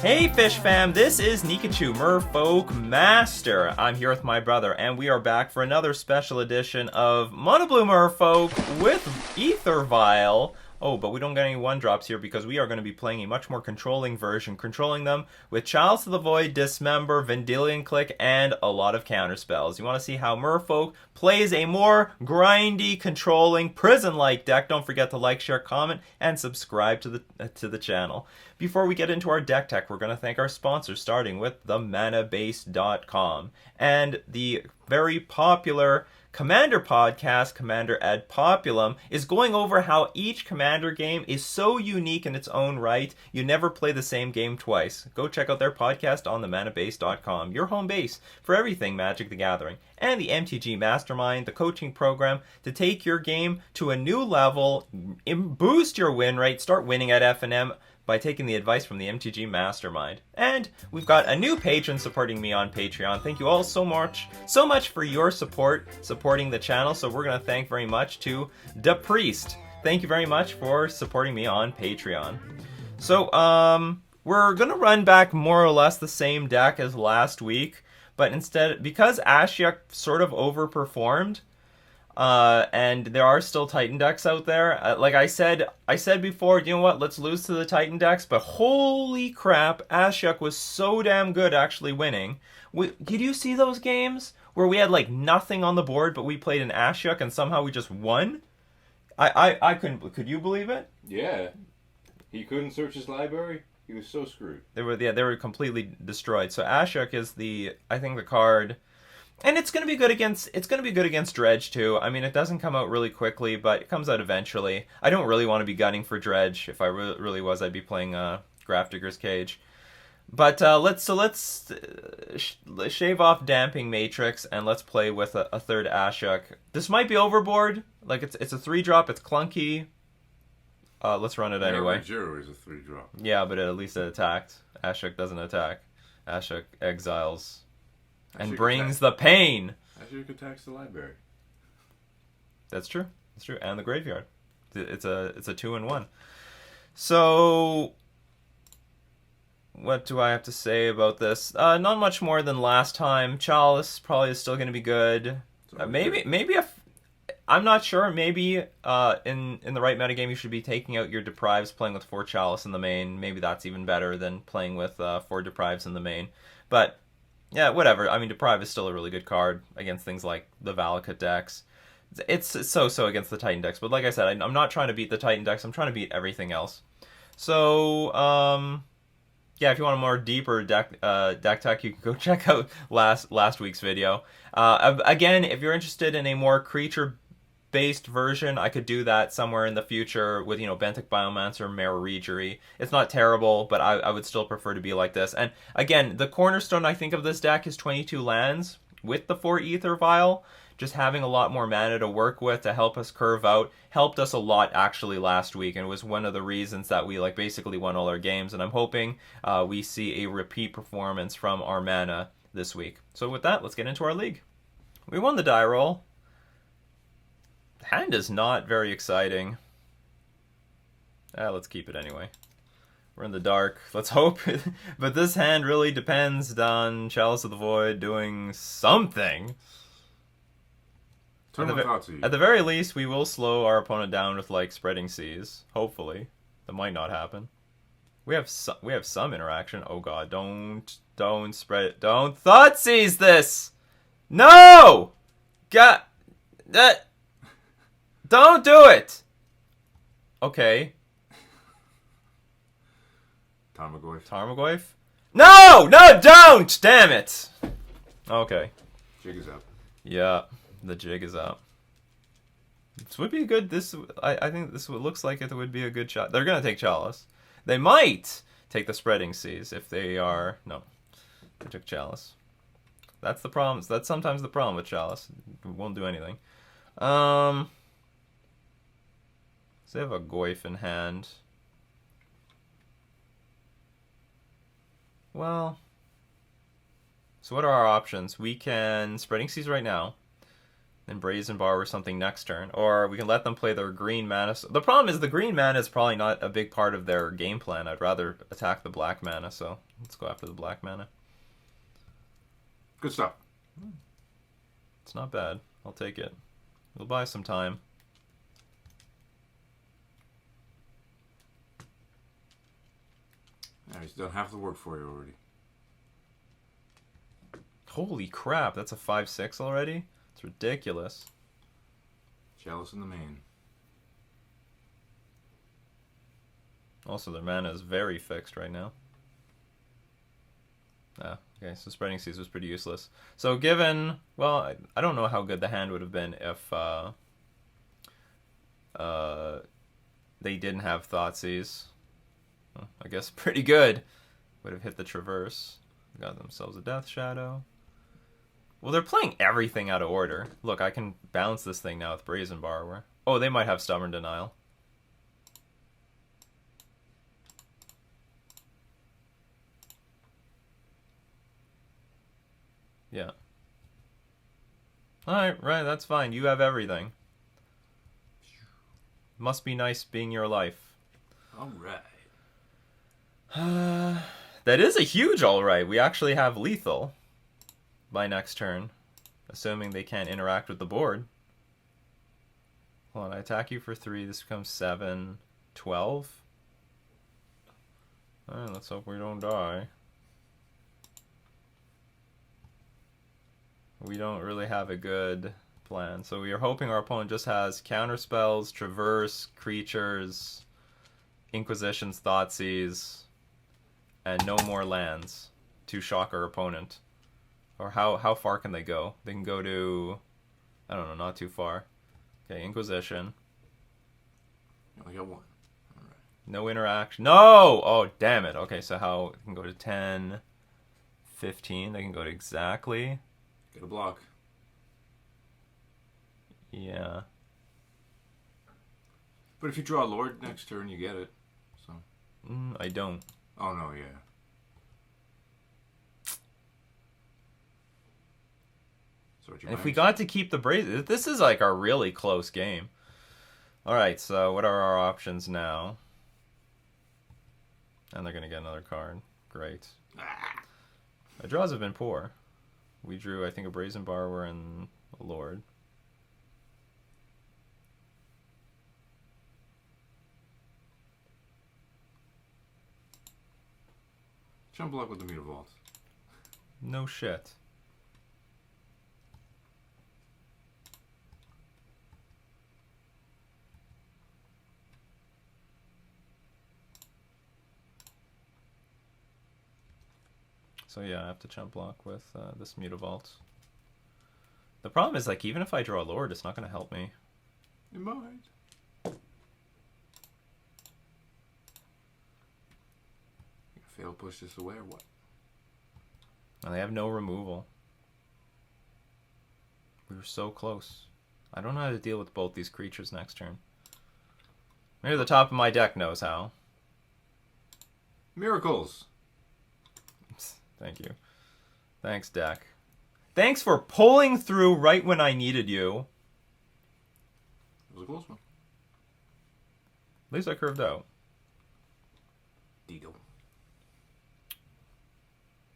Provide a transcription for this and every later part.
Hey Fish Fam, this is Nikachu, Merfolk Master. I'm here with my brother, and we are back for another special edition of Mono Blue Merfolk with Ether Vial. Oh, but we don't get any one-drops here because we are going to be playing a much more controlling version, controlling them with Chalice of the Void, Dismember, Vendilion Click, and a lot of counterspells. You want to see how Merfolk plays a more grindy, controlling, prison-like deck? Don't forget to like, share, comment, and subscribe to the channel. Before we get into our deck tech, we're going to thank our sponsors, starting with themanabase.com and the very popular Commander podcast, Commander Ad Populum, is going over how each Commander game is so unique in its own right, you never play the same game twice. Go check out their podcast on themanabase.com, your home base for everything Magic the Gathering. And the MTG Mastermind, the coaching program to take your game to a new level, boost your win rate, start winning at F&M, by taking the advice from the MTG Mastermind. And we've got a new patron supporting me on Patreon. Thank you all so much for your support, supporting the channel. So we're going to thank very much to Da Priest. Thank you very much for supporting me on Patreon. So, we're going to run back more or less the same deck as last week, but instead, because Ashiok sort of overperformed, and there are still Titan decks out there. Like I said before, you know what? Let's lose to the Titan decks. But holy crap, Ashiok was so damn good actually winning. Did you see those games where we had like nothing on the board, but we played an Ashiok and somehow we just won? I couldn't. Could you believe it? Yeah, he couldn't search his library. He was so screwed. They were completely destroyed. So Ashiok is the card. And it's gonna be good against Dredge too. I mean, it doesn't come out really quickly, but it comes out eventually. I don't really want to be gunning for Dredge. If I really was, I'd be playing Grafdigger's Cage. But let's shave off Damping Matrix and let's play with a third Ashiok. This might be overboard. Like it's a 3-drop. It's clunky. Let's run it anyway. Jiro is a 3-drop. Yeah, but at least it attacked. Ashiok doesn't attack. Ashiok exiles. And brings the pain. Ashiok attacks the library. That's true. That's true. And the graveyard. It's a 2-in-1. So, what do I have to say about this? Not much more than last time. Chalice probably is still going to be good. Maybe I'm not sure. Maybe in the right metagame you should be taking out your Deprives, playing with 4 Chalice in the main. Maybe that's even better than playing with 4 Deprives in the main. But yeah, whatever. I mean, Deprive is still a really good card against things like the Valakut decks. It's so-so against the Titan decks. But like I said, I'm not trying to beat the Titan decks. I'm trying to beat everything else. So, yeah, if you want a more deeper deck tech, you can go check out last week's video. Again, if you're interested in a more creature-based version, I could do that somewhere in the future with, Benthic Biomancer, Mara Regery. It's not terrible, but I would still prefer to be like this. And again, the cornerstone, I think, of this deck is 22 lands with the 4 Ether Vial. Just having a lot more mana to work with to help us curve out helped us a lot actually last week, and it was one of the reasons that we basically won all our games. And I'm hoping we see a repeat performance from our mana this week. So with that, let's get into our league. We won the die roll. Hand is not very exciting. Let's keep it anyway. We're in the dark. Let's hope. But this hand really depends on Chalice of the Void doing something. At the very least, we will slow our opponent down with Spreading Seas. Hopefully, that might not happen. We have some interaction. Oh god, don't spread it. Don't Thoughtseize this. No, God, that. Don't do it! Okay. Tarmogoyf? No! No, don't! Damn it! Okay. Jig is up. Yeah, the jig is up. This would be good. I think this looks like it would be a good shot. They're going to take Chalice. They might take the Spreading Seas if they are... No. They took Chalice. That's the problem. That's sometimes the problem with Chalice. It won't do anything. They have a Goyf in hand. Well, so what are our options? We can Spreading Seas right now. Then Brazen Bar or something next turn. Or we can let them play their green mana. The problem is the green mana is probably not a big part of their game plan. I'd rather attack the black mana, so let's go after the black mana. Good stuff. It's not bad. I'll take it. We'll buy some time. Yeah, he's done half the work for you already. Holy crap, that's a 5/6 already? It's ridiculous. Chalice in the main. Also, their mana is very fixed right now. Ah, okay, so Spreading Seas was pretty useless. So given, well, I don't know how good the hand would have been if they didn't have Thoughtseize. Well, I guess pretty good. Would have hit the Traverse. Got themselves a Death Shadow. Well, they're playing everything out of order. Look, I can balance this thing now with Brazen Borrower. Oh, they might have Stubborn Denial. Yeah. Alright, right, that's fine. You have everything. Must be nice being your life. Alright. That is a huge alright. We actually have lethal by next turn. Assuming they can't interact with the board. Hold on, I attack you for 3. This becomes 7, 12. Alright, let's hope we don't die. We don't really have a good plan. So we are hoping our opponent just has counter spells, traverse, creatures, Inquisitions, Thoughtseize, and no more lands to shock our opponent. Or how far can they go? They can go to, I don't know, not too far. Okay, Inquisition. You only got one. Alright. No interaction. No! Oh, damn it. Okay, so how it can go to 10, 15. They can go to exactly. Get a block. Yeah. But if you draw a Lord next turn, you get it. So. I don't. Oh, no, yeah. So And if we got to keep the Brazen... This is like a really close game. Alright, so what are our options now? And they're going to get another card. Great. Our draws have been poor. We drew, I think, a Brazen Borrower and a Lord. Jump block with the Meter Vault. No shit. So yeah, I have to chump block with this Mutavault. The problem is, like, even if I draw a Lord, it's not going to help me. It might. You fail push this away or what? And they have no removal. We were so close. I don't know how to deal with both these creatures next turn. Maybe the top of my deck knows how. Miracles! Thank you. Thanks, deck. Thanks for pulling through right when I needed you. It was a close one. At least I curved out. Deagle.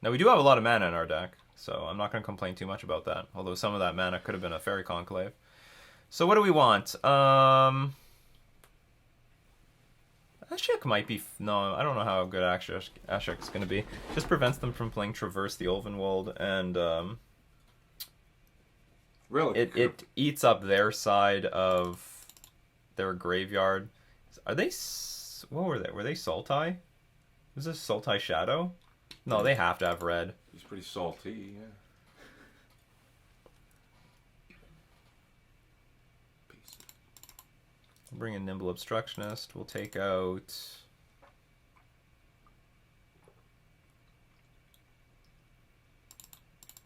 Now, we do have a lot of mana in our deck, so I'm not going to complain too much about that. Although some of that mana could have been a Fairy Conclave. So what do we want? Ashik might be... No, I don't know how good Ashik's going to be. Just prevents them from playing Traverse the Ulvenwald, and Really? it eats up their side of their graveyard. Are they... What were they? Were they Sultai? Was this Sultai Shadow? No, they have to have red. He's pretty salty, yeah. Bring in Nimble Obstructionist. We'll take out...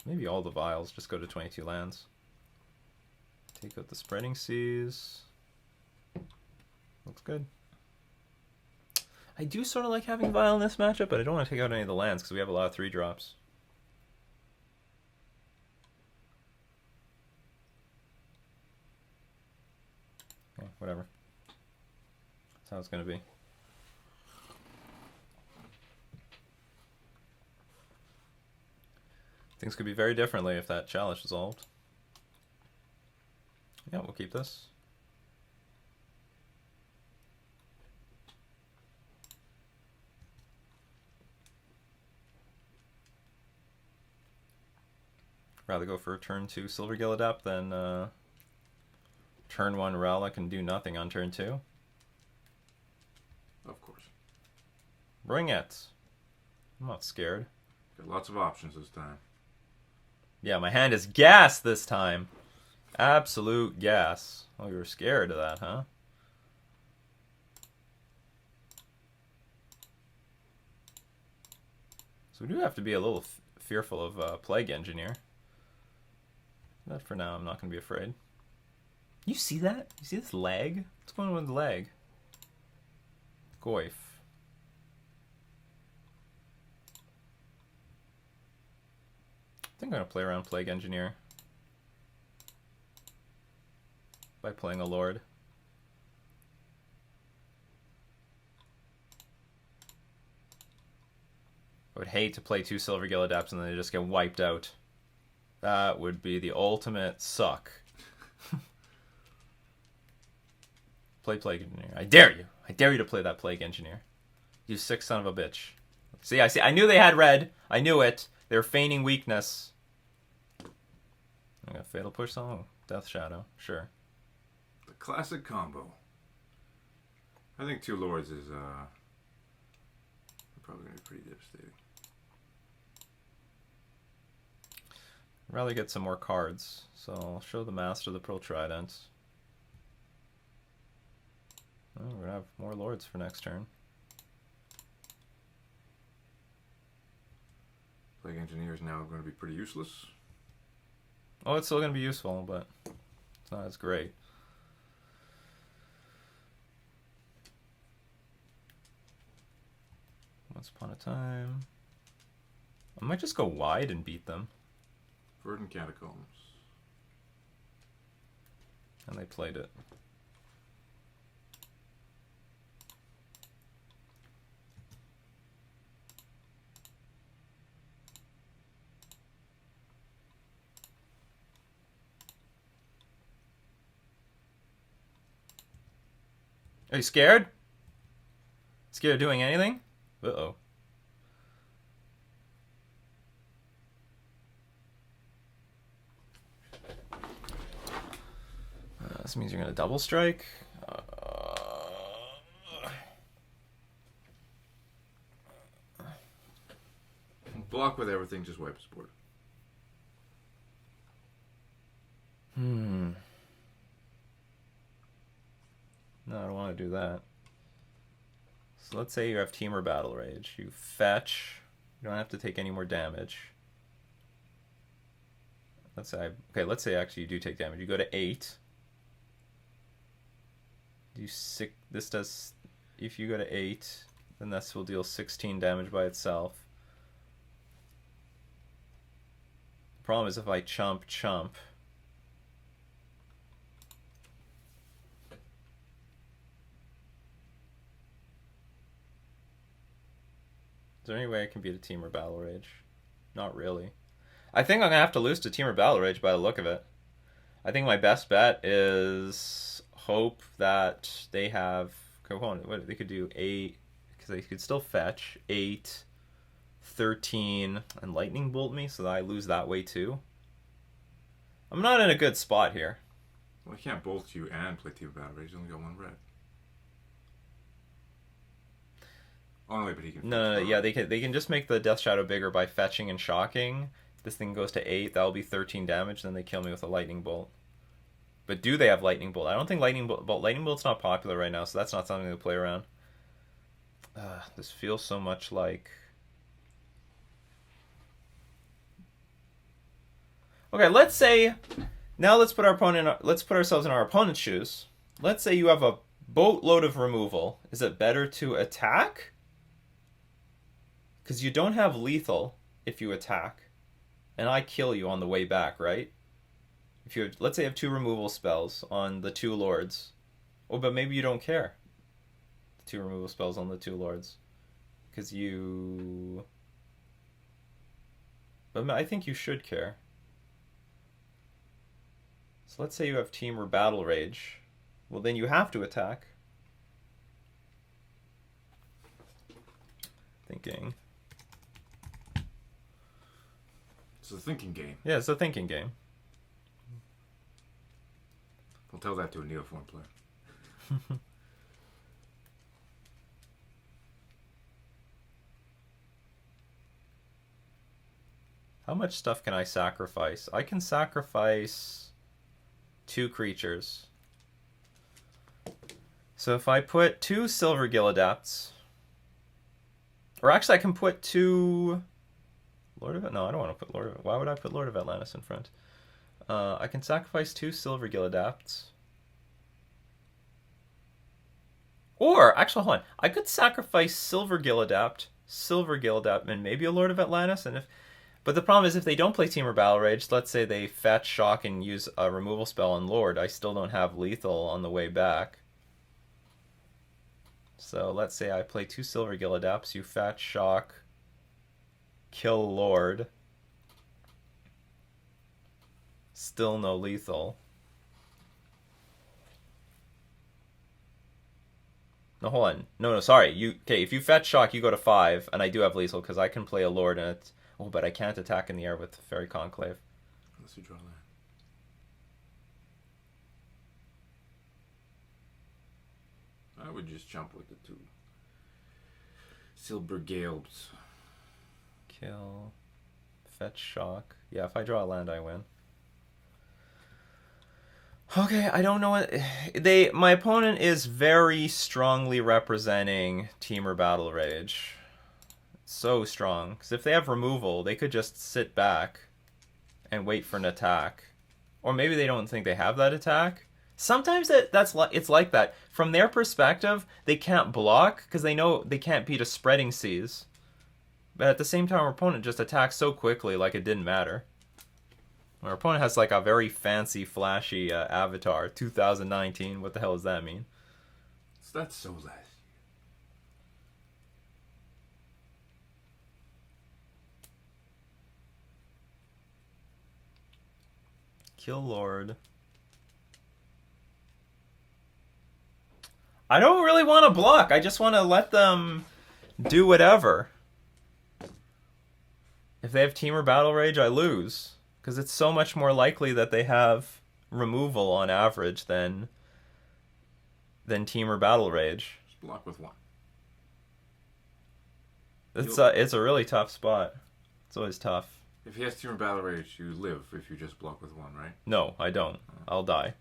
Maybe all the vials. Just go to 22 lands. Take out the Spreading Seas. Looks good. I do sort of like having Vial in this matchup, but I don't want to take out any of the lands because we have a lot of 3-drops. whatever. That's how it's going to be. Things could be very differently if that Chalice resolved. Yeah, we'll keep this. Rather go for a turn 2 Silvergill Adept than turn 1 Relic and do nothing on turn 2. Of course. Bring it. I'm not scared. Got lots of options this time. Yeah, my hand is gas this time. Absolute gas. Oh, you were scared of that, huh? So we do have to be a little fearful of Plague Engineer. But for now, I'm not going to be afraid. You see that? You see this lag? What's going on with the lag? Goif. I think I'm going to play around Plague Engineer by playing a Lord. I would hate to play 2 Silvergill Adepts and then they just get wiped out. That would be the ultimate suck. Play Plague Engineer. I dare you. I dare you to play that Plague Engineer. You sick son of a bitch. See, I see. I knew they had red. I knew it. They were feigning weakness. I got Fatal Push. Oh, Death Shadow. Sure. The classic combo. I think 2 Lords is probably going to be pretty devastating. I'd rather get some more cards. So I'll show the Master of the Pearl Trident. Oh, we're going to have more Lords for next turn. Plague Engineer is now going to be pretty useless. Oh, it's still going to be useful, but it's not as great. Once upon a time. I might just go wide and beat them. Verdant Catacombs. And they played it. Are you scared? Scared of doing anything? Uh-oh. This means you're going to double strike. Block with everything, just wipes the board. No, I don't want to do that. So let's say you have Teamer Battle Rage. You fetch. You don't have to take any more damage. Let's say let's say actually you do take damage. You go to 8. You this does, if you go to 8, then this will deal 16 damage by itself. The problem is if I chump. Is there any way I can beat a Teamer Battle Rage? Not really. I think I'm going to have to lose to Teamer Battle Rage by the look of it. I think my best bet is hope that they have... What they could do 8, because they could still fetch 8, 13, and Lightning Bolt me, so that I lose that way too. I'm not in a good spot here. Well, he can't bolt you and play Team Battle Rage. He's only got 1 red. Oh no, wait, but he can. No, yeah, they can just make the Death Shadow bigger by fetching and shocking. This thing goes to 8. That'll be 13 damage. Then they kill me with a Lightning Bolt. But do they have Lightning Bolt? I don't think Lightning Bolt's not popular right now, so that's not something to play around. This feels so much like... Okay, let's say... Now let's put ourselves in our opponent's shoes. Let's say you have a boatload of removal. Is it better to attack? Because you don't have lethal if you attack. And I kill you on the way back, right? If you have, let's say you have 2 removal spells on the 2 lords. Oh, but maybe you don't care. 2 removal spells on the 2 lords. Because you... But I think you should care. So let's say you have Team or Battle Rage. Well, then you have to attack. Thinking. It's a thinking game. Yeah, it's a thinking game. Don't tell that to a Neoform player. How much stuff can I sacrifice? I can sacrifice 2 creatures. So if I put 2 Silver Gilladapts, or actually I can put 2 Lord of... No, I don't want to put Lord of... Why would I put Lord of Atlantis in front? I can sacrifice 2 Silver Gilladapts. Or, actually, hold on. I could sacrifice Silver Gilladapt, and maybe a Lord of Atlantis, and if... But the problem is if they don't play Team or Battle Rage, let's say they fetch, shock, and use a removal spell on Lord, I still don't have lethal on the way back. So let's say I play 2 Silver Gilladapts, you fetch, shock, kill Lord. Still no lethal. No, hold on. No, sorry. Okay, if you fetch shock, you go to 5, and I do have lethal because I can play a Lord and it's... Oh, but I can't attack in the air with Fairy Conclave. Unless you draw land. I would just jump with the 2 Silver Gales. Kill. Fetch shock. Yeah, if I draw a land, I win. Okay, I don't know what... My opponent is very strongly representing Team or Battle Rage. So strong. Because if they have removal, they could just sit back and wait for an attack. Or maybe they don't think they have that attack. Sometimes it's like that. From their perspective, they can't block because they know they can't beat a Spreading Seas. But at the same time, our opponent just attacks so quickly like it didn't matter. Our opponent has like a very fancy, flashy avatar. 2019. What the hell does that mean? So that's so last year. Kill Lord. I don't really want to block. I just want to let them do whatever. If they have Team or Battle Rage, I lose. Because it's so much more likely that they have removal on average than Team or Battle Rage. Just block with 1. It's a really tough spot. It's always tough. If he has Team or Battle Rage, you live if you just block with 1, right? No, I don't. I'll die.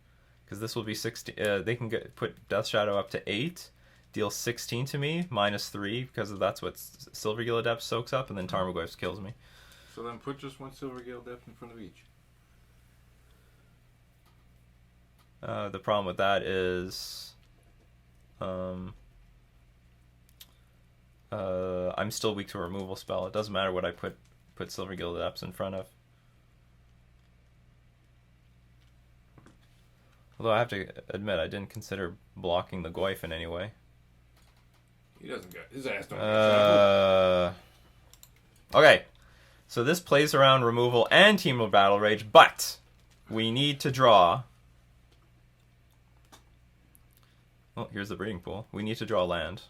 Because this will be 16. They can put Death Shadow up to 8, deal 16 to me, -3, because that's what Silver Gilladep soaks up, and then Tarmogoyf kills me. So then put just 1 Silver Gilladep in front of each. The problem with that is... I'm still weak to a removal spell. It doesn't matter what I put Silver Gildadeps in front of. Although I have to admit, I didn't consider blocking the Goyf in any way. He doesn't get his ass. Don't Okay, so this plays around removal and Team of Battle Rage, but we need to draw. Oh, here's the breeding pool. We need to draw land.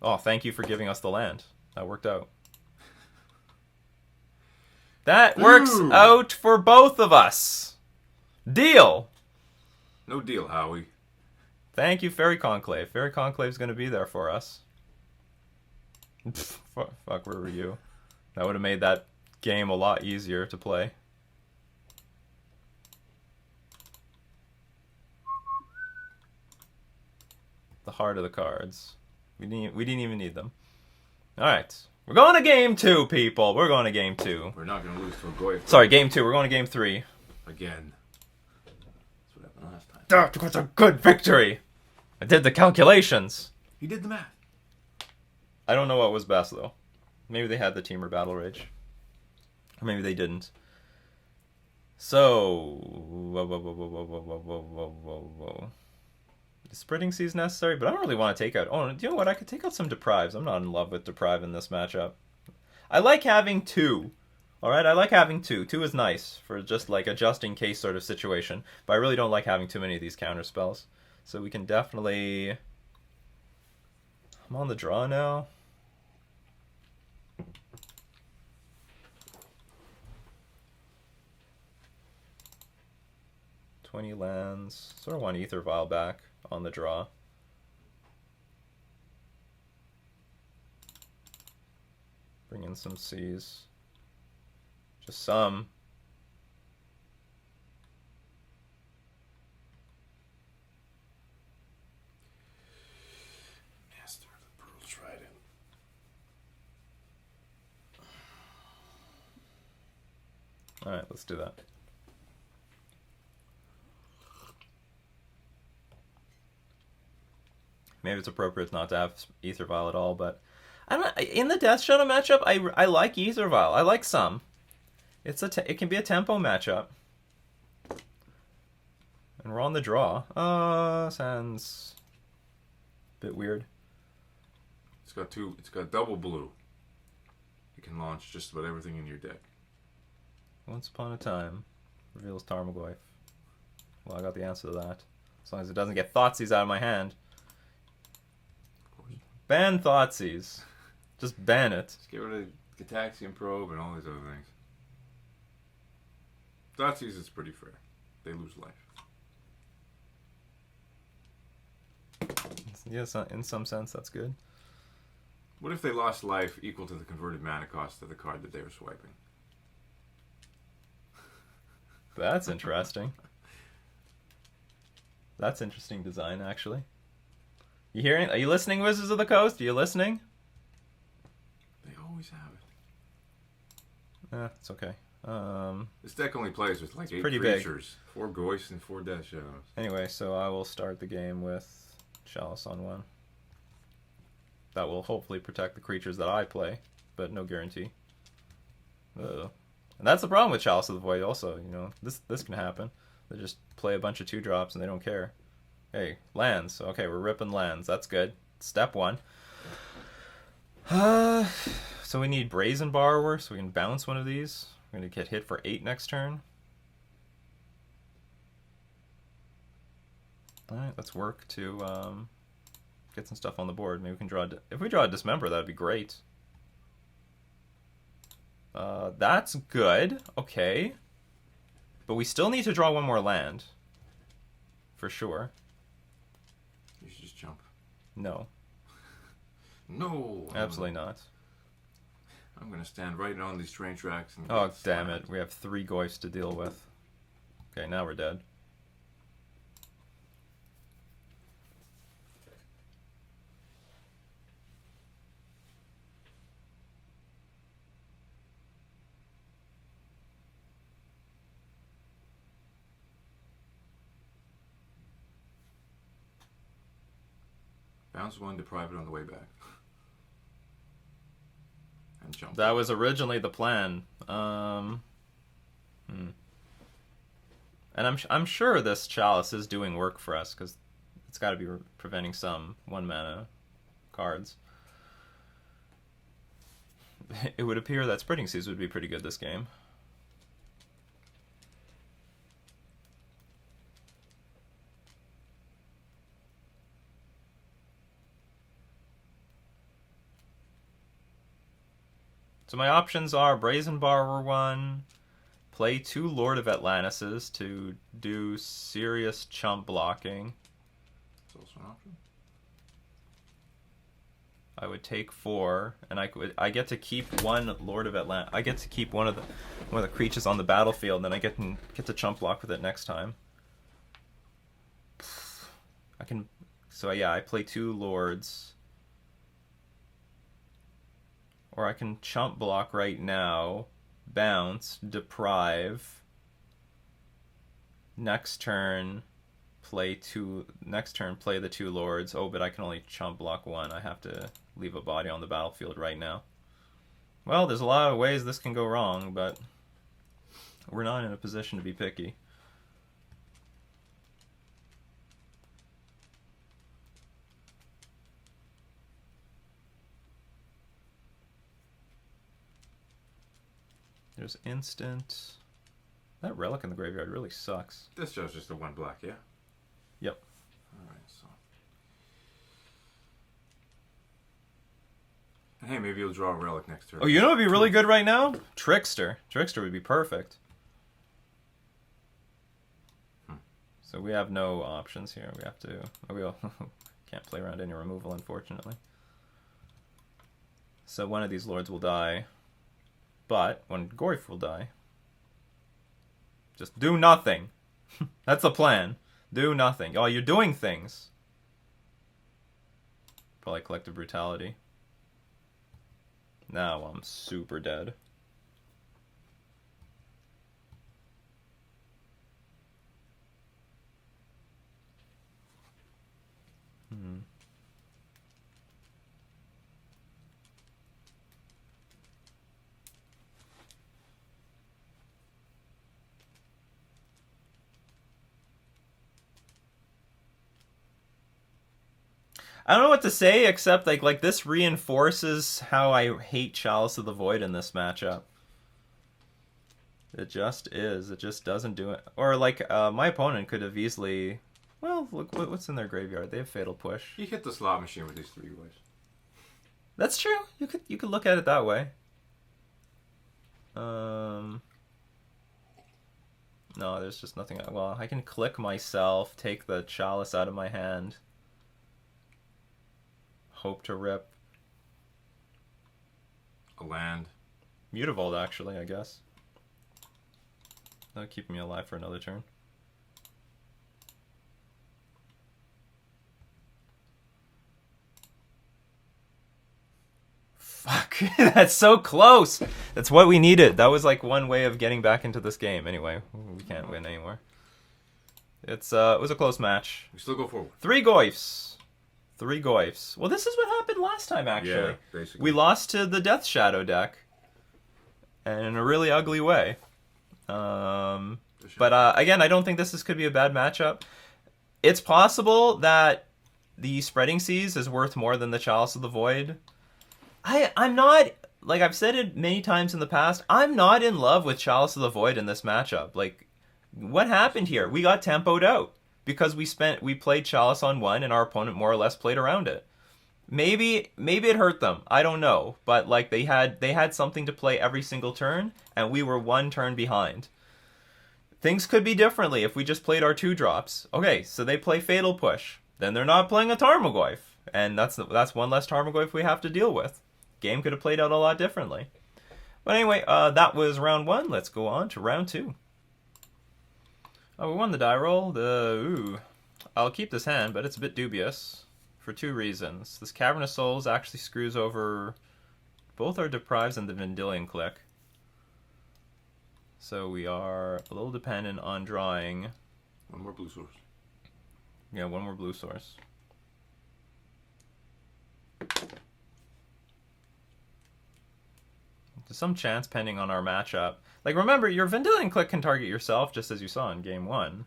Oh, thank you for giving us the land. That worked out. That works out for both of us. Deal. No deal, Howie. Thank you, Fairy Conclave. Fairy Conclave's going to be there for us. Fuck, where were you? That would have made that game a lot easier to play. The heart of the cards. We didn't even need them. Alright. We're going to game 2, people. We're going to game 2. We're not going to lose to a Goyf. Sorry, game 2. We're going to game 3. Again. That's what happened last time. That was a good victory. I did the calculations. He did the math. I don't know what was best, though. Maybe they had the Team or Battle Rage. Or maybe they didn't. So, whoa. Is Spreading Seas necessary? But I don't really want to take out... Oh, do you know what? I could take out some Deprives. I'm not in love with Deprive in this matchup. I like having two. Alright, I like having two. Two is nice for just like a just in case sort of situation. But I really don't like having too many of these counter spells. So we can definitely... I'm on the draw now. Lands. Sort of want Ether Vial back on the draw. Bring in some Seas. Just some. Master of the Pearl Trident. Alright, let's do that. Maybe it's appropriate not to have Ether Vial at all, but I don't. In the Death Shadow matchup, I like Ether Vial. I like some. It can be a tempo matchup, and we're on the draw. Sounds a bit weird. It's got two. It's got double blue. You can launch just about everything in your deck. Once upon a time, reveals Tarmogoyf. Well, I got the answer to that. As long as it doesn't get Thoughtseize out of my hand. Ban Thoughtseize. Just ban it. Just get rid of Gataxian Probe and all these other things. Thoughtseize is pretty fair. They lose life. Yes, in some sense, that's good. What if they lost life equal to the converted mana cost of the card that they were swiping? That's interesting. That's interesting design, actually. You hearing? Are you listening, Wizards of the Coast? Are you listening? They always have it. It's okay. This deck only plays with like 8 pretty creatures. Big. 4 Ghosts and 4 Death Shadows. Anyway, so I will start the game with Chalice on 1. That will hopefully protect the creatures that I play, but no guarantee. And that's the problem with Chalice of the Void also, you know. This can happen. They just play a bunch of 2-drops and they don't care. Hey, lands. Okay, we're ripping lands. That's good. Step 1. So we need Brazen Borrower, so we can bounce one of these. We're going to get hit for 8 next turn. Alright, let's work to get some stuff on the board. Maybe we can draw... If we draw a Dismember, that would be great. That's good. Okay. But we still need to draw one more land. For sure. You should just jump. No. No! Absolutely not. I'm going to stand right on these train tracks. And Oh, damn it. We have 3 Goyfs to deal with. Okay, now we're dead. Bounce 1, deprive it on the way back. And jump. That was originally the plan. And I'm sure this Chalice is doing work for us, because it's got to be preventing some 1-mana cards. It would appear that Spreading Seas would be pretty good this game. So my options are Brazen Borrower 1, play 2 Lord of Atlantises to do serious chump blocking. That's also an option. I would take 4, and I get to keep 1 Lord of Atlantis. I get to keep one of the creatures on the battlefield, and then I get to chump block with it next time. So yeah, I play 2 Lords. Or I can chump block right now, bounce, deprive. Next turn, play the 2 Lords. Oh, but I can only chump block 1. I have to leave a body on the battlefield right now. Well, there's a lot of ways this can go wrong, but We're not in a position to be picky. There's instant. That relic in the graveyard really sucks. This show's just a 1 black, yeah? Yep. Alright, so. And hey, maybe you'll draw a relic next turn. Oh, you know what would be really good right now? Trickster. Trickster would be perfect. So we have no options here. We have to... We can't play around any removal, unfortunately. So one of these lords will die. But one Goyf will die. Just do nothing. That's the plan. Do nothing. Oh, you're doing things. Probably Collective Brutality. Now I'm super dead. I don't know what to say except like this reinforces how I hate Chalice of the Void in this matchup. It just is. It just doesn't do it. Or like my opponent could have easily. Well, look what's in their graveyard. They have Fatal Push. You hit the slot machine with these 3 ways. That's true. You could look at it that way. No, there's just nothing. Well, I can click myself, take the Chalice out of my hand. Hope to rip. A land. Mutavault, actually, I guess. That'll keep me alive for another turn. Fuck. That's so close. That's what we needed. That was like one way of getting back into this game. Anyway, we can't win anymore. It was a close match. We still go forward. 3 Goyfs. 3 Goyfs. Well, this is what happened last time, actually. Yeah, basically. We lost to the Death Shadow deck. And in a really ugly way. But again, I don't think this could be a bad matchup. It's possible that the Spreading Seas is worth more than the Chalice of the Void. I'm not, like I've said it many times in the past, I'm not in love with Chalice of the Void in this matchup. Like, what happened here? We got tempoed out because we played Chalice on 1 and our opponent more or less played around it. Maybe it hurt them. I don't know, but like they had something to play every single turn and we were 1 turn behind. Things could be differently if we just played our 2 drops. Okay, so they play Fatal Push. Then they're not playing a Tarmogoyf, and that's 1 less Tarmogoyf we have to deal with. Game could have played out a lot differently. But anyway, that was round 1. Let's go on to round 2. Oh, we won the die roll. I'll keep this hand, but it's a bit dubious for 2 reasons. This Cavern of Souls actually screws over both our Deprives and the Vendilion Click. So we are a little dependent on drawing. 1 more blue source. Yeah, 1 more blue source. There's some chance pending on our matchup. Like, remember, your Vendilion Click can target yourself, just as you saw in game 1.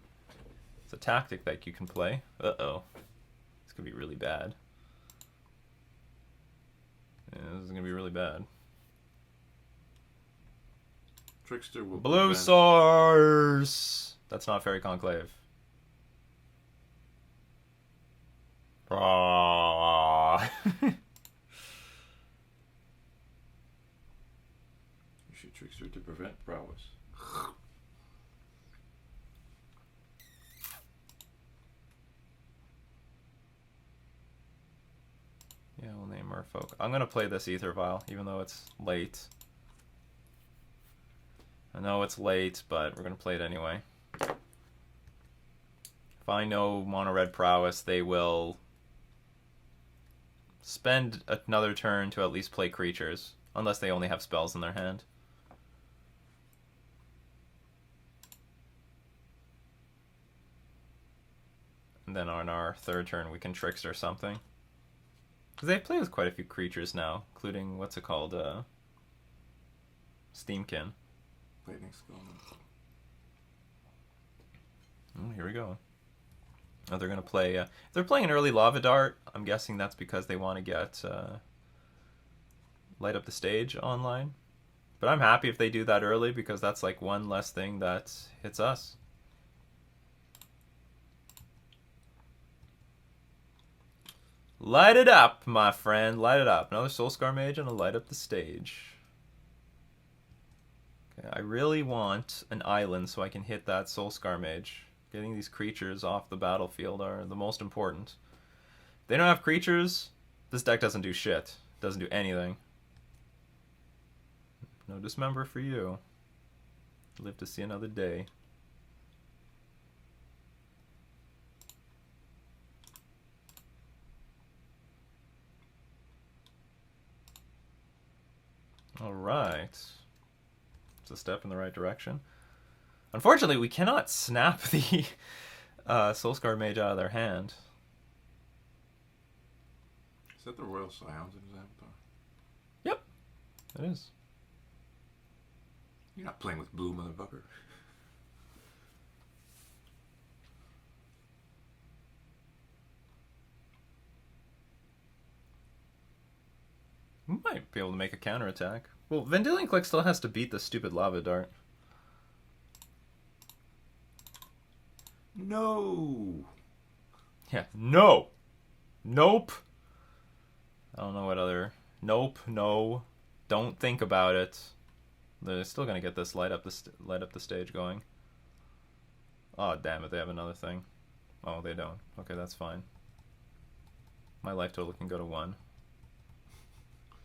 It's a tactic that you can play. Uh-oh. This could be really bad. Yeah, this is going to be really bad. Trickster will Blue source! That's not Fairy Conclave. Aww. You shoot Trickster to prevent Prowess. Yeah, we'll name Merfolk. I'm going to play this Aether Vial, even though it's late. I know it's late, but we're going to play it anyway. If I know Mono Red Prowess, they will spend another turn to at least play creatures, unless they only have spells in their hand. And then on our 3rd turn, we can Trickster something. Because they play with quite a few creatures now, including, what's it called, Steamkin. Lightning Skull. Oh, here we go. Oh, they're going to play... if they're playing an early Lava Dart, I'm guessing that's because they want to get Light Up the Stage online. But I'm happy if they do that early, because that's like one less thing that hits us. Light it up, my friend. Light it up. Another Soulscar Mage and a Light Up the Stage. Okay, I really want an island so I can hit that Soulscar Mage. Getting these creatures off the battlefield are the most important. If they don't have creatures, this deck doesn't do shit. Doesn't do anything. No Dismember for you. Live to see another day. Alright. It's a step in the right direction. Unfortunately, we cannot snap the Soulscar Mage out of their hand. Is that the Royal Scions in his avatar? Yep, it is. You're not playing with blue, motherfucker. We might be able to make a counterattack. Well, Vendilion Click still has to beat the stupid Lava Dart. No. Yeah, no. Nope. I don't know what other... Nope, no. Don't think about it. They're still going to get this light up the stage going. Oh, damn it, they have another thing. Oh, they don't. Okay, that's fine. My life total can go to 1.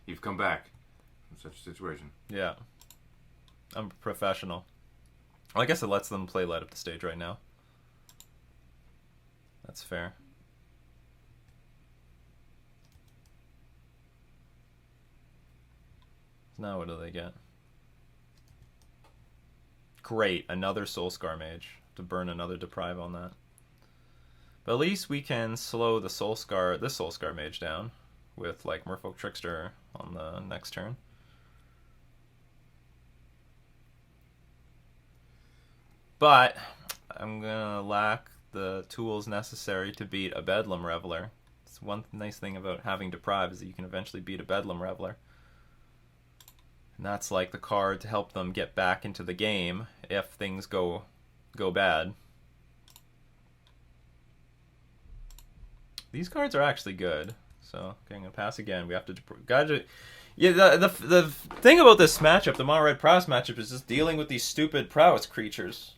You've come back from such a situation. Yeah. I'm a professional. Well, I guess it lets them play light up the stage right now. That's fair. Now what do they get? Great, another Soulscar Mage to burn another Deprive on that. But at least we can slow the this Soulscar Mage down with like Merfolk Trickster on the next turn. But I'm gonna lack the tools necessary to beat a Bedlam Reveler. It's one nice thing about having Deprive is that you can eventually beat a Bedlam Reveler. And that's like the card to help them get back into the game if things go bad. These cards are actually good. So, okay, I'm going to pass again. We have to... Yeah, the thing about this matchup, the Mono Red Prowess matchup, is just dealing with these stupid Prowess creatures.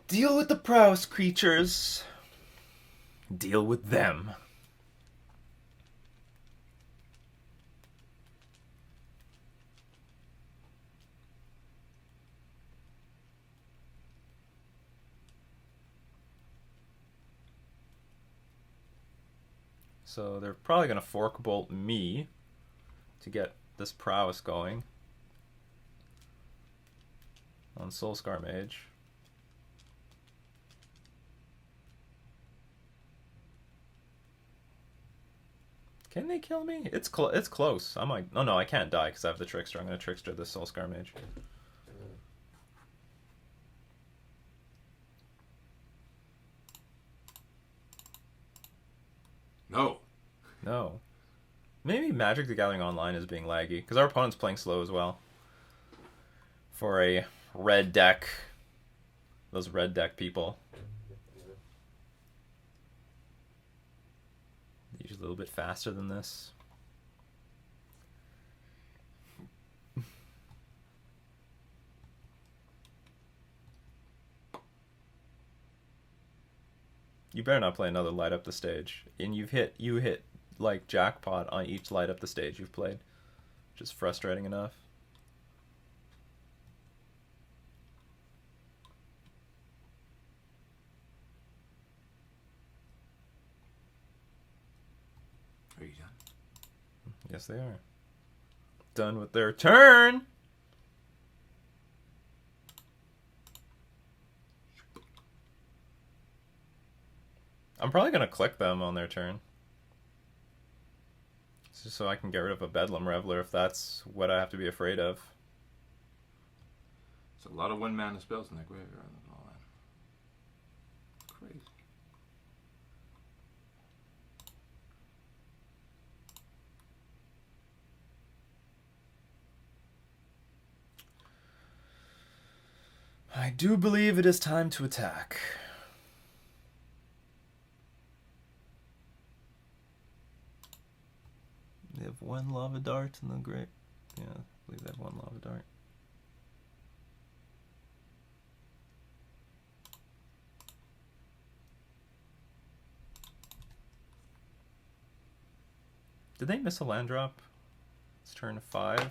Deal with the Prowess creatures. Deal with them. So they're probably going to Fork Bolt me to get this Prowess going on Soulscar Mage. Can they kill me? It's close. I might... Oh no, I can't die because I have the Trickster. I'm going to Trickster this Soulscar Mage. No. No. Maybe Magic the Gathering Online is being laggy, because our opponent's playing slow as well. For a red deck. Those red deck people. Usually a little bit faster than this. You better not play another light up the stage. And you hit like jackpot on each light up the stage you've played. Which is frustrating enough. Are you done? Yes, they are. Done with their turn. I'm probably going to click them on their turn. Just so I can get rid of a Bedlam Reveler if that's what I have to be afraid of. It's a lot of 1-mana spells in that graveyard and all that. I do believe it is time to attack. They have one lava dart in the great. Yeah, I believe they have one lava dart. Did they miss a land drop? It's turn 5.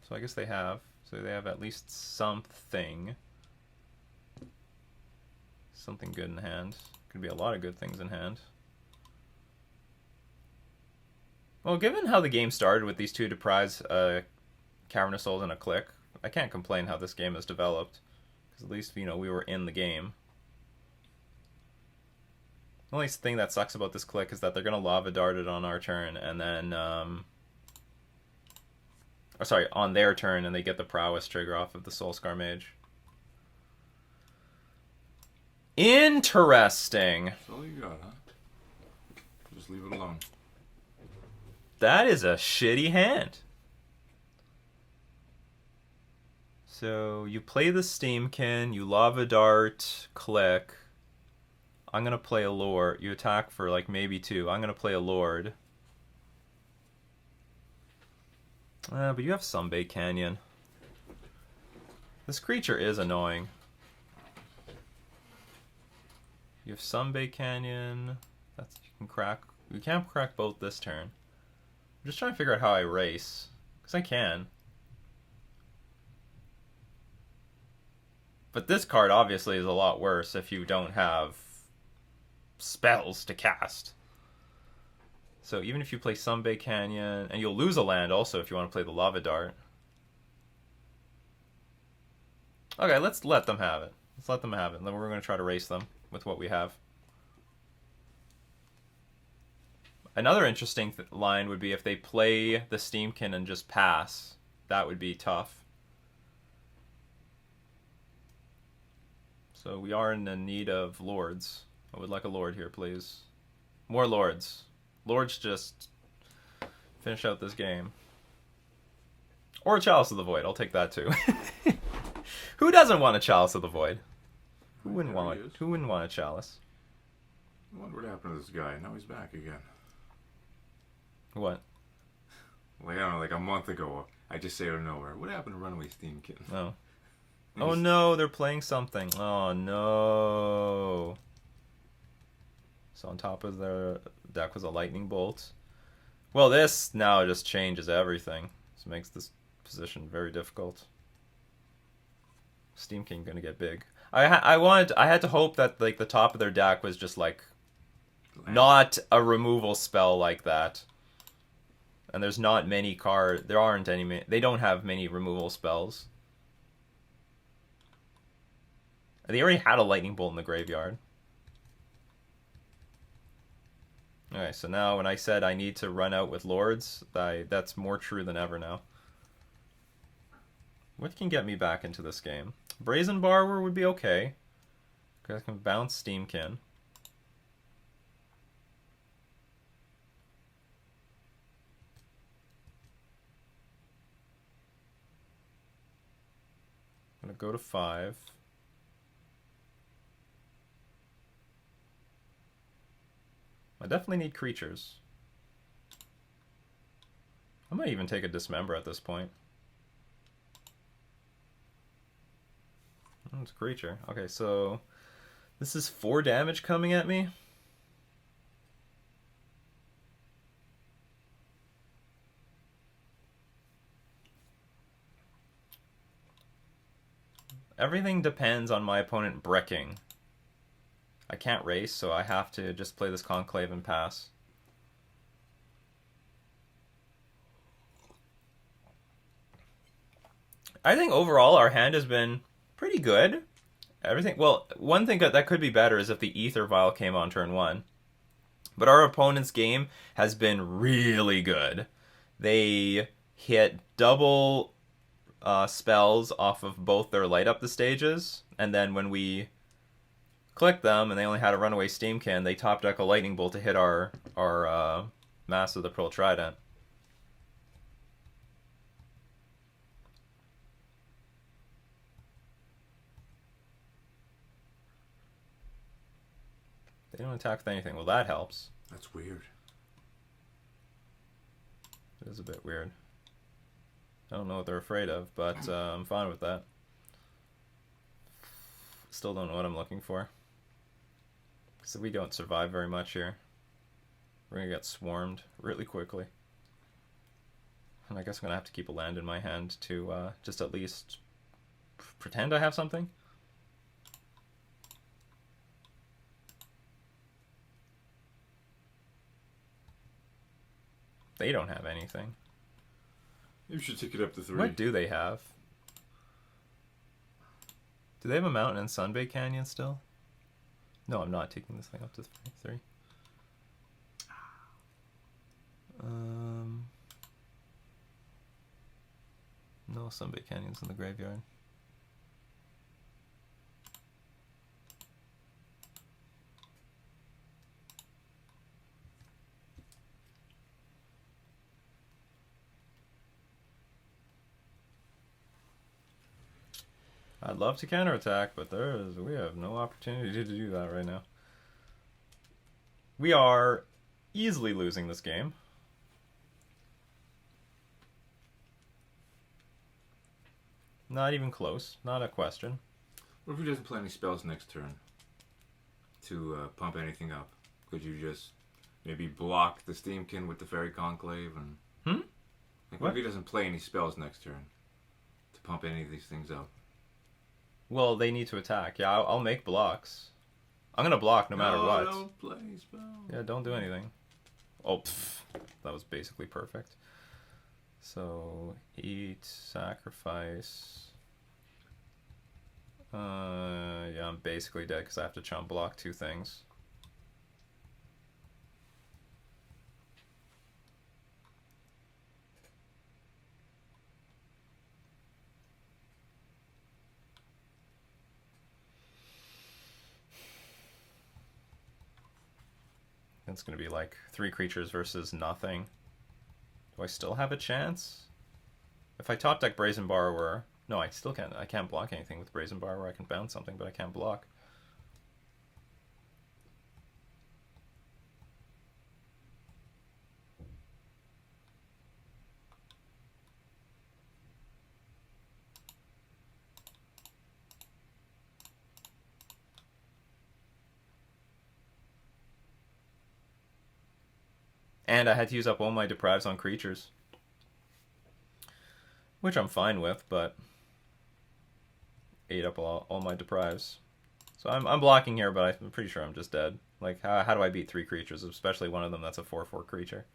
So I guess they have. So they have at least something. Something good in hand. Could be a lot of good things in hand. Well, given how the game started with these two to prize Cavernous Souls and a click, I can't complain how this game has developed. Because at least, you know, we were in the game. The only thing that sucks about this click is that they're going to lava dart it on our turn, and then... or sorry, on their turn, and they get the prowess trigger off of the Soulscar Mage. Interesting! That's all you got, huh? Just leave it alone. That is a shitty hand. So, you play the Steamkin, you lava dart, click... I'm going to play a Lord. You attack for like maybe 2. I'm going to play a Lord. But you have Sunbait Canyon. This creature is annoying. You have Sunbait Canyon. That's you can crack. You can't crack both this turn. I'm just trying to figure out how I race. Because I can. But this card obviously is a lot worse if you don't have spells to cast. So even if you play Sunbait Canyon, and you'll lose a land also if you want to play the Lava Dart. Okay, let's let them have it. Let's let them have it, and then we're going to try to race them with what we have. Another interesting line would be if they play the Steamkin and just pass. That would be tough. So we are in the need of Lords. I would like a Lord here, please. More Lords. Lords just finish out this game. Or a Chalice of the Void. I'll take that too. Who doesn't want a Chalice of the Void? Who wouldn't want a Chalice? I wonder what happened to this guy. Now he's back again. What? Like, I don't know, like a month ago, I just say out of nowhere, what happened to Runaway Steamkin? Oh. Oh no, they're playing something. Oh no. So on top of their deck was a Lightning Bolt. Well, this now just changes everything. This makes this position very difficult. Steamkin gonna get big. I had to hope that like the top of their deck was just like not a removal spell like that. And there's not many cards. There aren't any. They don't have many removal spells. They already had a Lightning Bolt in the graveyard. Okay, so now when I said I need to run out with Lords, that's more true than ever now. What can get me back into this game? Brazen Borrower would be okay. Because I can bounce Steamkin. I'm going to go to 5. I definitely need creatures. I might even take a Dismember at this point. Oh, it's a creature. Okay, so this is 4 damage coming at me. Everything depends on my opponent bricking. I can't race, so I have to just play this Conclave and pass. I think overall our hand has been pretty good. Everything. Well, one thing that could be better is if the Ether Vial came on turn 1. But our opponent's game has been really good. They hit double spells off of both their light up the stages, and then when we click them and they only had a Runaway Steamkin, they top deck a Lightning Bolt to hit our Mass of the Pearl Trident. they don't attack with anything. Well, that helps. That's weird. It is a bit weird. I don't know what they're afraid of, but I'm fine with that. Still don't know what I'm looking for. So we don't survive very much here. We're going to get swarmed really quickly. And I guess I'm going to have to keep a land in my hand to just at least pretend I have something. They don't have anything. You should take it up to 3. What do they have? Do they have a mountain and Sunbay Canyon still? No, I'm not taking this thing up to 3. No Sunbay Canyons in the graveyard. I'd love to counterattack, but we have no opportunity to do that right now. We are easily losing this game. Not even close. Not a question. What if he doesn't play any spells next turn to pump anything up? Could you just maybe block the Steamkin with the Fairy Conclave? And like, what if he doesn't play any spells next turn to pump any of these things up? Well, they need to attack. Yeah, I'll make blocks. I'm going to block no matter what. Don't play spells. Yeah, don't do anything. Oh, pff, that was basically perfect. So, eat, sacrifice. Yeah, I'm basically dead because I have to chump block 2 things. It's going to be like 3 creatures versus nothing. Do I still have a chance? If I top deck Brazen Borrower... No, I still can't. I can't block anything with Brazen Borrower. I can bounce something, but I can't block. And I had to use up all my deprives on creatures. Which I'm fine with, but... ate up all my deprives. So I'm blocking here, but I'm pretty sure I'm just dead. Like, how do I beat 3 creatures, especially one of them that's a 4/4 creature?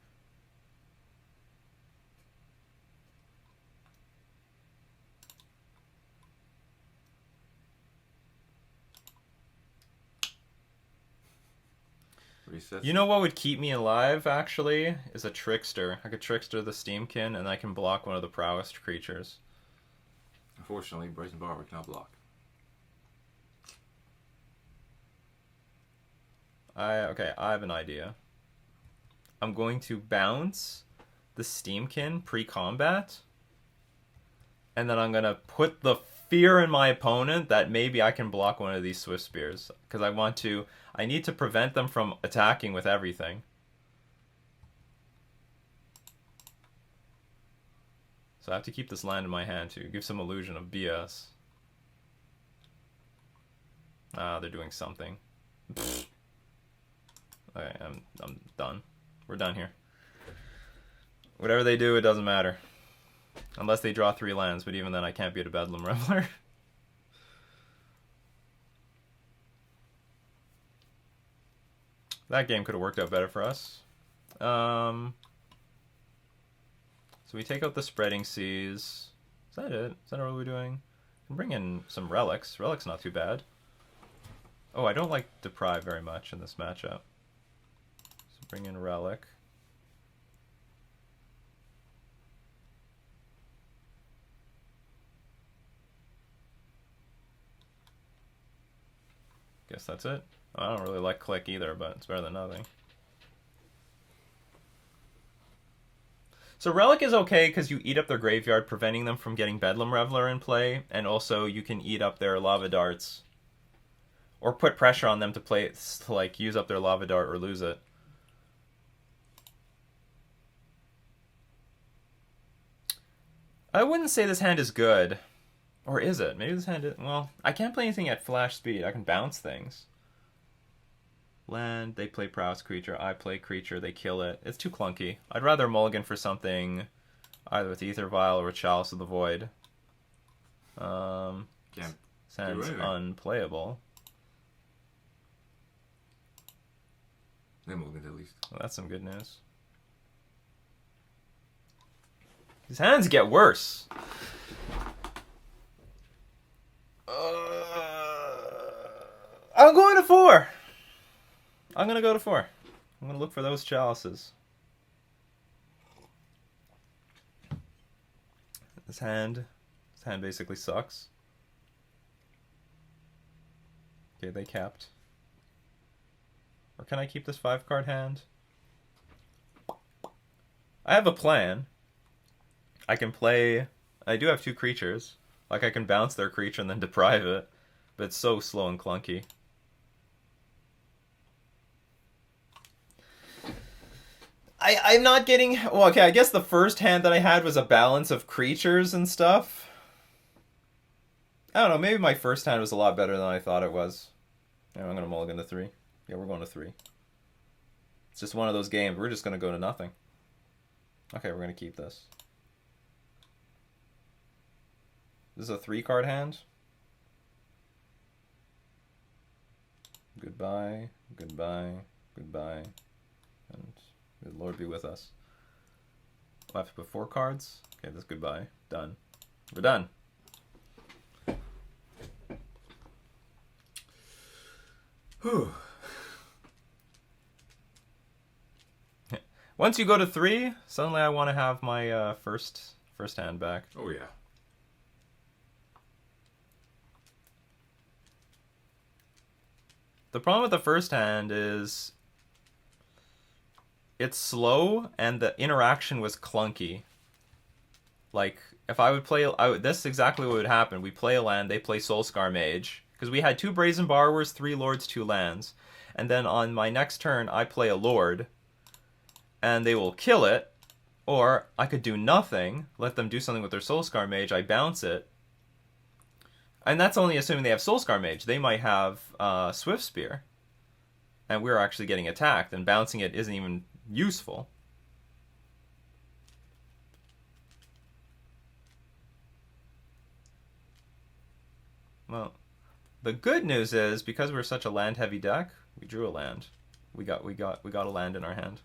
Resets. You know what would keep me alive, actually? Is a Trickster. I could Trickster the Steamkin, and I can block one of the Prowess creatures. Unfortunately, Brazen Borrower cannot block. Okay, I have an idea. I'm going to bounce the Steamkin pre-combat, and then I'm going to put the fear in my opponent that maybe I can block one of these Swift Spears. Because I need to prevent them from attacking with everything. So I have to keep this land in my hand to give some illusion of BS. Ah, they're doing something. Pfft. Okay, I'm done. We're done here. Whatever they do, it doesn't matter. Unless they draw 3 lands, but even then I can't beat a Bedlam Reveler. That game could have worked out better for us. So we take out the Spreading Seas. Is that it? Is that all we're doing? We can bring in some Relics. Relics not too bad. Oh, I don't like Deprive very much in this matchup. So bring in Relic. Guess that's it. I don't really like Click either, but it's better than nothing. So Relic is okay because you eat up their graveyard, preventing them from getting Bedlam Reveler in play, and also you can eat up their Lava Darts. or put pressure on them to play to like use up their lava dart or lose it. I wouldn't say this hand is good. Or is it? Maybe this hand is... Well, I can't play anything at flash speed. I can bounce things. Land, they play Prowess creature. I play creature, they kill it. It's too clunky. I'd rather mulligan for something either with Aether Vial or Chalice of the Void. Can't Sounds unplayable. They mulligan at least. Well, that's some good news. These hands get worse. I'm going to 4. I'm going to go to 4. I'm going to look for those chalices. This hand basically sucks. Okay, they capped. Or can I keep this 5-card hand? I have a plan. I can play... I do have 2 creatures. Like, I can bounce their creature and then deprive it. But it's so slow and clunky. I'm not getting... Well, okay, I guess the first hand that I had was a balance of creatures and stuff. I don't know, maybe my first hand was a lot better than I thought it was. Yeah, I'm going to mulligan to 3. Yeah, we're going to 3. It's just one of those games. We're just going to go to nothing. Okay, we're going to keep this. This is a 3-card hand. Goodbye, goodbye, goodbye. And good Lord be with us. We'll have to put 4 cards. Okay, that's goodbye. Done. We're done. Whew. Once you go to 3, suddenly I want to have my first hand back. Oh yeah. The problem with the first hand is it's slow and the interaction was clunky. Like, if I would play... this is exactly what would happen. We play a land, they play Soulscar Mage. Because we had 2 Brazen Borrowers, 3 Lords, 2 lands. And then on my next turn, I play a Lord. And they will kill it. Or I could do nothing, let them do something with their Soulscar Mage, I bounce it. And that's only assuming they have Soulscar Mage. They might have Swift Spear. And we're actually getting attacked, and bouncing it isn't even useful. Well, the good news is, because we're such a land-heavy deck, we drew a land. We got a land in our hand.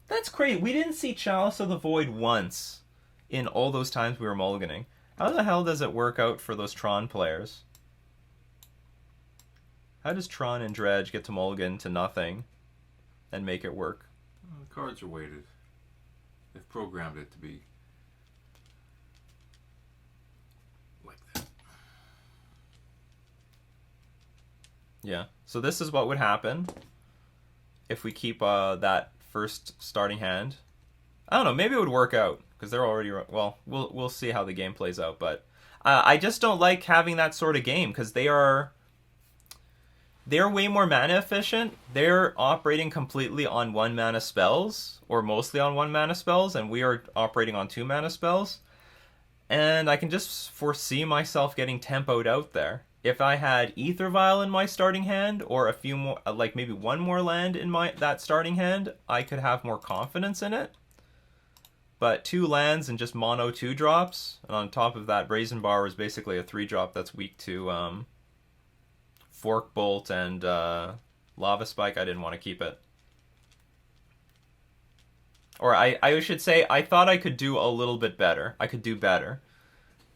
That's crazy. We didn't see Chalice of the Void once in all those times we were mulliganing. How the hell does it work out for those Tron players? How does Tron and Dredge get to mulligan to nothing and make it work? Well, the cards are weighted. They've programmed it to be like that. Yeah. So this is what would happen if we keep that first starting hand. I don't know. Maybe it would work out because they're already... Well, we'll see how the game plays out. But I just don't like having that sort of game because they're way more mana efficient. They're operating completely on 1 mana spells, or mostly on 1 mana spells, and we are operating on 2 mana spells. And I can just foresee myself getting tempoed out there. If I had Aether Vial in my starting hand, or a few more, like maybe 1 more land in that starting hand, I could have more confidence in it. But 2 lands and just mono 2-drops, and on top of that, Brazen Bar is basically a 3-drop that's weak to Fork Bolt and Lava Spike. I didn't want to keep it. Or I should say, I thought I could do a little bit better. I could do better.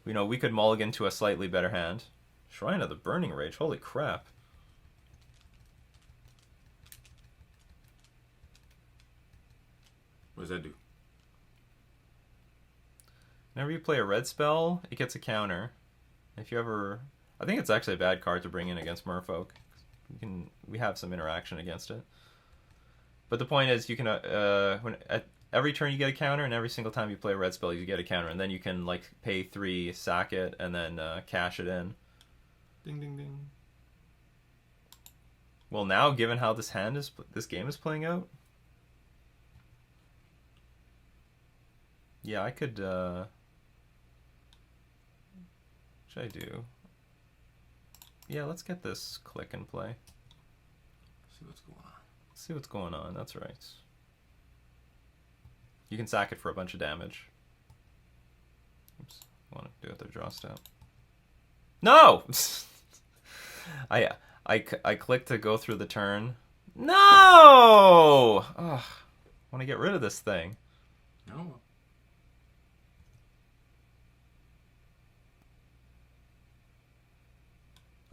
You know, we could mulligan to a slightly better hand. Shrine of the Burning Rage, holy crap. What does that do? Whenever you play a red spell, it gets a counter. If you ever... I think it's actually a bad card to bring in against Merfolk. We have some interaction against it. But the point is, you can... at every turn you get a counter, and every single time you play a red spell, you get a counter. And then you can, like, pay 3, sack it, and then cash it in. Ding, ding, ding. Well, now, given how this game is playing out, yeah, I could. What should I do? Yeah, let's get this click and play. See what's going on. See what's going on. That's right. You can sack it for a bunch of damage. Oops. I want to do it their draw step. No! I clicked to go through the turn. No! Ugh. I want to get rid of this thing. No.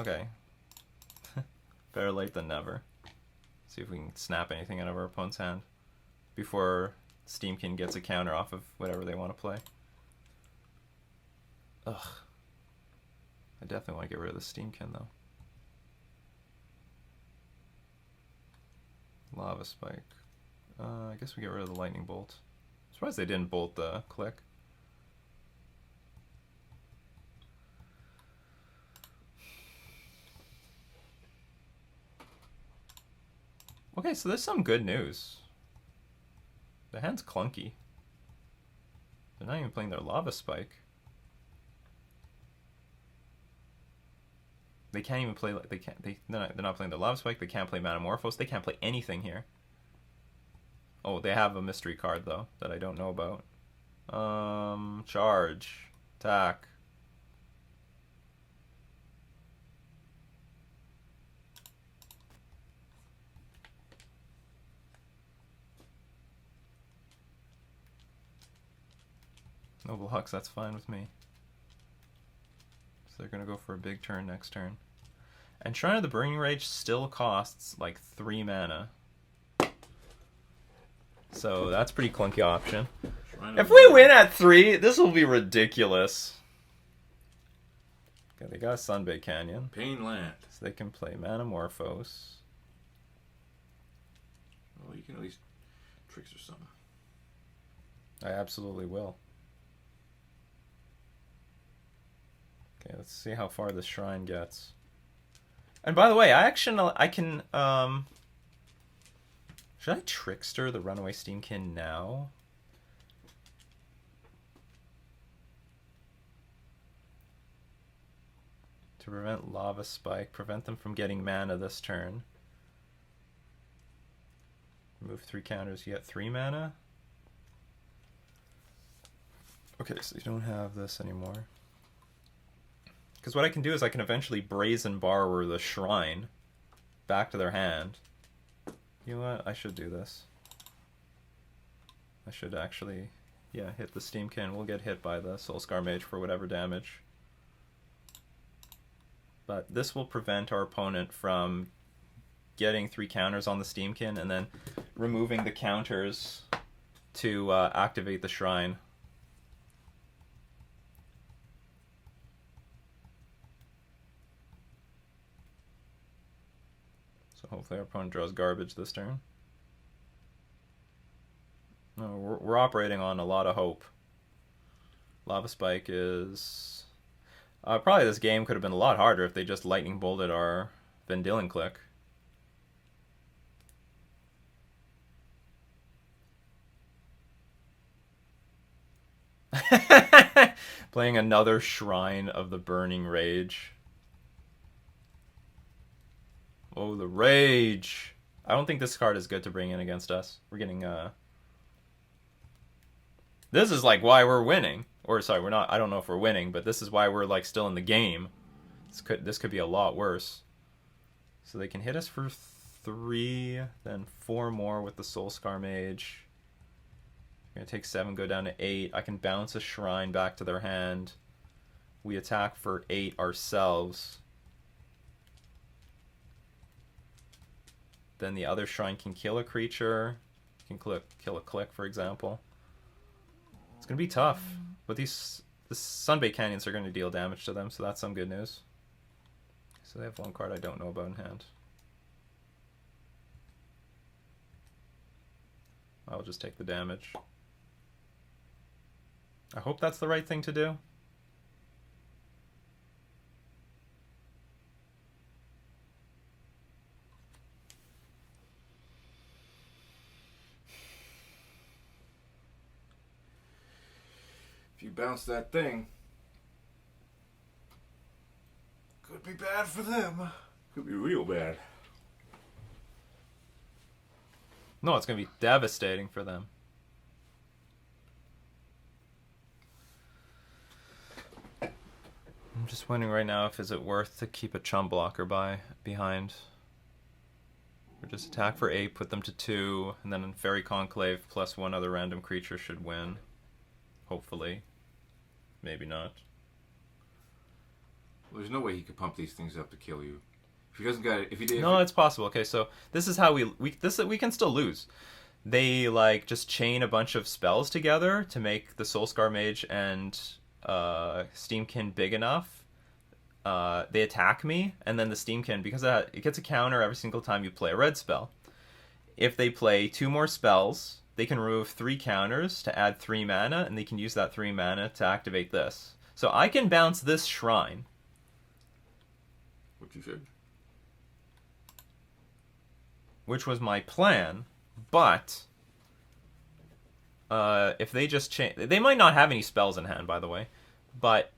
Okay. Better late than never. See if we can snap anything out of our opponent's hand before Steamkin gets a counter off of whatever they want to play. Ugh. I definitely want to get rid of the Steamkin, though. Lava Spike. I guess we get rid of the Lightning Bolt. Surprised they didn't bolt the click. Okay, so there's some good news. The hand's clunky. They're not even playing their Lava Spike. They can't even play. They're not playing their Lava Spike. They can't play Metamorphose. They can't play anything here. Oh, they have a mystery card though that I don't know about. Charge, attack. Noble Hux, that's fine with me. So they're going to go for a big turn next turn. And Shrine of the Burning Rage still costs like 3 mana. So that's a pretty clunky option. If we win at 3, this will be ridiculous. Okay, they got Sunbay Canyon. Pain Land. So they can play Metamorphose. Well, you can at least tricks or something. I absolutely will. Okay, let's see how far this shrine gets. And by the way, I can, should I Trickster the Runaway Steamkin now? To prevent Lava Spike, prevent them from getting mana this turn. Remove 3 counters, you get 3 mana? Okay, so you don't have this anymore. Because what I can do is I can eventually Brazen Borrower the Shrine back to their hand. You know what? I should do this. I should actually, yeah, hit the Steamkin. We'll get hit by the Soulscar Mage for whatever damage. But this will prevent our opponent from getting 3 counters on the Steamkin and then removing the counters to activate the Shrine. So hopefully our opponent draws garbage this turn. No, we're operating on a lot of hope. Lava Spike is... probably this game could have been a lot harder if they just lightning bolted our Vendilion Click. Playing another Shrine of the Burning Rage. Oh, the Rage! I don't think this card is good to bring in against us. We're getting, This is, like, why we're winning. Or, sorry, we're not... I don't know if we're winning, but this is why we're, like, still in the game. This could be a lot worse. So they can hit us for 3, then 4 more with the Soulscar Mage. We're going to take 7, go down to 8. I can bounce a Shrine back to their hand. We attack for 8 ourselves. Then the other Shrine can kill a creature. Can kill a click, for example. It's going to be tough. But the Sunbay Canyons are going to deal damage to them, so that's some good news. So they have 1 card I don't know about in hand. I'll just take the damage. I hope that's the right thing to do. If you bounce that thing, could be bad for them. Could be real bad. No, it's going to be devastating for them. I'm just wondering right now if is it worth to keep a chum blocker behind. Or just attack for 8, put them to 2, and then Fairy Conclave plus one other random creature should win. Hopefully. Maybe not. Well, there's no way he could pump these things up to kill you. If he doesn't got it, if he did, No, it's possible. Okay, so this is how we can still lose. They like just chain a bunch of spells together to make the Soulscar Mage and Steamkin big enough. They attack me, and then the Steamkin, because it gets a counter every single time you play a red spell. If they play 2 more spells, they can remove 3 counters to add 3 mana, and they can use that 3 mana to activate this. So I can bounce this Shrine. what you said. Which was my plan, but if they just change, they might not have any spells in hand, by the way, but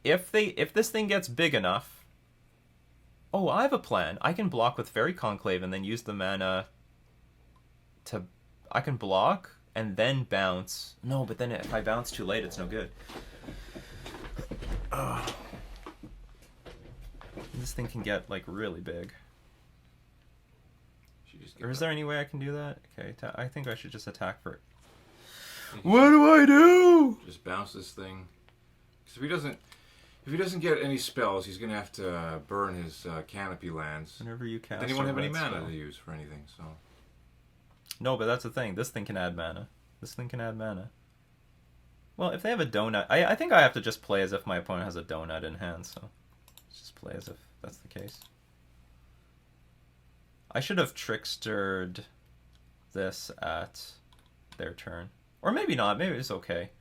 if this thing gets big enough, oh, I have a plan. I can block with Fairy Conclave and then use the mana to, I can block and then bounce. No, but then if I bounce too late, it's no good. This thing can get like really big. Or is there any way I can do that? Okay, I think I should just attack for it. What do I do? Just bounce this thing. Because if he doesn't get any spells, he's gonna have to burn his canopy lands. Whenever you cast, then he won't have any mana spell to use for anything. So. No, but that's the thing. This thing can add mana. This thing can add mana. Well, if they have a donut, I think I have to just play as if my opponent has a donut in hand. So let's just play as if that's the case. I should have trickstered this at their turn. Or maybe not. Maybe it's okay.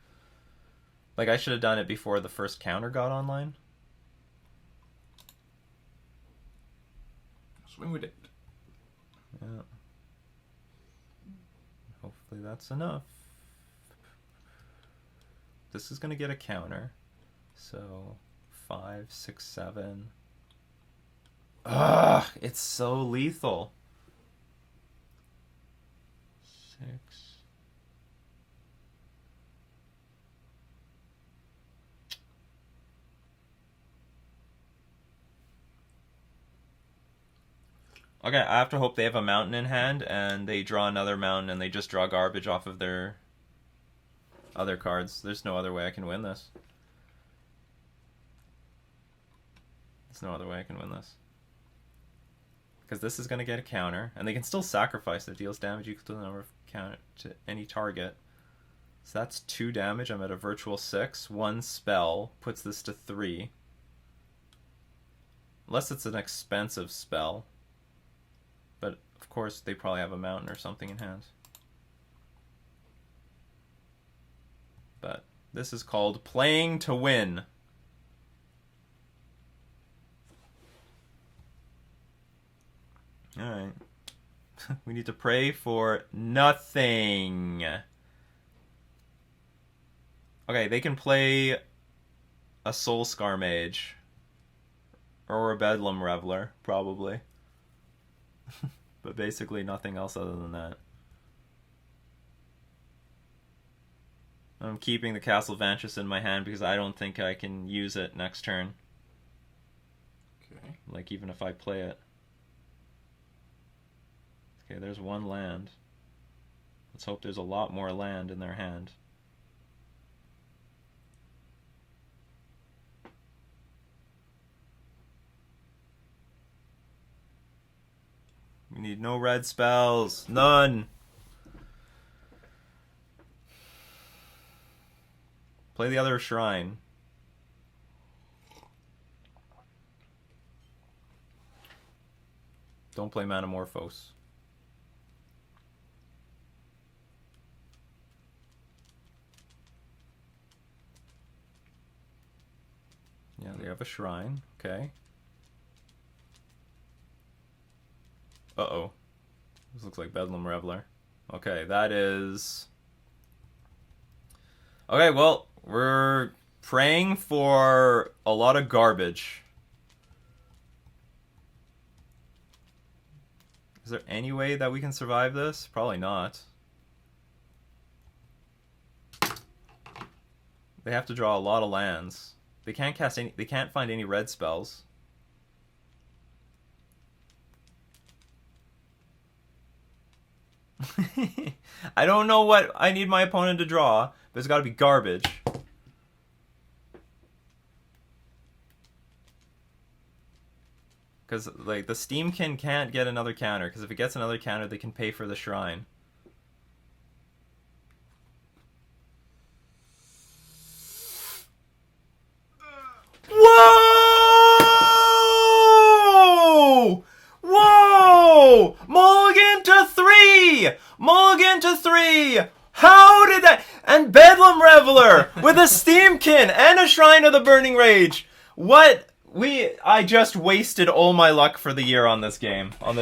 Like, I should have done it before the first counter got online. Swing with it. Yeah. Hopefully that's enough. This is going to get a counter. So, 5, 6, 7... Ugh, it's so lethal. 6. Okay, I have to hope they have a mountain in hand and they draw another mountain and they just draw garbage off of their other cards. There's no other way I can win this. There's no other way I can win this. Because this is going to get a counter, and they can still sacrifice it. Deals damage equal to the number of counter to any target. So that's 2 damage. I'm at a virtual 6. 1 spell puts this to 3. Unless it's an expensive spell. But, of course, they probably have a mountain or something in hand. But this is called playing to win. Alright. We need to pray for nothing. Okay, they can play a Soulscar Mage. Or a Bedlam Reveler, probably. But basically nothing else other than that. I'm keeping the Castle Vantress in my hand because I don't think I can use it next turn. Okay. Like, even if I play it. Okay, there's 1 land. Let's hope there's a lot more land in their hand. We need no red spells. None! Play the other shrine. Don't play Manamorphose. Yeah, they have a shrine. Okay. Uh-oh. This looks like Bedlam Reveler. Okay, that is... Okay, well, We're praying for a lot of garbage. Is there any way that we can survive this? Probably not. They have to draw a lot of lands. They can't cast any. They can't find any red spells. I don't know what I need my opponent to draw, but it's got to be garbage. Because like the Steamkin can't get another counter. Because if it gets another counter, they can pay for the shrine. Whoa! Whoa! Mulligan to 3! Mulligan to 3! How did that... And Bedlam Reveler with a Steamkin and a Shrine of the Burning Rage. What... I just wasted all my luck for the year on this game. And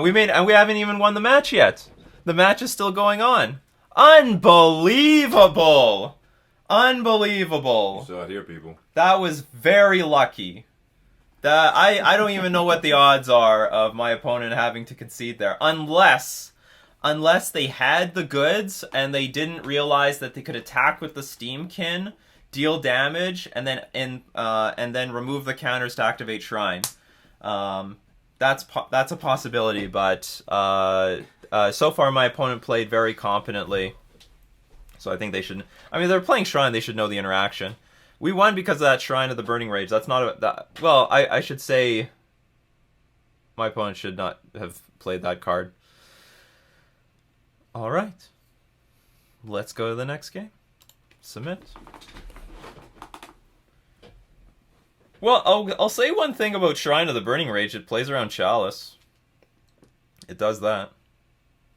we haven't even won the match yet. The match is still going on. Unbelievable! Unbelievable. You saw it here, people. That was very lucky. I don't even know what the odds are of my opponent having to concede there. Unless they had the goods and they didn't realize that they could attack with the Steamkin, deal damage, and then remove the counters to activate Shrine. That's a possibility, but so far my opponent played very competently. So I think they should... I mean, they're playing Shrine, they should know the interaction. We won because of that Shrine of the Burning Rage. That's not a... well, I should say... My opponent should not have played that card. Alright. Let's go to the next game. Submit. Well, I'll say one thing about Shrine of the Burning Rage. It plays around Chalice. It does that.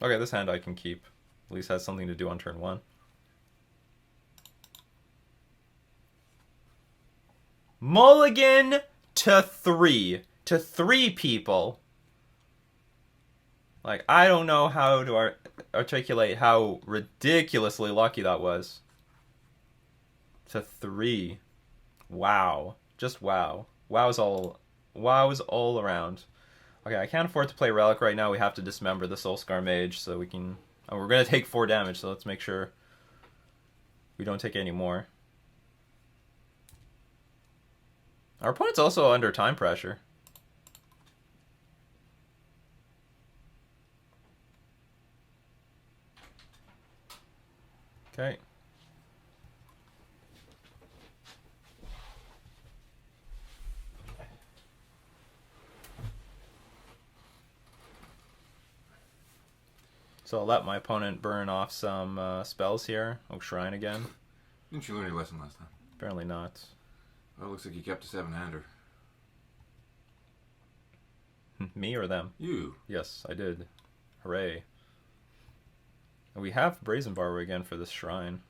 Okay, this hand I can keep. At least has something to do on turn 1. Mulligan to 3. To 3 people. Like, I don't know how to articulate how ridiculously lucky that was. To 3. Wow. Just wow. Wow's all around. Okay, I can't afford to play Relic right now. We have to dismember the Soulscar Mage so we can... Oh, we're going to take 4 damage, so let's make sure we don't take any more. Our opponent's also under time pressure. Okay. So I'll let my opponent burn off some spells here. Oh, Shrine again. Didn't you learn your lesson last time? Apparently not. Well, it looks like you kept a 7-hander. Me or them? You. Yes, I did. Hooray. And we have Brazen Borrower again for this Shrine.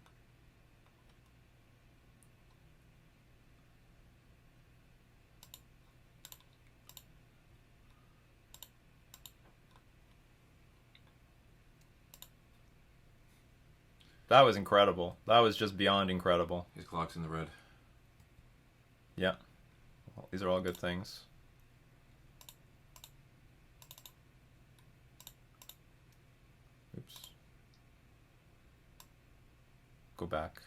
That was incredible. That was just beyond incredible. His clock's in the red. Yeah. Well, these are all good things. Oops. Go back.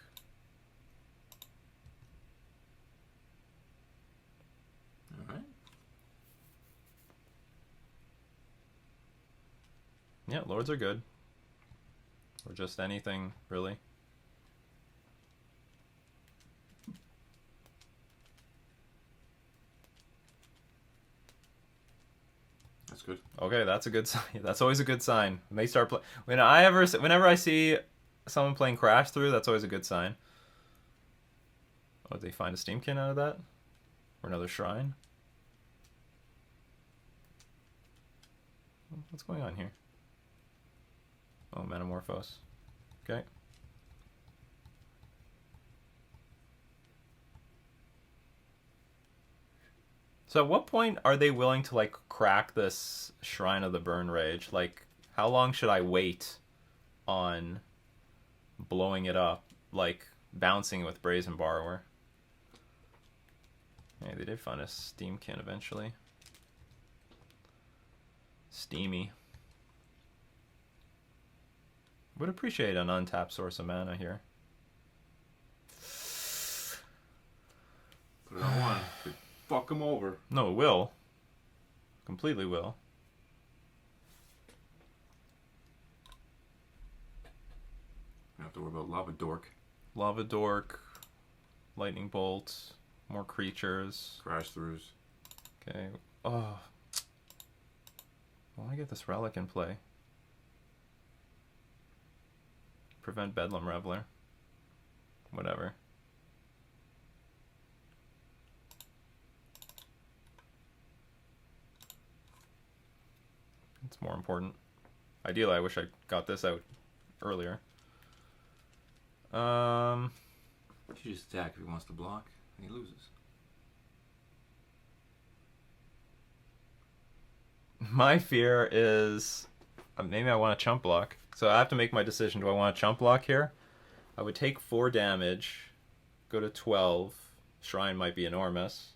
Alright. Yeah, Lords are good. Or just anything, really. That's good. Okay, that's a good sign. That's always a good sign. When they start playing, whenever I see someone playing Crash Through, that's always a good sign. Oh, did they find a Steamkin out of that? Or another Shrine? What's going on here? Oh, Metamorphose. Okay. So at what point are they willing to, like, crack this Shrine of the Burn Rage? Like, how long should I wait on blowing it up? Like, bouncing with Brazen Borrower. Yeah, they did find a Steamkin eventually. Steamy. Would appreciate an untapped source of mana here. Put it on one. Could fuck him over. No, it will. Completely will. You don't have to worry about Lava Dork. Lava Dork. Lightning Bolt. More creatures. Crash throughs. Okay. Oh. I want to get this relic in play. Prevent Bedlam Reveler. Whatever. It's more important. Ideally, I wish I got this out earlier. You just attack if he wants to block, and he loses. My fear is maybe I want to chump block. So I have to make my decision. Do I want to chump block here? I would take 4 damage, go to 12. Shrine might be enormous.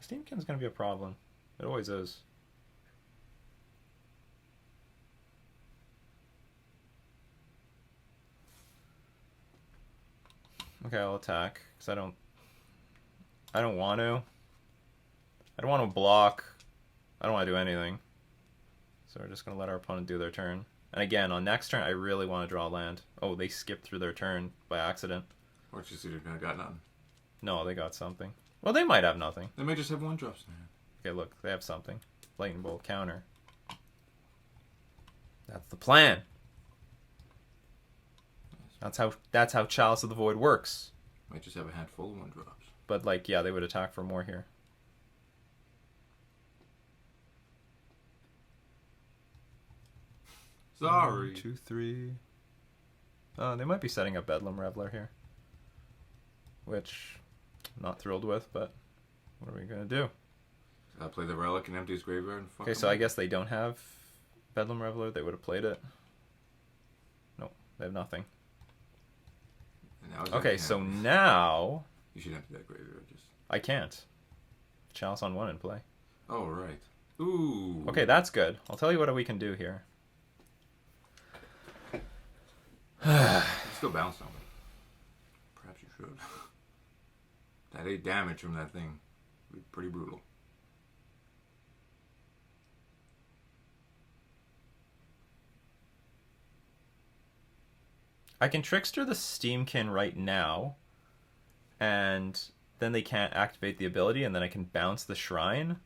Steamkin's going to be a problem. It always is. Okay, I'll attack because I don't want to. I don't want to block. I don't want to do anything. So we're just going to let our opponent do their turn. And again, on next turn, I really want to draw land. Oh, they skipped through their turn by accident. Or just they're gonna got nothing. No, they got something. Well, they might have nothing. They may just have 1-drops in their hand. Okay, look, they have something. Lightning Bolt counter. That's the plan. That's how Chalice of the Void works. Might just have a handful of 1-drops. But like, yeah, they would attack for more here. Sorry. 1, 2, 3. They might be setting up Bedlam Reveler here. Which I'm not thrilled with, but what are we gonna do? I play the relic and empty his graveyard and fuck Okay, so I guess they don't have Bedlam Reveler. They would have played it. Nope, they have nothing. Okay, so now you should empty that graveyard. Just I can't. Chalice on 1 in play. Oh right. Ooh. Okay, that's good. I'll tell you what we can do here. Still bounce on me. Perhaps you should. That 8 damage from that thing would be pretty brutal. I can Trickster the Steamkin right now, and then they can't activate the ability, and then I can bounce the Shrine.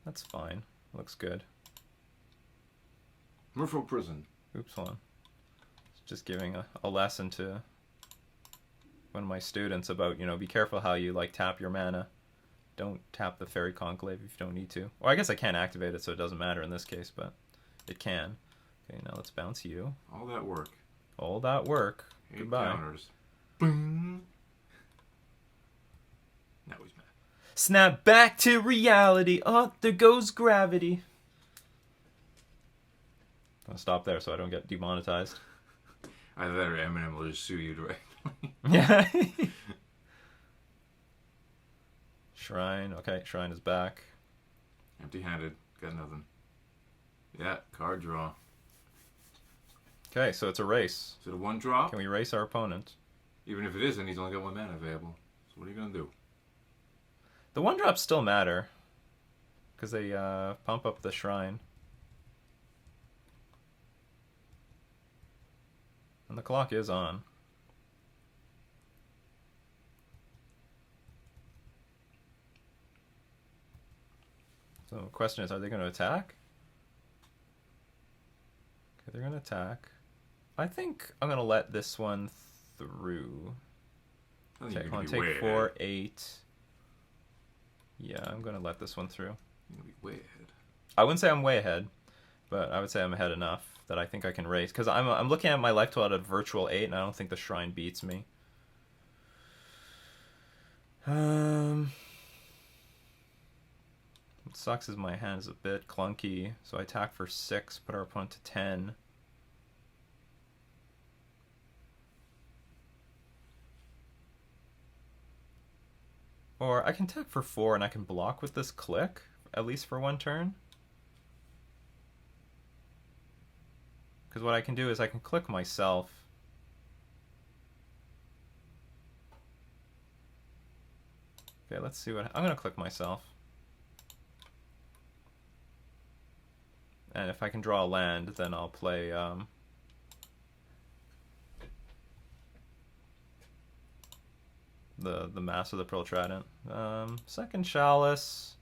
That's fine. Looks good. Merfolk Prison. Oops, hold on. Just giving a lesson to one of my students about, be careful how you tap your mana. Don't tap the Fairy Conclave if you don't need to. Or I guess I can't activate it, so it doesn't matter in this case, but it can. Okay, now let's bounce you. All that work. All that work. 8 Goodbye. counters. Boom. Now he's mad. Snap back to reality. Oh, there goes gravity. I'll stop there so I don't get demonetized. Either that or Eminem will just sue you directly. Yeah. Shrine. Okay, Shrine is back. Empty-handed. Got nothing. Yeah, card draw. Okay, so it's a race. Is it a 1-drop? Can we race our opponent? Even if it isn't, he's only got 1 mana available. So what are you going to do? The 1-drops still matter. Because they pump up the Shrine. And the clock is on. So the question is, are they going to attack? Okay, they're going to attack. I think I'm going to let this one through. I think I'm going to take 4, 8. Yeah, I'm going to let this one through. You're going to be way ahead. I wouldn't say I'm way ahead, but I would say I'm ahead enough that I think I can race. Because I'm looking at my life total at a virtual 8, and I don't think the Shrine beats me. What sucks is my hand is a bit clunky, so I attack for 6, put our opponent to 10. Or I can attack for 4 and I can block with this click, at least for 1 turn. Because what I can do is I can click myself. Okay, let's see what... I'm going to click myself. And if I can draw a land, then I'll play... the Mass of the Pearl Trident. Second Chalice.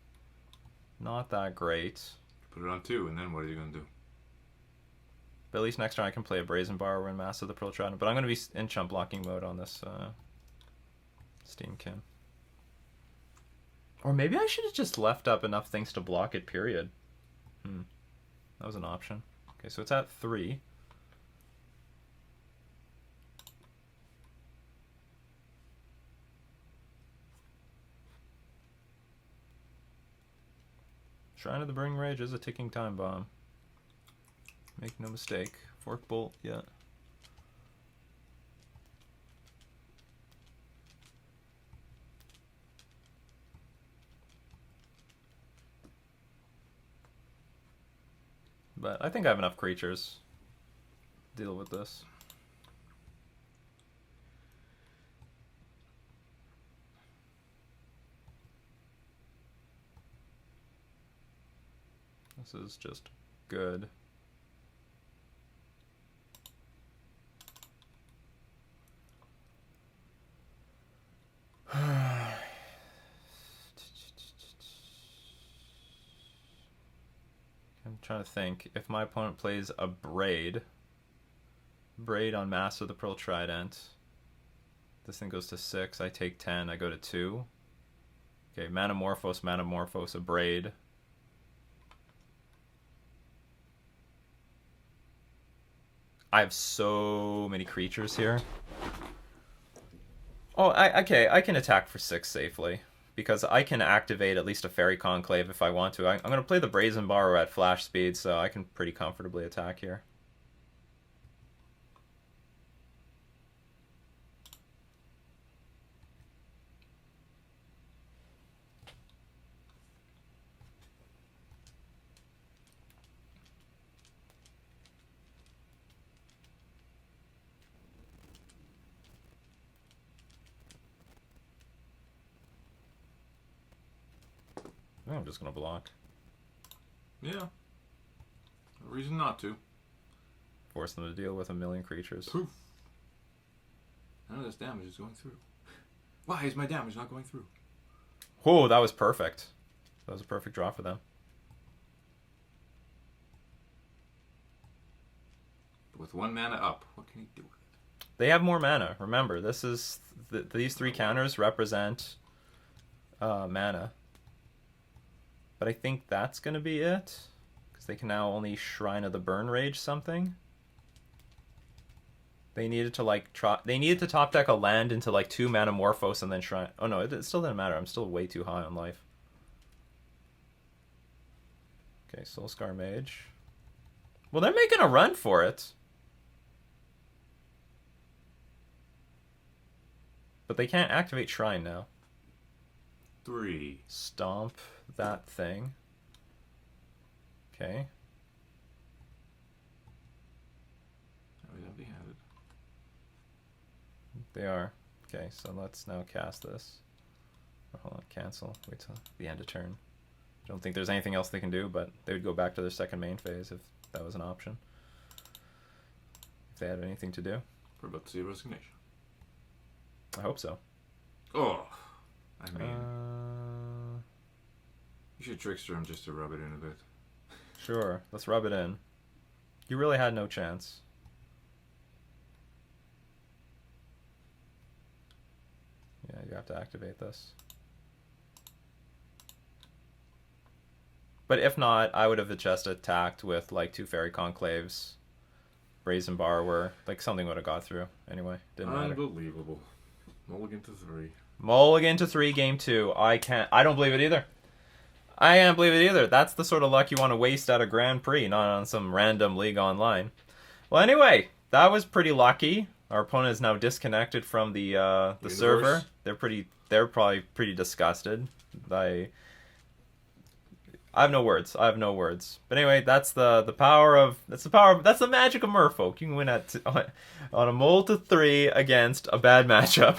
Not that great. Put it on 2, and then what are you going to do? But at least next turn I can play a Brazen Borrower and Mass of the Pearl Trident. But I'm going to be in chump blocking mode on this Steamkin. Or maybe I should have just left up enough things to block it, period. That was an option. Okay, so it's at 3. Shrine of the Burning Rage is a ticking time bomb. Make no mistake. Fork Bolt, yeah. But I think I have enough creatures to deal with this. This is just good. I'm trying to think. If my opponent plays a Braid on Mass of the Pearl Trident, this thing goes to 6, I take 10, I go to 2. Okay, Manamorphose, a Braid. I have so many creatures here. Oh, okay, I can attack for 6 safely. Because I can activate at least a Fairy Conclave if I want to. I'm going to play the Brazen Borrower at flash speed, so I can pretty comfortably attack here. I'm just going to block. Yeah. No reason not to. Force them to deal with a million creatures. Poof. None of this damage is going through. Why is my damage not going through? Whoa, that was perfect. That was a perfect draw for them. With 1 mana up, what can he do with it? They have more mana. Remember, this is these 3 counters represent mana. But I think that's going to be it. Because they can now only Shrine of the Burn Rage something. They needed to like they needed to top deck a land into like 2 Manamorphose and then Shrine. Oh no, it still didn't matter. I'm still way too high on life. Okay, Soulscar Mage. Well, they're making a run for it. But they can't activate Shrine now. 3. Stomp that thing. Okay. Are we empty-handed? They are. Okay, so let's now cast this. Oh, hold on, cancel. Wait till the end of turn. Don't think there's anything else they can do, but they would go back to their second main phase if that was an option. If they had anything to do. We're about to see a resignation. I hope so. Oh, I mean, you should trickster him just to rub it in a bit. Sure, let's rub it in. You really had no chance. Yeah, you have to activate this. But if not, I would have just attacked with like 2 Fairy Conclaves, Brazen Borrower, like something would have got through. Anyway, didn't matter. Unbelievable. Mulligan to 3. Mulligan to 3, game 2. I don't believe it either. I can't believe it either. That's the sort of luck you want to waste at a Grand Prix, not on some random league online. Well, anyway, that was pretty lucky. Our opponent is now disconnected from the server. They're probably pretty disgusted. I have no words. I have no words. But anyway, that's the magic of Merfolk. You can win on a mull to 3 against a bad matchup.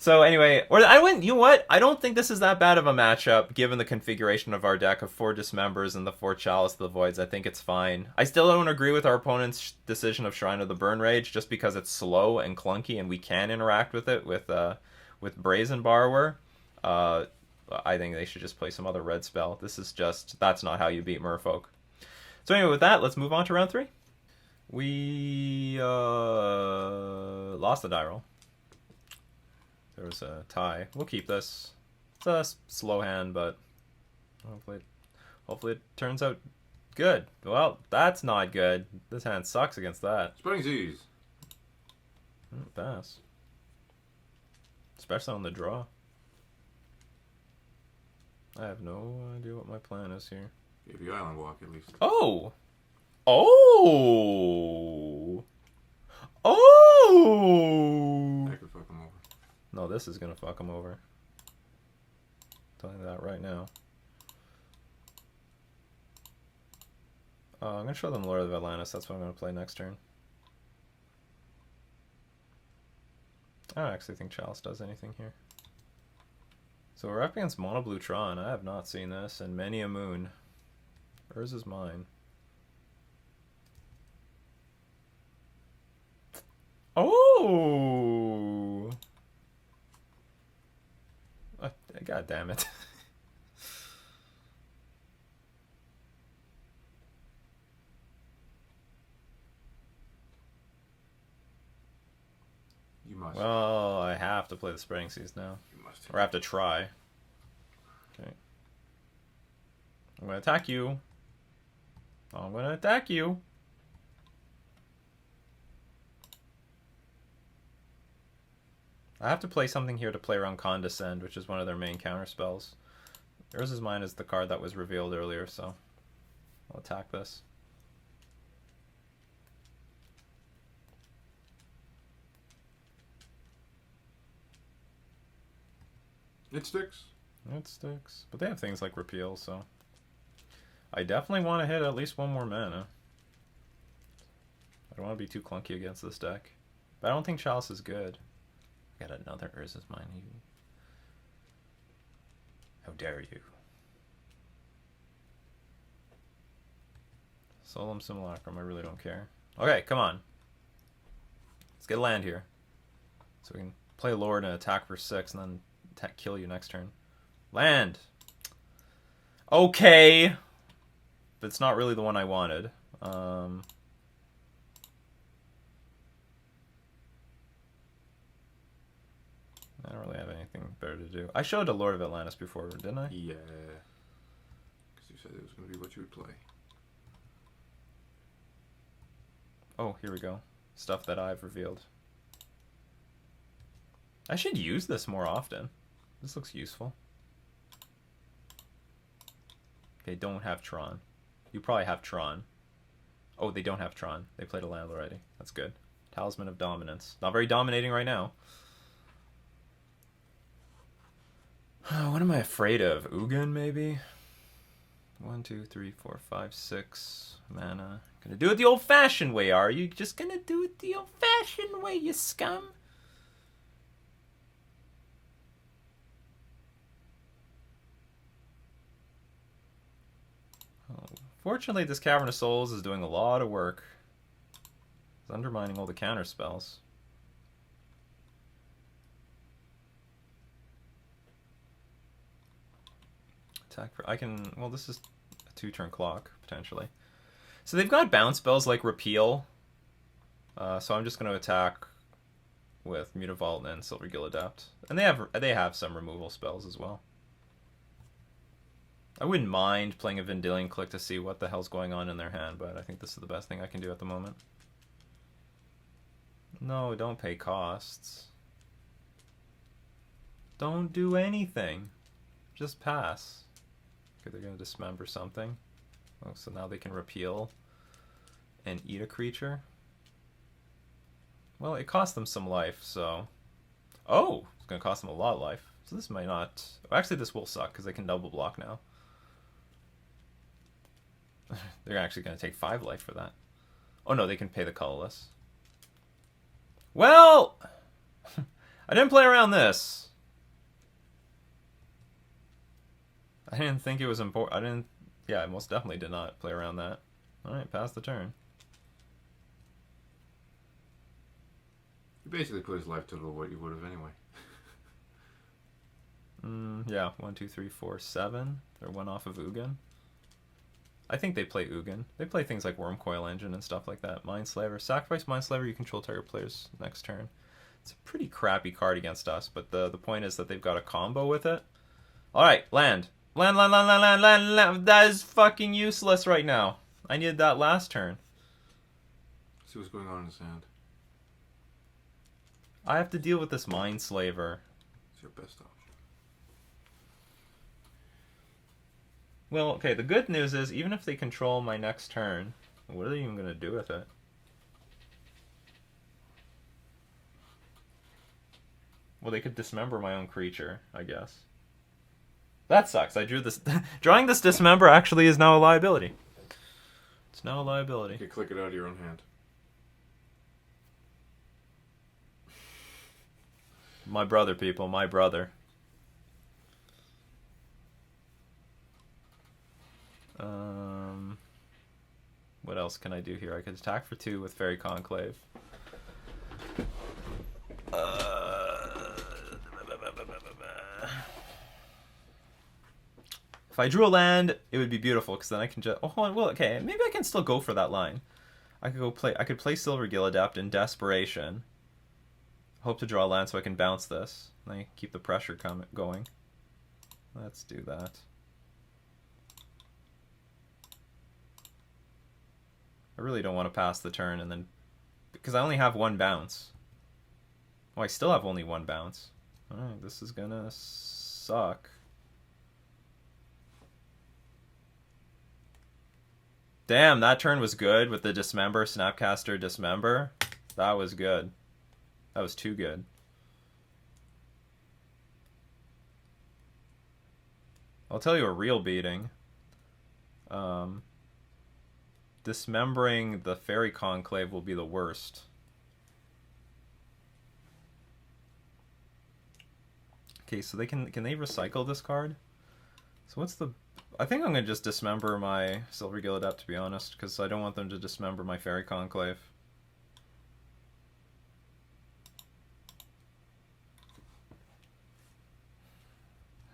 So anyway, you know what? I don't think this is that bad of a matchup given the configuration of our deck of 4 Dismembers and the 4 Chalice of the Voids. I think it's fine. I still don't agree with our opponent's decision of Shrine of the Burn Rage just because it's slow and clunky and we can interact with it with Brazen Borrower. I think they should just play some other red spell. That's not how you beat Merfolk. So anyway, with that, let's move on to round 3. We lost the die roll. There was a tie. We'll keep this. It's a slow hand, but hopefully it turns out good. Well, that's not good. This hand sucks against that. Spreading Seas. Pass. Especially on the draw. I have no idea what my plan is here. Gave you Island Walk at least. Oh! Oh! Oh! That could fuck him over. No, this is gonna fuck him over. Telling you that right now. I'm gonna show them Lord of Atlantis. That's what I'm gonna play next turn. I don't actually think Chalice does anything here. So we're up against Mono Blue Tron. I have not seen this in many a moon. Hers is mine. Oh! God damn it. You must. Well, I have to play the Spreading Seas now. You must. Or I have to try. Okay. I'm going to attack you. I'm going to attack you. I have to play something here to play around Condescend, which is one of their main counter spells. Yours is mine is the card that was revealed earlier, so I'll attack this. It sticks. It sticks. But they have things like Repeal, so I definitely want to hit at least one more mana. I don't want to be too clunky against this deck. But I don't think Chalice is good. Got another Urza's Mine. How dare you? Solemn Simulacrum, I really don't care. Okay, come on. Let's get a land here. So we can play Lord and attack for 6 and then kill you next turn. Land! Okay! But it's not really the one I wanted. I don't really have anything better to do. I showed a Lord of Atlantis before, didn't I? Yeah. Because you said it was going to be what you would play. Oh, here we go. Stuff that I've revealed. I should use this more often. This looks useful. Okay, don't have Tron. You probably have Tron. Oh, they don't have Tron. They played a land already. That's good. Talisman of Dominance. Not very dominating right now. What am I afraid of? Ugin, maybe? 1, 2, 3, 4, 5, 6 mana. Gonna do it the old-fashioned way, are you? Just gonna do it the old-fashioned way, you scum? Oh, fortunately, this Cavern of Souls is doing a lot of work. It's undermining all the counter spells. I can, well, this is a 2-turn clock, potentially. So they've got bounce spells like Repeal. So I'm just going to attack with Mutavault and Silvergill Adept. And they have some removal spells as well. I wouldn't mind playing a Vendilion Click to see what the hell's going on in their hand, but I think this is the best thing I can do at the moment. No, don't pay costs. Don't do anything. Just pass. Okay, they're going to dismember something. Oh, so now they can repeal and eat a creature. Well, it cost them some life, so... Oh! It's going to cost them a lot of life. So this might not... Actually, this will suck, because they can double block now. They're actually going to take 5 life for that. Oh no, they can pay the colorless. Well! I didn't play around this. I didn't think it was important. I didn't... Yeah, I most definitely did not play around that. Alright, pass the turn. He basically put his life total what you would have anyway. Yeah, 1, 2, 3, 4, 7. They're 1 off of Ugin. I think they play Ugin. They play things like Wormcoil Engine and stuff like that. Mindslaver. Sacrifice Mindslaver, you control target players next turn. It's a pretty crappy card against us, but the point is that they've got a combo with it. Alright, land. Land. That is fucking useless right now. I needed that last turn. See what's going on in his hand. I have to deal with this Mindslaver. It's your best option. Well, okay, the good news is, even if they control my next turn, what are they even going to do with it? Well, they could dismember my own creature, I guess. That sucks. I drew this... Drawing this dismember actually is now a liability. It's now a liability. You can click it out of your own hand. My brother, people. My brother. What else can I do here? I could attack for 2 with Fairy Conclave. If I drew a land, it would be beautiful because then I can just. Oh, well, okay. Maybe I can still go for that line. I could go play. I could play Silvergill Adept in desperation. Hope to draw a land so I can bounce this. And I keep the pressure going. Let's do that. I really don't want to pass the turn and then... Because I only have 1 bounce. Oh, I still have only 1 bounce. Alright, this is gonna suck. Damn, that turn was good with the Dismember, Snapcaster, Dismember. That was good. That was too good. I'll tell you a real beating. Dismembering the Fairy Conclave will be the worst. Okay, so they can they recycle this card? So what's the... I think I'm going to just dismember my Silvergill Adept, to be honest, because I don't want them to dismember my Fairy Conclave.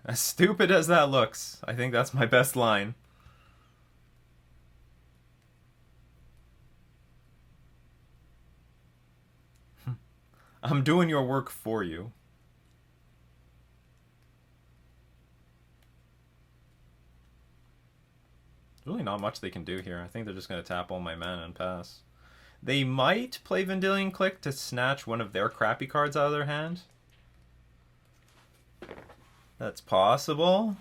As stupid as that looks, I think that's my best line. I'm doing your work for you. There's really not much they can do here. I think they're just going to tap all my mana and pass. They might play Vendilion Click to snatch one of their crappy cards out of their hand. That's possible.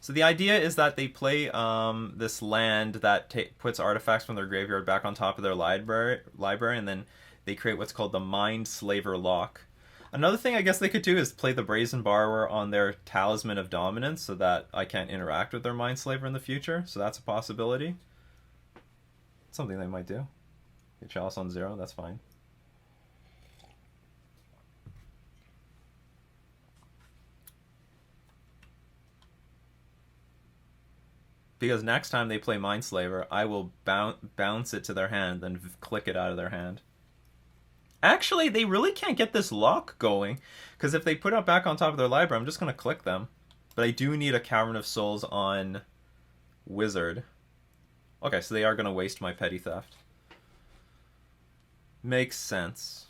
So the idea is that they play this land that puts artifacts from their graveyard back on top of their library, and then they create what's called the Mindslaver Lock. Another thing I guess they could do is play the Brazen Borrower on their Talisman of Dominance so that I can't interact with their Mindslaver in the future. So that's a possibility. Something they might do. Get Chalice on 0, that's fine. Because next time they play Mindslaver, I will bounce it to their hand, then click it out of their hand. Actually, they really can't get this lock going, because if they put it back on top of their library, I'm just going to click them. But I do need a Cavern of Souls on Wizard. Okay, so they are going to waste my Petty Theft. Makes sense.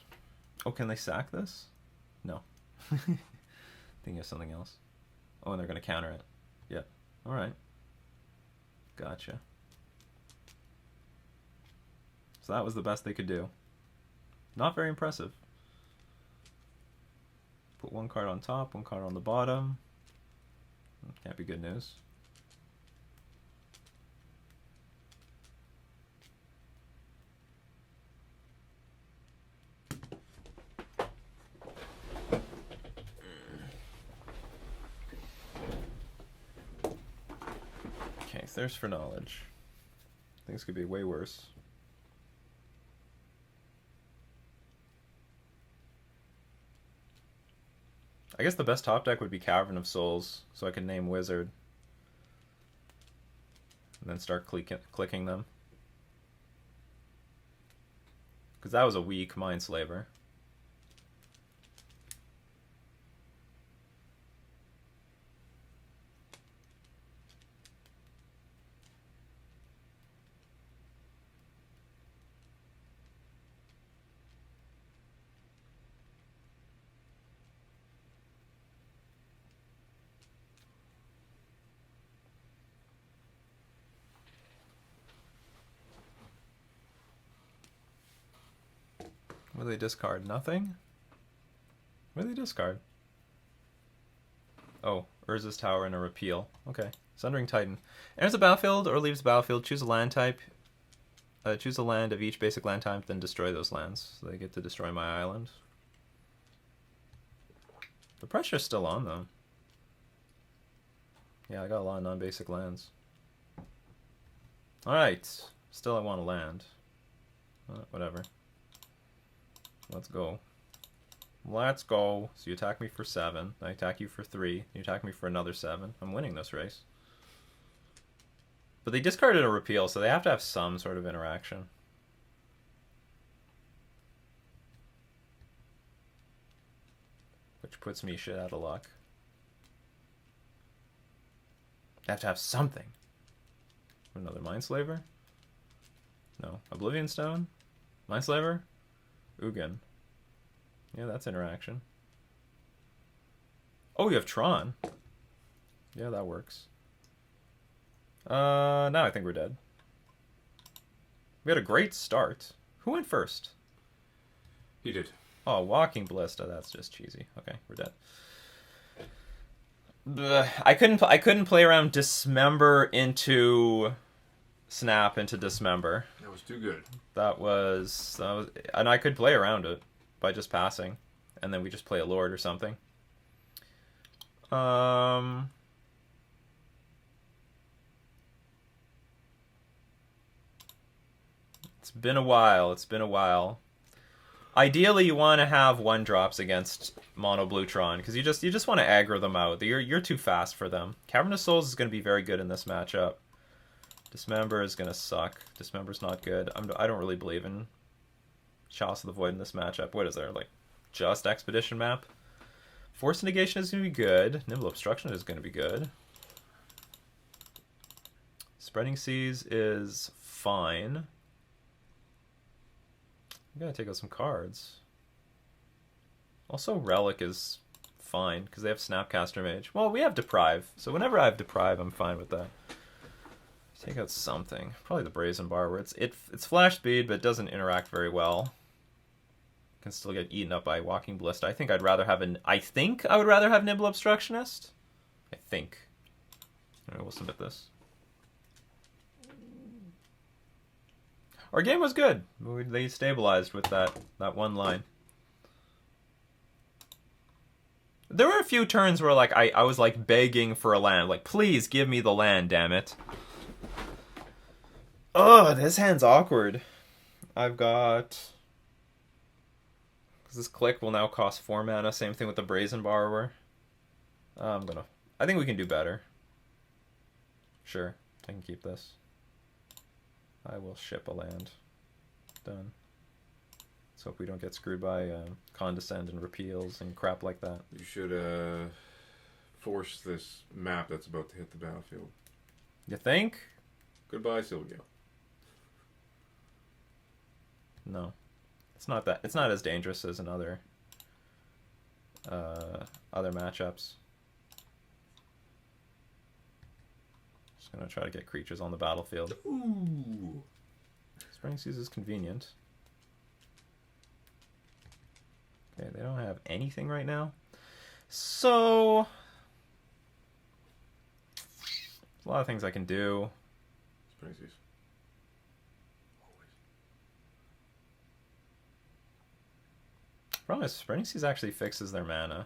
Oh, can they sack this? No. Thinking of something else. Oh, and they're going to counter it. Yep. Alright. Gotcha. So that was the best they could do. Not very impressive. Put one card on top, one card on the bottom. Can't be good news. Okay, thirst for knowledge. Things could be way worse. I guess the best top deck would be Cavern of Souls, so I can name Wizard. And then start clicking them. Because that was a weak Mindslaver. What do they discard? Nothing? What do they discard? Oh, Urza's Tower and a repeal. Okay. Sundering Titan. Enters the battlefield or leaves the battlefield. Choose a land type. Choose a land of each basic land type, then destroy those lands. So they get to destroy my island. The pressure's still on, though. Yeah, I got a lot of non-basic lands. Alright. Still I want a land. Whatever. Let's go. Let's go. So you attack me for 7. I attack you for 3. You attack me for another 7. I'm winning this race. But they discarded a repeal, so they have to have some sort of interaction. Which puts me shit out of luck. They have to have something. Another Mindslaver? No. Oblivion Stone? Mindslaver? Ugin. Yeah, that's interaction. Oh, you have Tron. Yeah, that works. Now I think we're dead. We had a great start. Who went first? He did. Oh, Walking Ballista. That's just cheesy. Okay, we're dead. I couldn't play around Dismember into Snap into Dismember. That was too good. That was, and I could play around it by just passing, and then we just play a Lord or something. It's been a while. It's been a while. Ideally, you want to have 1-drops against Mono Blue Tron because you just want to aggro them out. You're too fast for them. Cavern of Souls is going to be very good in this matchup. Dismember is going to suck. Dismember's not good. I don't really believe in Chalice of the Void in this matchup. What is there? Like, just Expedition map? Force Negation is going to be good. Nimble Obstruction is going to be good. Spreading Seas is fine. I'm going to take out some cards. Also, Relic is fine, because they have Snapcaster Mage. Well, we have Deprive, so whenever I have Deprive, I'm fine with that. Take out something. Probably the Brazen Bar, where it's flash speed, but it doesn't interact very well. Can still get eaten up by Walking Ballista. I think I would rather have Nimble Obstructionist. I think. Alright, we'll submit this. Our game was good. They stabilized with that one line. There were a few turns where like I was like begging for a land. Like, please give me the land, damn it. Oh, this hand's awkward. I've got... Because this click will now cost 4 mana. Same thing with the Brazen Borrower. I think we can do better. Sure, I can keep this. I will ship a land. Done. Let's hope we don't get screwed by Condescend and repeals and crap like that. You should force this map that's about to hit the battlefield. You think? Goodbye, Silvio. No. It's not that. It's not as dangerous as in other matchups. Just gonna try to get creatures on the battlefield. Ooh. Spreading Seas is convenient. Okay, they don't have anything right now. So, there's a lot of things I can do. Spreading Seas. Problem is, Spreading Seas actually fixes their mana.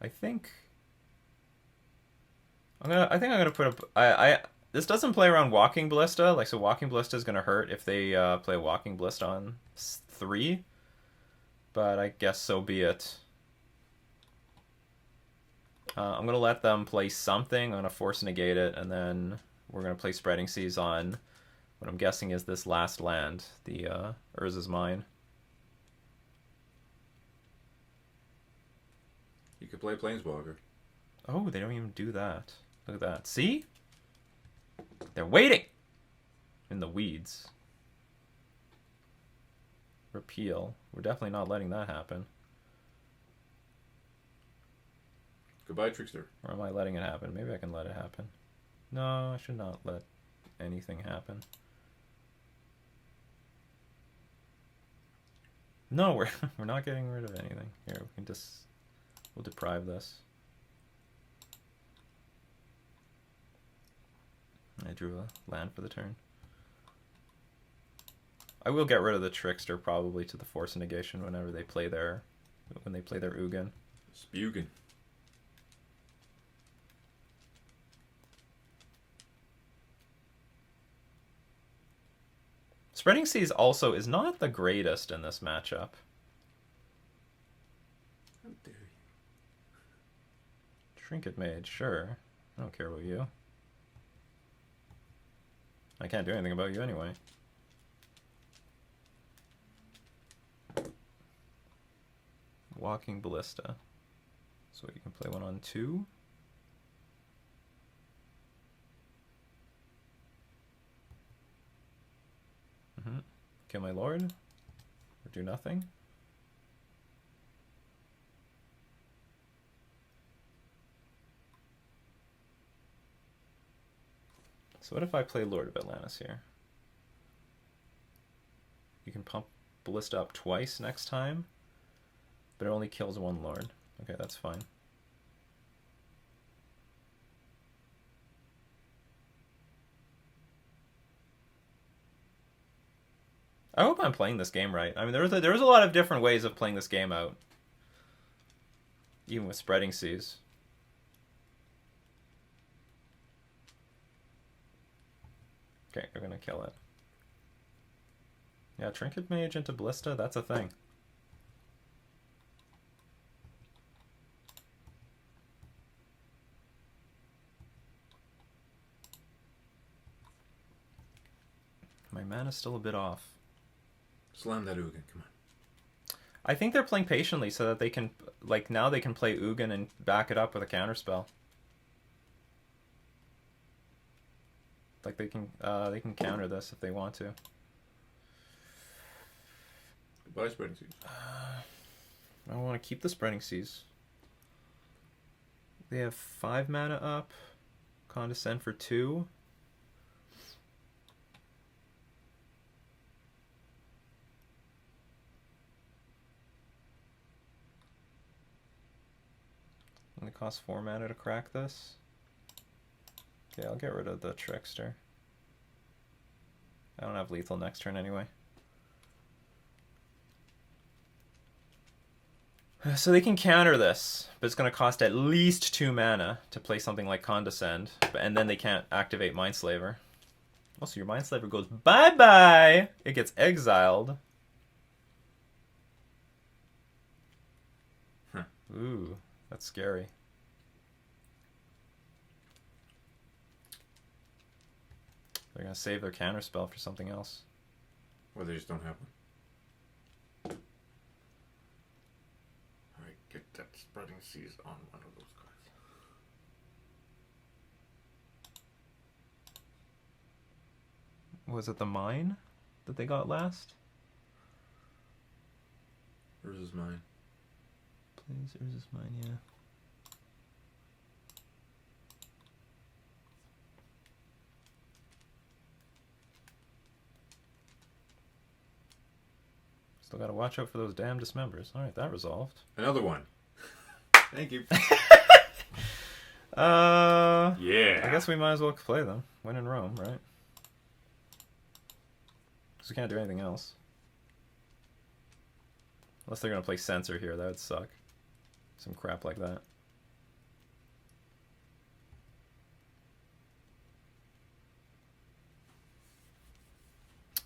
I think I'm gonna put up. This doesn't play around Walking Ballista, like, so Walking Ballista is gonna hurt if they play Walking Ballista on 3. But I guess so be it. I'm gonna let them play something. I'm gonna force negate it, and then we're gonna play Spreading Seas on what I'm guessing is this last land, the Urza's Mine. You could play Planeswalker. Oh, they don't even do that. Look at that. See? They're waiting! In the weeds. Repeal. We're definitely not letting that happen. Goodbye, Trickster. Or am I letting it happen? Maybe I can let it happen. No, I should not let anything happen. No, we're not getting rid of anything. Here, we can just... We'll deprive this. I drew a land for the turn. I will get rid of the Trickster probably to the Force Negation whenever they play their Ugin. Spugin. Spreading Seas also is not the greatest in this matchup. How dare you? Trinket Mage, sure. I don't care about you. I can't do anything about you anyway. Walking Ballista. So you can play one on 2. Kill my lord. Or do nothing. So what if I play Lord of Atlantis here? You can pump Ballista up twice next time, but it only kills 1 Lord. Okay, that's fine. I hope I'm playing this game right. I mean, there was a lot of different ways of playing this game out, even with Spreading Seas. Okay, we're gonna kill it. Yeah, Trinket Mage into Ballista, that's a thing. My mana's still a bit off. Slam that Ugin, come on. I think they're playing patiently so that they can, like, now they can play Ugin and back it up with a counterspell. Like, they can counter this if they want to. Goodbye, Spreading Seas. I want to keep the Spreading Seas. They have 5 mana up. Condescend for 2. Only costs 4 mana to crack this. Okay, I'll get rid of the Trickster. I don't have lethal next turn anyway. So they can counter this, but it's going to cost at least 2 mana to play something like Condescend, and then they can't activate Mindslaver. Also, your Mindslaver goes bye-bye! It gets exiled. Huh. Ooh, that's scary. They're going to save their counterspell for something else. Or they just don't have one. Alright, get that Spreading Seas on one of those cards. Was it the mine that they got last? Urza's Mine. Please, Urza's Mine, yeah. Still gotta watch out for those damn dismembers. Alright, that resolved. Another one. Thank you. Yeah. I guess we might as well play them. Win in Rome, right? Because we can't do anything else. Unless they're going to play Censor here. That would suck. Some crap like that.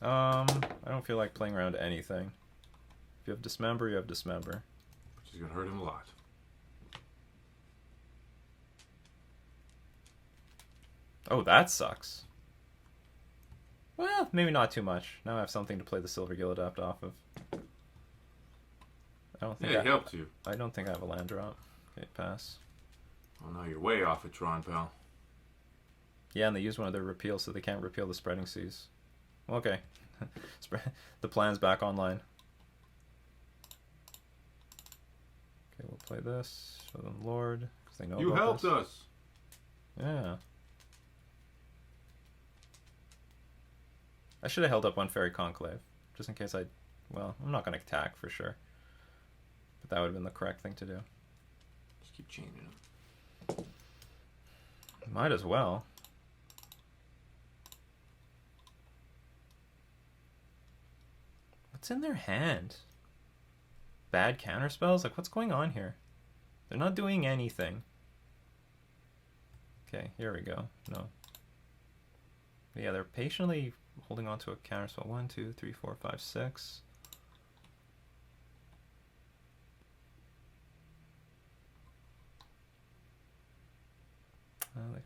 I don't feel like playing around anything. If you have Dismember, you have Dismember. Which is going to hurt him a lot. Oh, that sucks. Well, maybe not too much. Now I have something to play the Silver Gillidapt off of. I don't think it helped you. I don't think I have a land drop. Okay, pass. Oh no, you're way off at Tron, pal. Yeah, and they use one of their repeals, so they can't repeal the Spreading Seas. Okay. The plan's back online. Okay, we'll play this. Show them Lord, because they know you about helped this. us. Yeah. I should have held up one Fairy Conclave, just in case I... Well, I'm not going to attack for sure. But that would have been the correct thing to do. Just keep chaining them. Might as well. What's in their hand? Bad counterspells? Like, what's going on here? They're not doing anything. Okay, here we go. No. Yeah, they're patiently holding on to a counterspell. 1, 2, 3, 4, 5, 6. They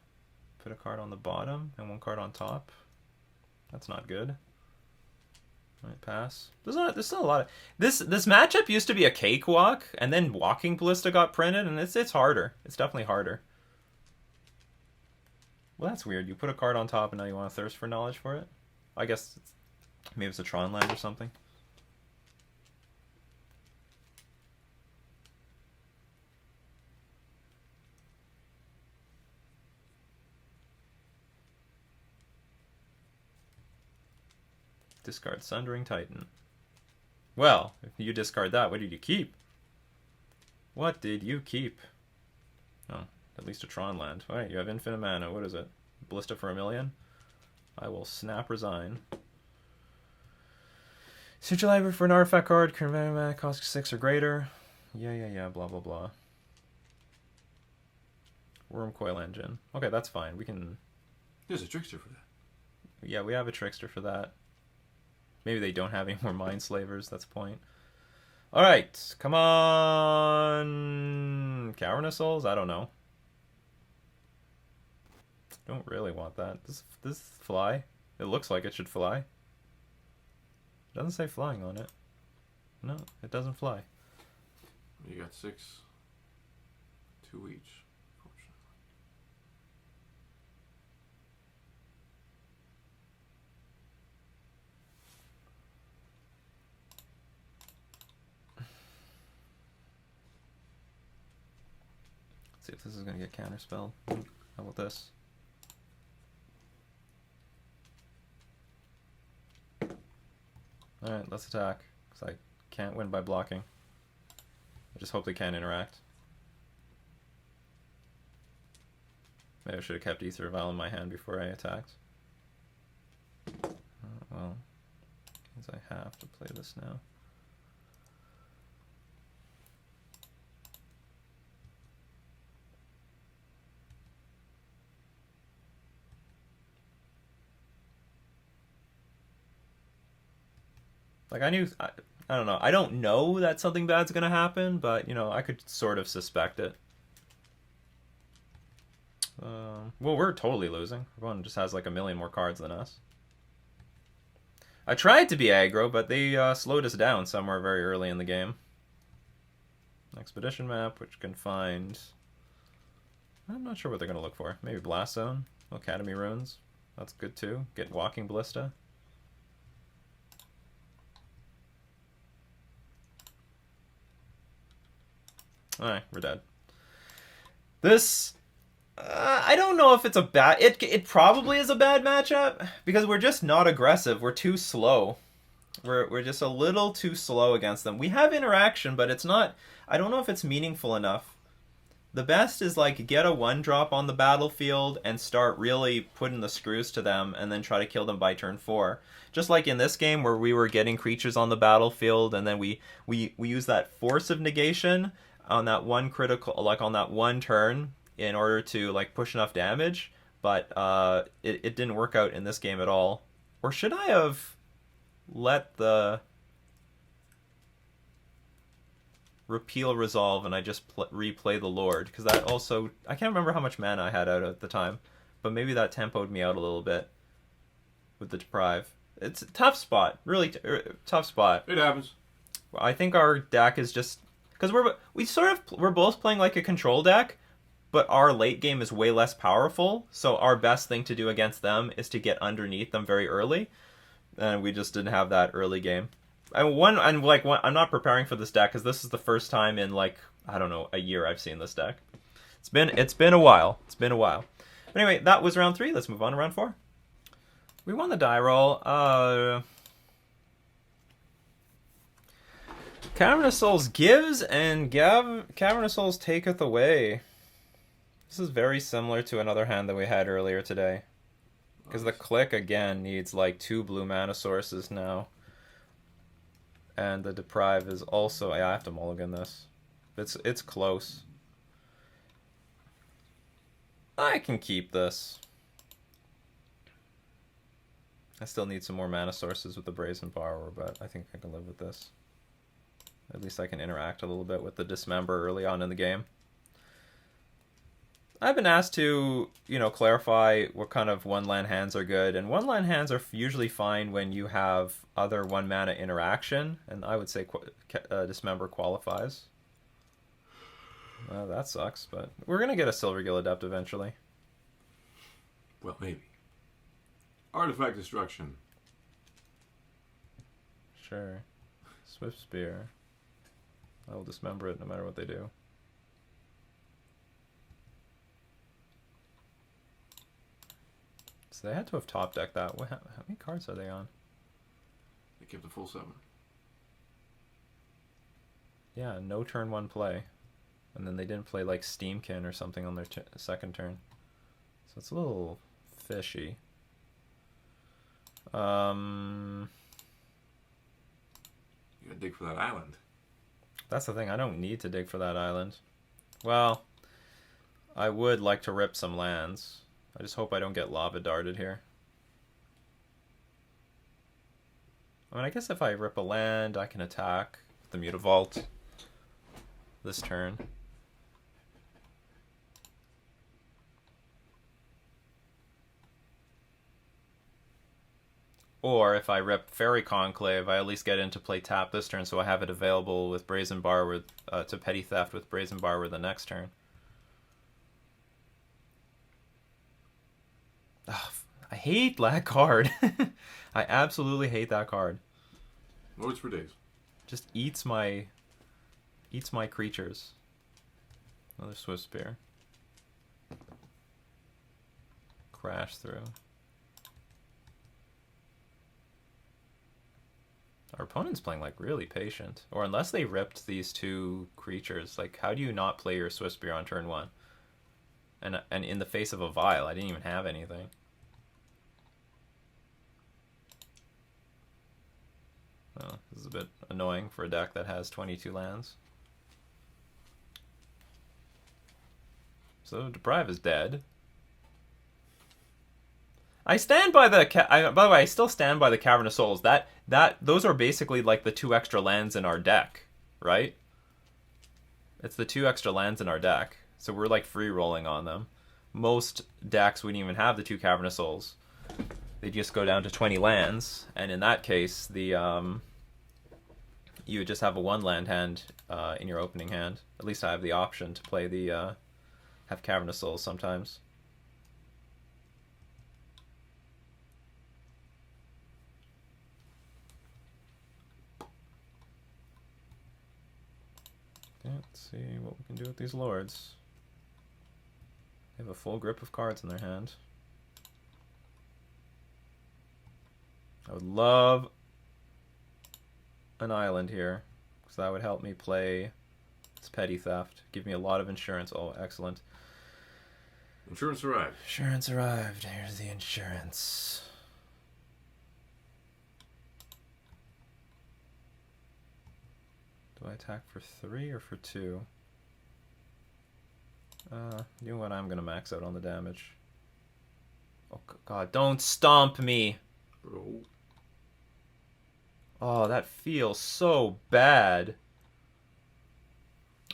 put a card on the bottom and one card on top. That's not good. Alright, pass. There's still a lot of... This matchup used to be a cakewalk, and then Walking Ballista got printed, and it's harder. It's definitely harder. Well, that's weird. You put a card on top, and now you want to Thirst for Knowledge for it? I guess maybe it's a Tron land or something. Discard Sundering Titan. Well, if you discard that, what did you keep? What did you keep? Oh, at least a Tron land. Alright, you have infinite mana. What is it? Ballista for 1,000,000? I will snap resign. Search your library for an artifact card. Current mana cost 6 or greater. Yeah, blah, blah, blah. Worm Coil Engine. Okay, that's fine. We can... There's a trickster for that. Yeah, we have a trickster for that. Maybe they don't have any more Mind Slavers. That's the point. Alright, come on. Cavernous Souls? I don't know. Don't really want that. This fly? It looks like it should fly. It doesn't say flying on it. No, it doesn't fly. You got 6. 2 each. Let's see if this is going to get counterspelled. How about this? Alright, let's attack. Because I can't win by blocking. I just hope they can't interact. Maybe I should have kept Aether Vial in my hand before I attacked. Well, means I have to play this now. Like, I don't know. I don't know that something bad's going to happen, but, you know, I could sort of suspect it. Well, we're totally losing. Everyone just has like 1,000,000 more cards than us. I tried to be aggro, but they slowed us down somewhere very early in the game. Expedition map, which can find... I'm not sure what they're going to look for. Maybe Blast Zone, Academy Runes. That's good too. Get Walking Ballista. Alright, we're dead. This... I don't know if it's a bad... It probably is a bad matchup, because we're just not aggressive. We're too slow. We're just a little too slow against them. We have interaction, but it's not... I don't know if it's meaningful enough. The best is like get a 1-drop on the battlefield and start really putting the screws to them, and then try to kill them by turn 4. Just like in this game where we were getting creatures on the battlefield, and then we use that force of negation on that one critical, like on that one turn, in order to like push enough damage. But it didn't work out in this game at all. Or should I have let the repeal resolve and I just replay the Lord? Because that also, I can't remember how much mana I had out at the time, but maybe that tempoed me out a little bit with the deprive. It's a tough spot, really tough spot. It happens. I think our deck is just because we're both playing like a control deck, but our late game is way less powerful. So our best thing to do against them is to get underneath them very early, and we just didn't have that early game. I'm not preparing for this deck because this is the first time in like, I don't know, a year I've seen this deck. It's been a while. It's been a while. But anyway, that was round 3. Let's move on to round 4. We won the die roll. Cavernous Souls gives and Cavernous Souls taketh away. This is very similar to another hand that we had earlier today. Because the click again needs like 2 blue mana sources now. And the deprive is also, I have to mulligan this. It's close. I can keep this. I still need some more mana sources with the Brazen Borrower, but I think I can live with this. At least I can interact a little bit with the Dismember early on in the game. I've been asked to, clarify what kind of 1-land hands are good, and 1-land hands are usually fine when you have other 1-mana interaction, and I would say Dismember qualifies. Well, that sucks, but we're going to get a Silvergill Adept eventually. Well, maybe. Artifact Destruction. Sure. Swift Spear. I will Dismember it no matter what they do. So they had to have top decked that. How many cards are they on? They kept a full 7. Yeah, no turn 1 play. And then they didn't play like Steamkin or something on their second turn. So it's a little fishy. You gotta dig for that island. That's the thing, I don't need to dig for that island. Well, I would like to rip some lands. I just hope I don't get lava darted here. I mean, I guess if I rip a land, I can attack the Mutavault this turn. Or if I rip Fairy Conclave, I at least get into play tap this turn, so I have it available with Brazen Borrower to Petty Theft with Brazen Borrower the next turn. Ugh, I hate that card. I absolutely hate that card. Lords for days. Just eats my creatures. Another Swift Spear. Crash through. Our opponent's playing like really patient. Or unless they ripped these 2 creatures, like how do you not play your Swift Spear on turn 1? And in the face of a Vial, I didn't even have anything. Well, this is a bit annoying for a deck that has 22 lands. So Deprive is dead. I stand by the by the way, I still stand by the Cavernous Souls. Those are basically like the 2 extra lands in our deck, right? It's the 2 extra lands in our deck. So we're like free rolling on them. Most decks wouldn't even have the 2 Cavernous Souls. They just go down to 20 lands, and in that case, you would just have a 1-land hand in your opening hand. At least I have the option to play have Cavernous Souls sometimes. Okay, let's see what we can do with these lords. They have a full grip of cards in their hand. I would love an island here, because that would help me play It's petty theft. Give me a lot of insurance. Oh, excellent. Insurance arrived. Insurance arrived. Here's the insurance. Do I attack for 3 or for 2? You know what? I'm gonna max out on the damage. Oh god, don't stomp me! Bro. Oh, that feels so bad.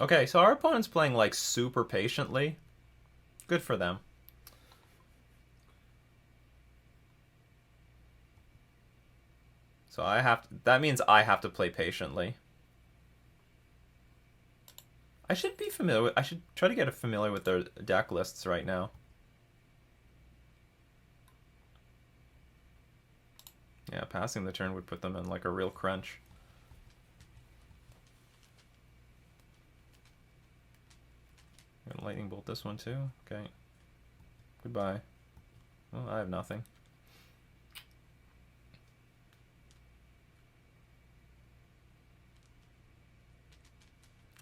Okay, so our opponent's playing like super patiently. Good for them. So that means I have to play patiently. I should be familiar with, I should try to get familiar with their deck lists right now. Yeah, passing the turn would put them in like a real crunch. I'm gonna lightning bolt this one too. Okay. Goodbye. Well, I have nothing.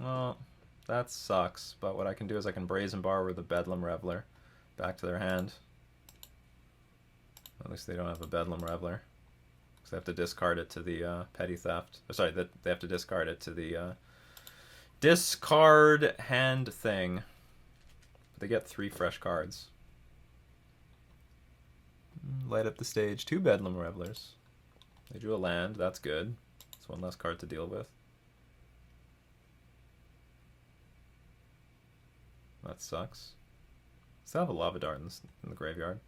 Well, that sucks, but what I can do is I can Brazen Bar with a Bedlam Reveler back to their hand. At least they don't have a Bedlam Reveler. Because they have to discard it to the Petty Theft. Or, sorry, they have to discard it to the discard hand thing. They get 3 fresh cards. Light up the stage. 2 Bedlam Revelers. They drew a land. That's good. It's 1 less card to deal with. That sucks. Still have a Lava Dart in the graveyard.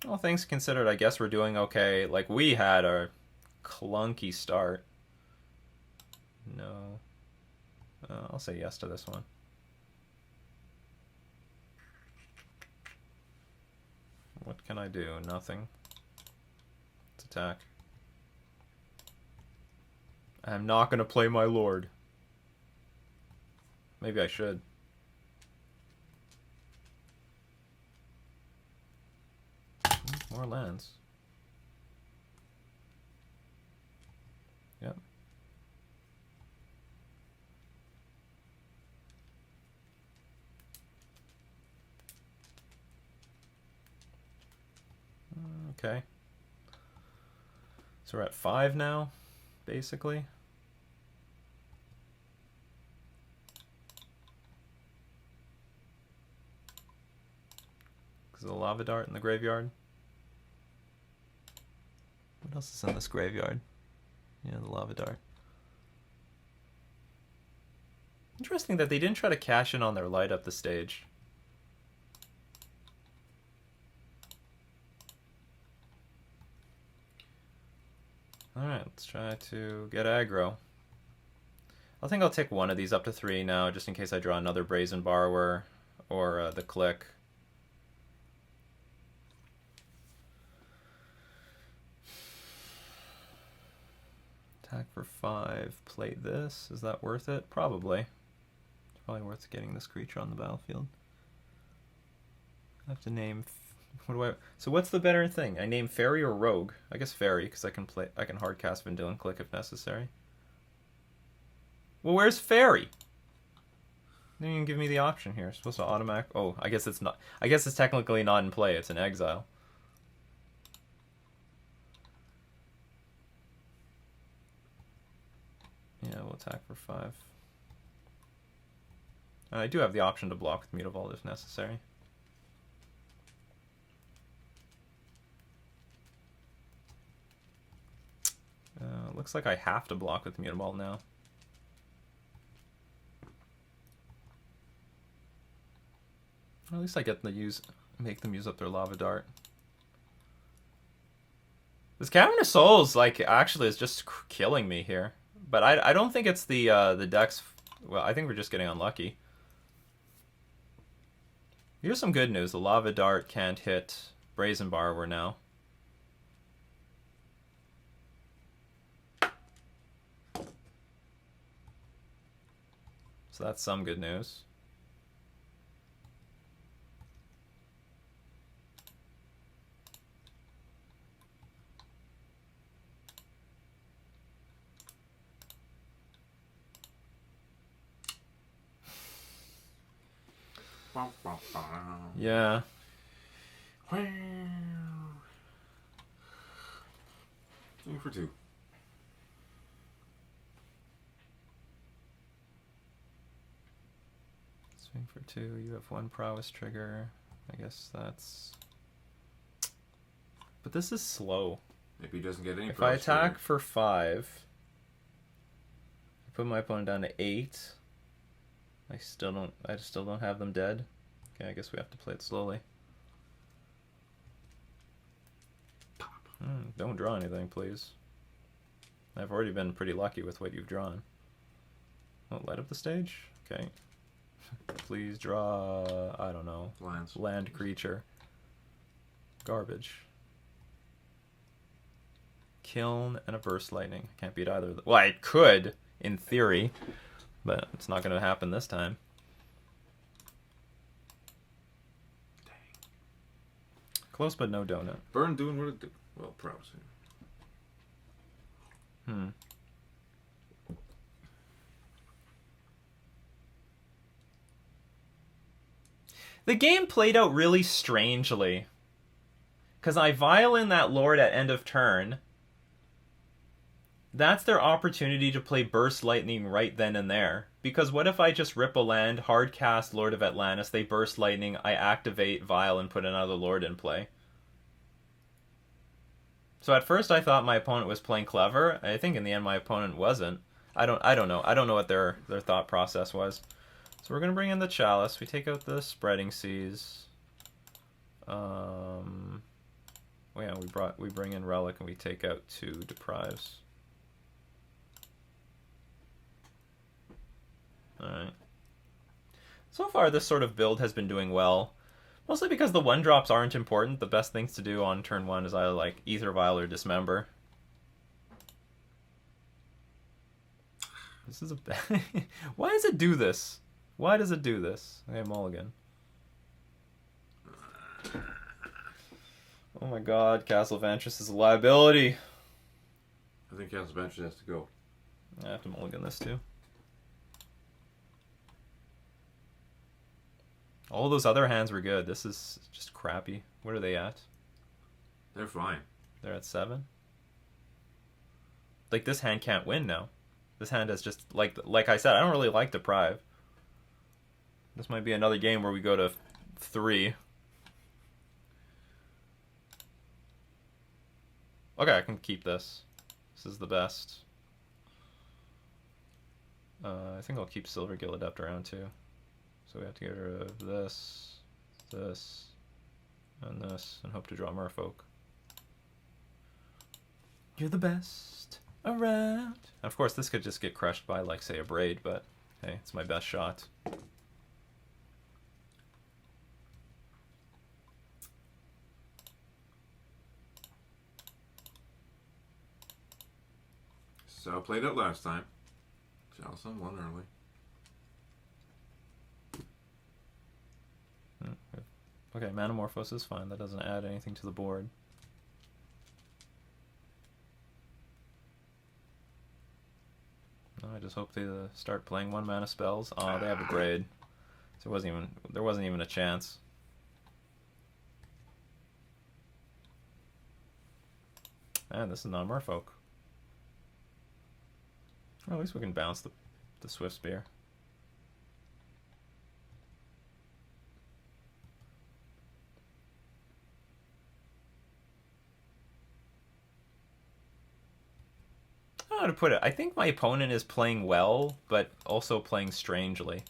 All things considered, I guess we're doing okay. Like, we had our clunky start. No. I'll say yes to this one. What can I do? Nothing. Let's attack. I'm not going to play my lord. Maybe I should. More lands. Yep. Okay. So we're at 5 now, basically. Because of the Lava Dart in the graveyard. What else is in this graveyard? Yeah, the Lava Dart. Interesting that they didn't try to cash in on their light up the stage. Alright, let's try to get aggro. I think I'll take one of these up to 3 now, just in case I draw another Brazen Borrower or the Click. Attack for 5, play this. Is that worth it? Probably. It's probably worth getting this creature on the battlefield. I have to name... What do I... So what's the better thing? I name Fairy or Rogue? I guess Fairy, because I can hardcast Vendilion Click if necessary. Well, where's Fairy? They didn't even give me the option here. It's supposed to automatic... Oh, I guess it's not... I guess it's technically not in play. It's in exile. Yeah, we'll attack for 5. And I do have the option to block with Mutavault if necessary. Looks like I have to block with Mutavault now. Or at least I get to make them use up their Lava Dart. This Cavern of Souls, like, actually is just killing me here. But I don't think it's the deck's... Well, I think we're just getting unlucky. Here's some good news. The Lava Dart can't hit Brazen Borrower now. So that's some good news. Yeah. Swing for 2. Swing for 2. You have 1 prowess trigger. I guess that's... But this is slow. Maybe he doesn't get any If I prowess attack trigger. for 5, I put my opponent down to 8. I still don't have them dead. Okay, I guess we have to play it slowly. Don't draw anything, please. I've already been pretty lucky with what you've drawn. Oh, light up the stage? Okay. Please draw, I don't know. Lands. Land creature. Garbage. Kiln and a burst lightning. Can't beat either of them. Well, I could, in theory, but it's not going to happen this time. Dang. Close but no donut. Burn doing what it do. Well, prowess. The game played out really strangely. Because I violin that lord at end of turn. That's their opportunity to play Burst Lightning right then and there. Because what if I just rip a land, hard cast Lord of Atlantis, they Burst Lightning, I activate Vial and put another lord in play. So at first I thought my opponent was playing clever. I think in the end my opponent wasn't. I don't know. I don't know what their thought process was. So we're gonna bring in the Chalice. We take out the Spreading Seas. Well, yeah, we bring in Relic and we take out 2 Deprives. Alright. So far this sort of build has been doing well. Mostly because the 1-drops aren't important. The best things to do on turn 1 is either like Ether Vial or Dismember. This is a Why does it do this? Why does it do this? Okay, mulligan. Oh my god, Castle Vantress is a liability. I think Castle Vantress has to go. I have to mulligan this too. All those other hands were good. This is just crappy. What are they at? They're fine. They're at 7? Like, this hand can't win now. This hand has just, like I said, I don't really like Deprive. This might be another game where we go to 3. Okay, I can keep this. This is the best. I think I'll keep Silver Gill Adept around too. So we have to get rid of this, this, and this, and hope to draw Merfolk. You're the best around. And of course, this could just get crushed by, like, say, a Braid, but hey, it's my best shot. So I played it last time. Chalice on 1 early. Okay, Manamorphose is fine. That doesn't add anything to the board. I just hope they start playing 1-mana spells. Oh, they have a Braid. So there wasn't even a chance. And this is not Merfolk. Well, at least we can bounce the Swift Spear. I don't know how to put it. I think my opponent is playing well, but also playing strangely.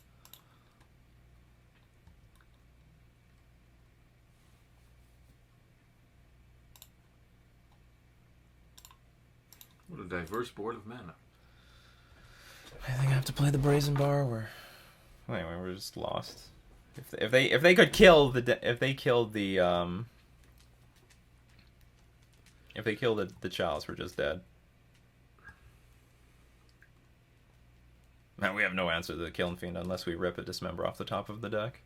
What a diverse board of mana. I think I have to play the Brazen Bar. Anyway, we're just lost. If they could kill the Chalice, we're just dead. Man, we have no answer to the Kiln Fiend unless we rip a Dismember off the top of the deck.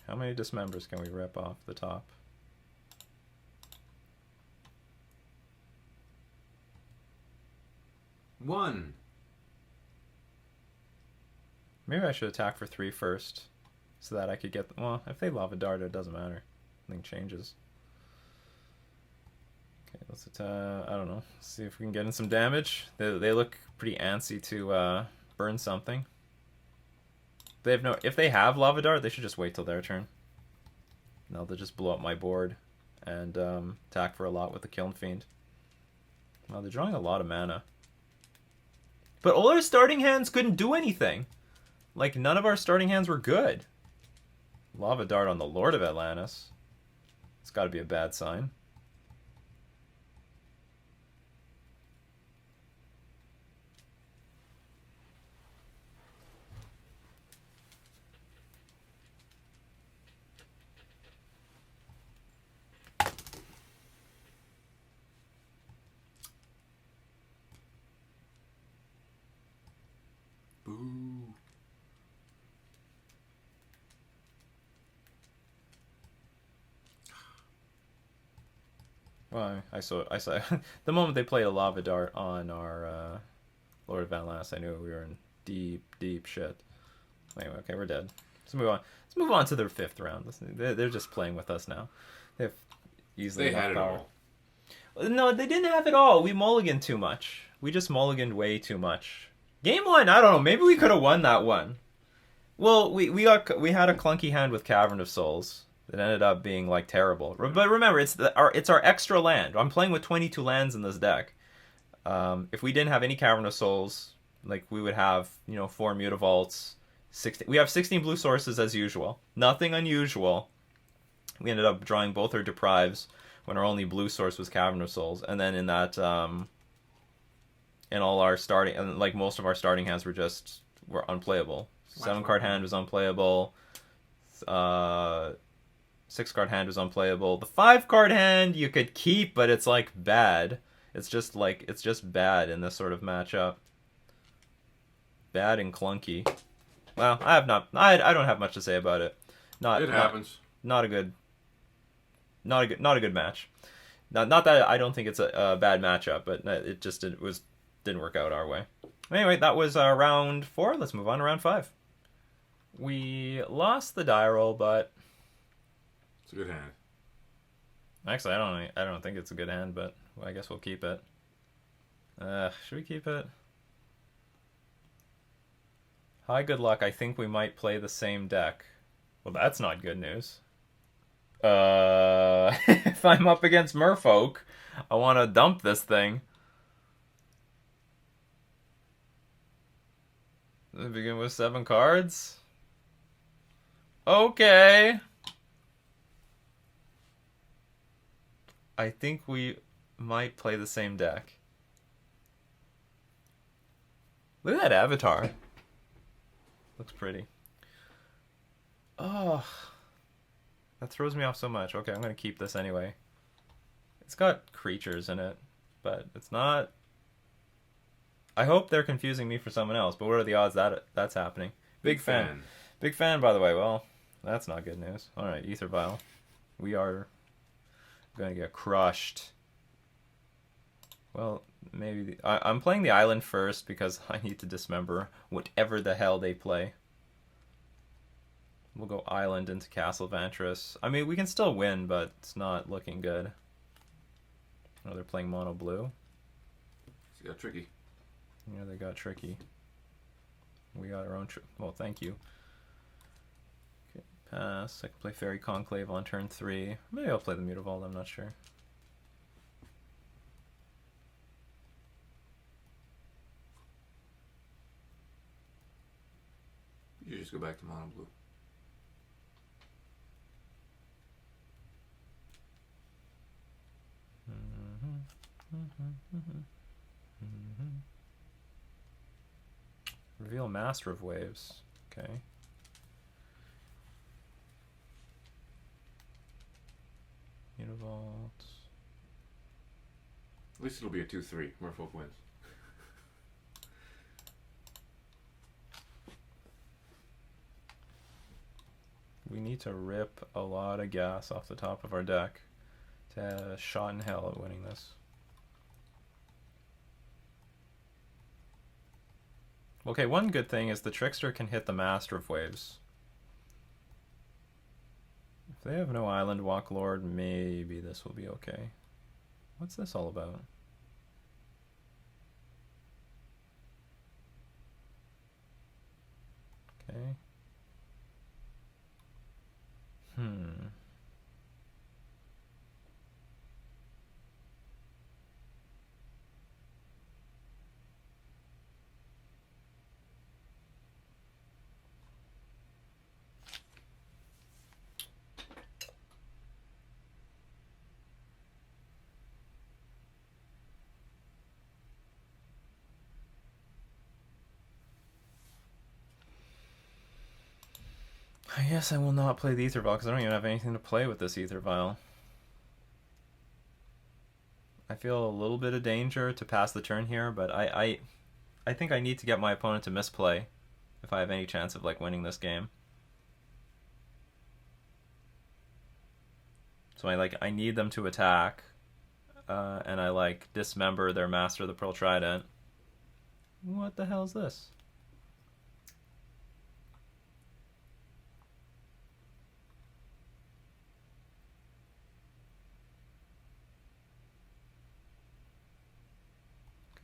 How many Dismembers can we rip off the top? 1. Maybe I should attack for 3 first, so that I could get. Well, if they Lava Dart, it doesn't matter. Nothing changes. Okay, let's attack. I don't know. See if we can get in some damage. They look pretty antsy to burn something. They have no. If they have Lava Dart, they should just wait till their turn. No, they'll just blow up my board and attack for a lot with the Kiln Fiend. Well, they're drawing a lot of mana. But all our starting hands couldn't do anything. Like, none of our starting hands were good. Lava Dart on the Lord of Atlantis. It's got to be a bad sign. Boo. Well, I saw the moment they played a Lava Dart on our Lord of Atlantis, I knew we were in deep shit. Anyway, okay, we're dead. Let's move on. Let's move on to their 5th round. They're just playing with us now. They have easily They had it power. all. No, they didn't have it all. We mulliganed too much. We just mulliganed way too much. Game 1, I don't know. Maybe we could have won that one. Well, we had a clunky hand with Cavern of Souls. It ended up being like terrible. But remember, it's our extra land. I'm playing with 22 lands in this deck. If we didn't have any Cavern of Souls, like we would have 4 Mutavaults, 16. We have 16 blue sources as usual. Nothing unusual. We ended up drawing both our Deprives when our only blue source was Cavern of Souls, and then in that in all our starting and like most of our starting hands were unplayable. 7-card hand was unplayable. 6-card hand was unplayable. The 5-card hand you could keep, but it's like bad. It's just bad in this sort of matchup. Bad and clunky. Well, I don't have much to say about it. It happens. Not a good match. Not that I don't think it's a bad matchup, but it just didn't work out our way. Anyway, that was round 4. Let's move on to round 5. We lost the die roll, but It's a good hand. actually I don't think it's a good hand, but I guess we'll keep it. Should we keep it? Hi, good luck. I think we might play the same deck. Well, that's not good news. If I'm up against Merfolk, I want to dump this thing. Does it begin with 7 cards? Okay. I think we might play the same deck. Look at that avatar. Looks pretty. Oh, that throws me off so much. Okay, I'm going to keep this anyway. It's got creatures in it, but it's not... I hope they're confusing me for someone else, but what are the odds that that's happening? Big fan. Big fan, by the way. Well, that's not good news. Alright, Ether Vial. We are going to get crushed. Well, maybe... I'm playing the island first because I need to dismember whatever the hell they play. We'll go island into Castle Vantress. I mean, we can still win, but it's not looking good. Oh, they're playing mono blue. It got tricky. Yeah, they got tricky. We got our own... well, thank you. Okay, pass. I can play Fairy Conclave on turn 3. Maybe I'll play the Mutavault, I'm not sure. You just go back to mono blue. Reveal Master of Waves. Okay. Mutavault. At least it'll be a 2-3. Merfolk wins. We need to rip a lot of gas off the top of our deck to have a shot in hell at winning this. Okay, one good thing is the Trickster can hit the Master of Waves. If they have no Island Walk Lord, maybe this will be okay. What's this all about? Okay. I guess I will not play the Aether Vial because I don't even have anything to play with this Aether Vial. I feel a little bit of danger to pass the turn here, but I think I need to get my opponent to misplay if I have any chance of like winning this game. So I need them to attack, and I like dismember their Master of the Pearl Trident. What the hell is this?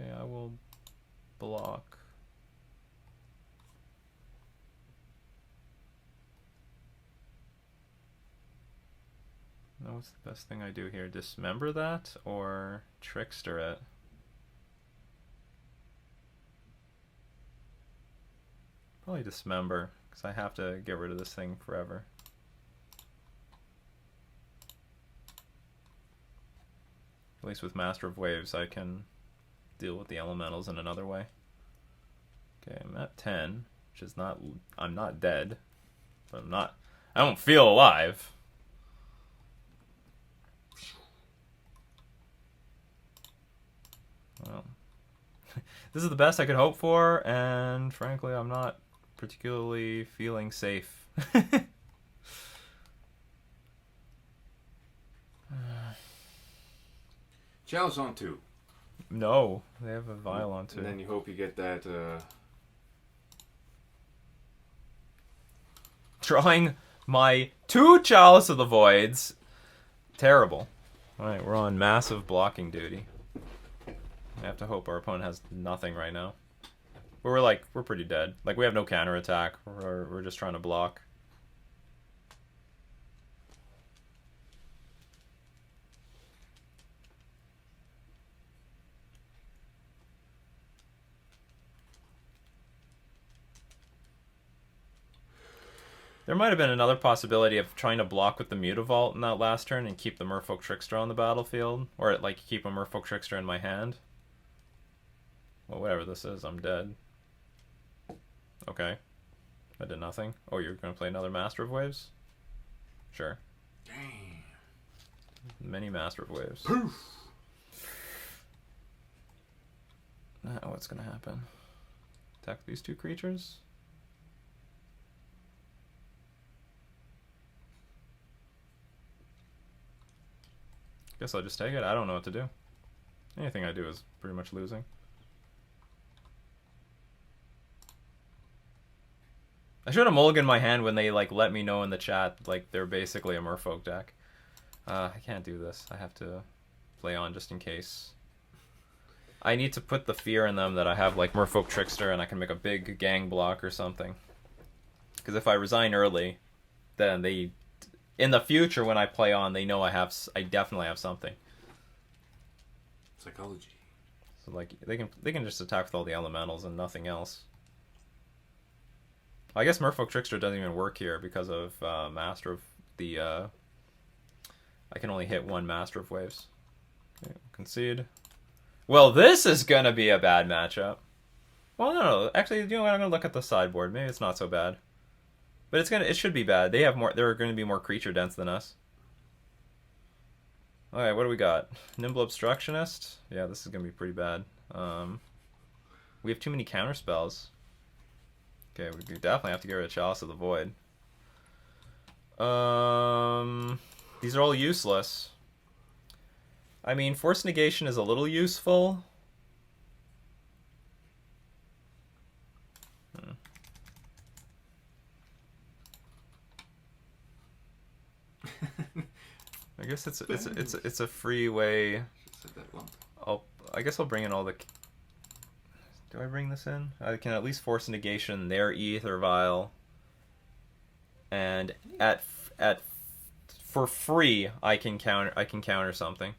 Okay, I will block. Now what's the best thing I do here? Dismember that or Trickster it? Probably Dismember, because I have to get rid of this thing forever. At least with Master of Waves I can deal with the elementals in another way. Okay, I'm at 10, which is not... I'm not dead, but I don't feel alive. Well, this is the best I could hope for, and frankly, I'm not particularly feeling safe. Chalice on 2. No, they have a vial on 2. And then you hope you get that... Drawing my 2 Chalice of the Voids. Terrible. Alright, we're on massive blocking duty. I have to hope our opponent has nothing right now. But we're pretty dead. Like, we have no counterattack. We're just trying to block. There might have been another possibility of trying to block with the Mutavault in that last turn and keep the Merfolk Trickster on the battlefild. Or, like, keep a Merfolk Trickster in my hand. Well, whatever this is, I'm dead. Okay. I did nothing. Oh, you're going to play another Master of Waves? Sure. Damn. Many Master of Waves. Poof. Now what's going to happen? Attack these 2 creatures? Guess I'll just take it. I don't know what to do. Anything I do is pretty much losing. I should have mulliganed my hand when they like let me know in the chat like they're basically a Merfolk deck. I can't do this. I have to play on just in case. I need to put the fear in them that I have like Merfolk Trickster and I can make a big gang block or something. Because if I resign early, then they... In the future, when I play on, they know I definitely have something. Psychology. So like they can just attack with all the elementals and nothing else. I guess Merfolk Trickster doesn't even work here because of Master of the. I can only hit 1 Master of Waves. Okay, concede. Well, this is gonna be a bad matchup. Well, no. Actually, you know what? I'm gonna look at the sideboard. Maybe it's not so bad. But it should be bad. They have more. There are going to be more creature dense than us. All right, what do we got? Nimble Obstructionist. Yeah, this is going to be pretty bad. We have too many counter spells. Okay, we definitely have to get rid of Chalice of the Void. These are all useless. I mean, Force Negation is a little useful. I guess it's a free way. Said that one. I guess I'll bring in all the. Do I bring this in? I can at least force negation their Ether Vial. And for free, I can counter something.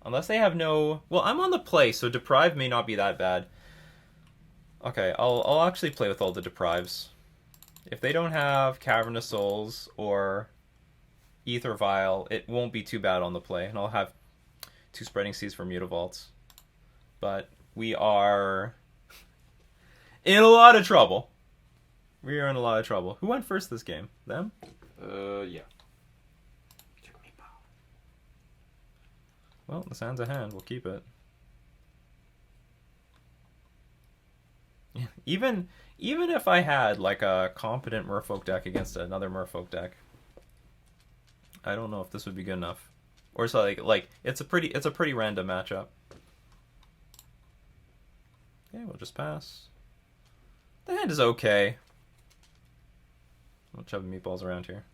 Unless they have no. Well, I'm on the play, so deprive may not be that bad. Okay, I'll actually play with all the deprives. If they don't have Cavernous Souls or Ether Vial, it won't be too bad on the play, and I'll have 2 Spreading Seas for Mutavaults. But we are in a lot of trouble. We are in a lot of trouble. Who went first this game? Them? Yeah. Well, the hand's a hand. We'll keep it. Yeah. Even if I had like a competent Merfolk deck against another Merfolk deck, I don't know if this would be good enough. Or so like it's a pretty random matchup. Okay, we'll just pass. The hand is okay. We'll chub meatballs around here.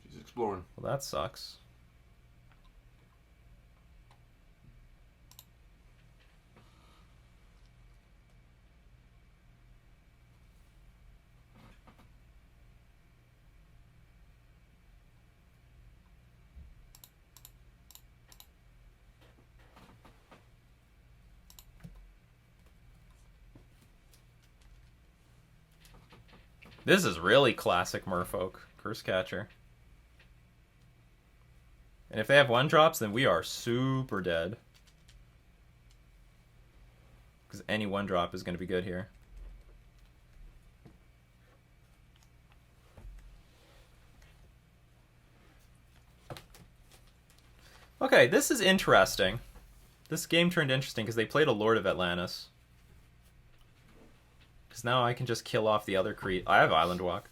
She's exploring. Well, that sucks. This is really classic Merfolk. Curse Catcher. And if they have 1-drops, then we are super dead. Because any 1-drop is going to be good here. Okay, this is interesting. This game turned interesting because they played a Lord of Atlantis. Because now I can just kill off the other creep. I have Island Walk.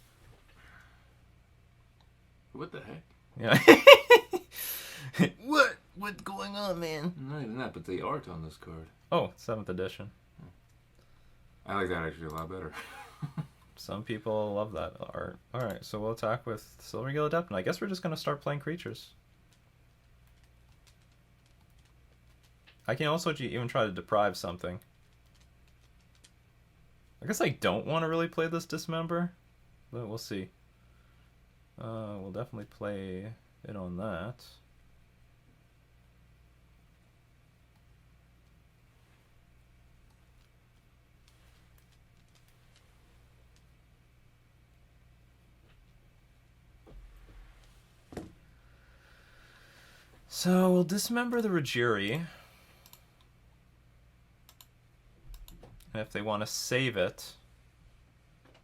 What the heck? Yeah. What's going on, man? Not even that, but the art on this card. Oh, 7th edition. I like that actually a lot better. Some people love that art. Alright, so we'll attack with Silver Gill Adept, and I guess we're just going to start playing creatures. I can also even try to deprive something. I guess I don't want to really play this Dismember, but we'll see. We'll definitely play it on that. So we'll dismember the Rajiri. And if they want to save it,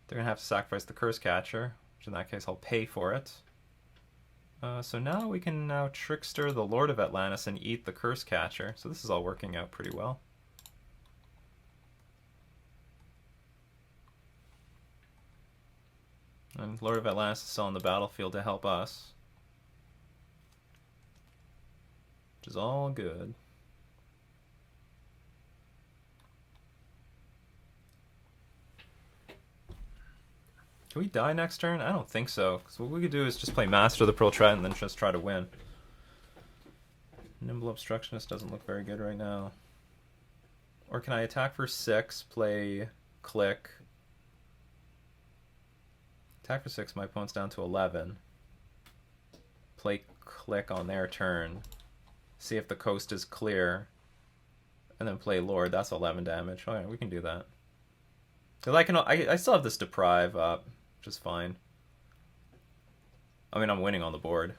they're going to have to sacrifice the Curse Catcher, which in that case I'll pay for it. So now we can now Trickster the Lord of Atlantis and eat the Curse Catcher. So this is all working out pretty well. And Lord of Atlantis is still on the battlefield to help us. Which is all good. Can we die next turn? I don't think so. So what we could do is just play Master of the Pearl Trident and then just try to win. Nimble Obstructionist doesn't look very good right now. Or can I attack for 6, play Click. Attack for 6, my opponent's down to 11. Play Click on their turn. See if the coast is clear. And then play Lord. That's 11 damage. Okay, we can do that. Cause I still have this Deprive up. Which is fine. I mean, I'm winning on the board.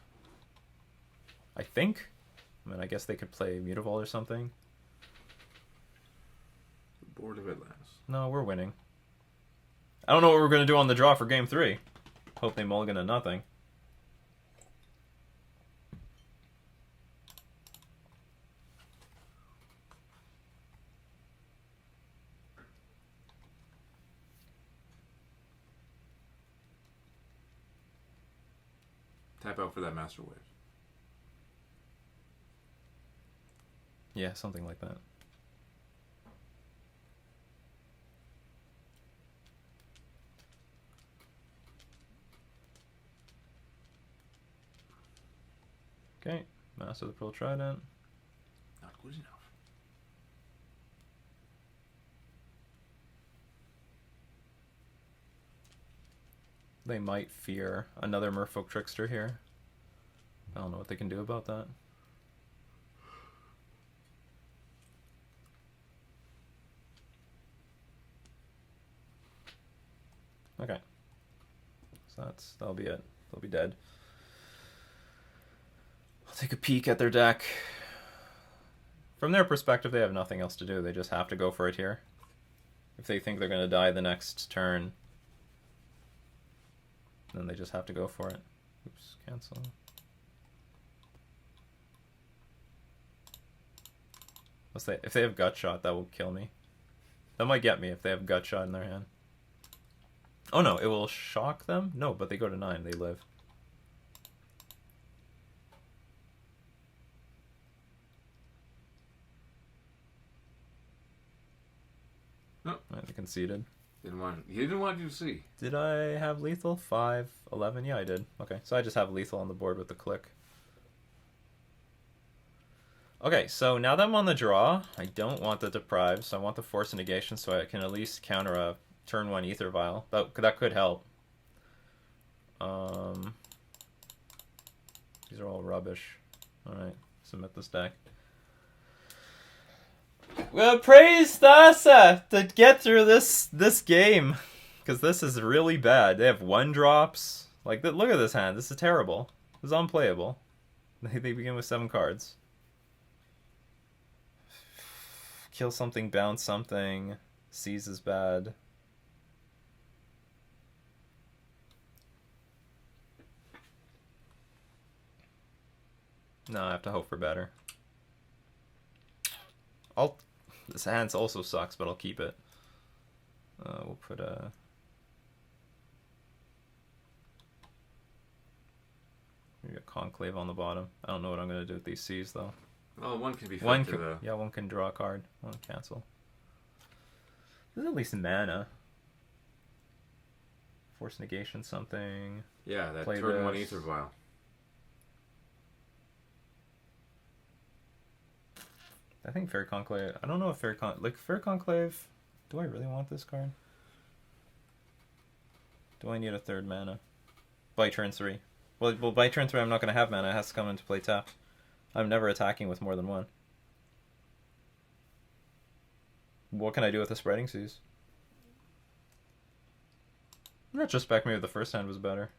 I think. I mean, I guess they could play Mutavault or something. The Board of Atlantis. No, we're winning. I don't know what we're going to do on the draw for game 3. Hope they mulligan to nothing. Tap out for that Master Wave. Yeah, something like that. Okay, Master of the Pearl Trident. Not good enough. They might fear another Merfolk Trickster here. I don't know what they can do about that. Okay. So that'll be it. They'll be dead. I'll take a peek at their deck. From their perspective, they have nothing else to do. They just have to go for it here. If they think they're going to die the next turn, then they just have to go for it. Oops, cancel. If they have Gut Shot, that will kill me. That might get me if they have Gut Shot in their hand. Oh no, it will shock them? No, but they go to 9, they live. No. Right, they conceded. He didn't want you to see. Did I have lethal? 5, 11? Yeah, I did. Okay, so I just have lethal on the board with the click. Okay, so now that I'm on the draw, I don't want the Deprive, so I want the Force of Negation so I can at least counter a turn 1 Ether Vial. That could help. These are all rubbish. Alright, submit this deck. Well, praise Thassa to get through this game. Because this is really bad. They have 1-drops. Like, look at this hand. This is terrible. This is unplayable. They begin with 7 cards. Kill something, bounce something. Seize is bad. No, I have to hope for better. This hand also sucks, but I'll keep it. We'll put a... maybe a Conclave on the bottom. I don't know what I'm going to do with these C's, though. Well, one can be flipped to the... Yeah, one can draw a card. One cancel. There's at least mana. Force negation something. Yeah, that Play turn 1 this. Ether Vial. I think Fairy Conclave... I don't know if Fairy Conclave... Do I really want this card? Do I need a 3rd mana? By turn 3. Well, by turn 3 I'm not going to have mana. It has to come into play tapped. I'm never attacking with more than 1. What can I do with the Spreading Seas? In retrospect, maybe the first hand was better.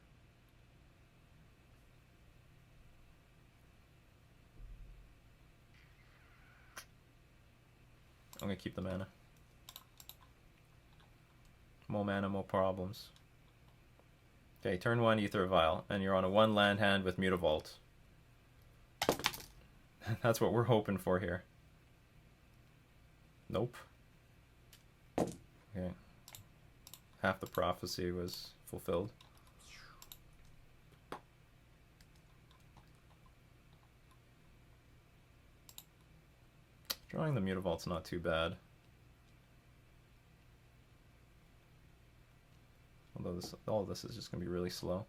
I'm going to keep the mana. More mana, more problems. Okay, turn 1 Ether Vial, and you're on a 1 land hand with Mutavault. That's what we're hoping for here. Nope. Okay. Half the prophecy was fulfilled. Drawing the Mutavault's not too bad. Although all of this is just going to be really slow.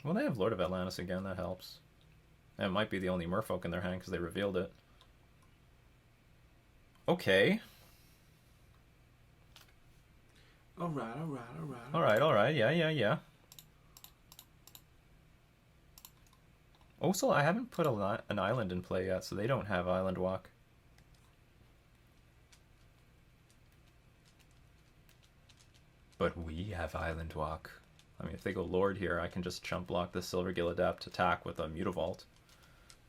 Well, they have Lord of Atlantis again, that helps. And it might be the only Merfolk in their hand because they revealed it. Okay. Alright, yeah. Also, I haven't put an island in play yet, so they don't have Island Walk. But we have Island Walk. I mean, if they go Lord here, I can just chump block the Silvergill Adept attack with a Mutavault.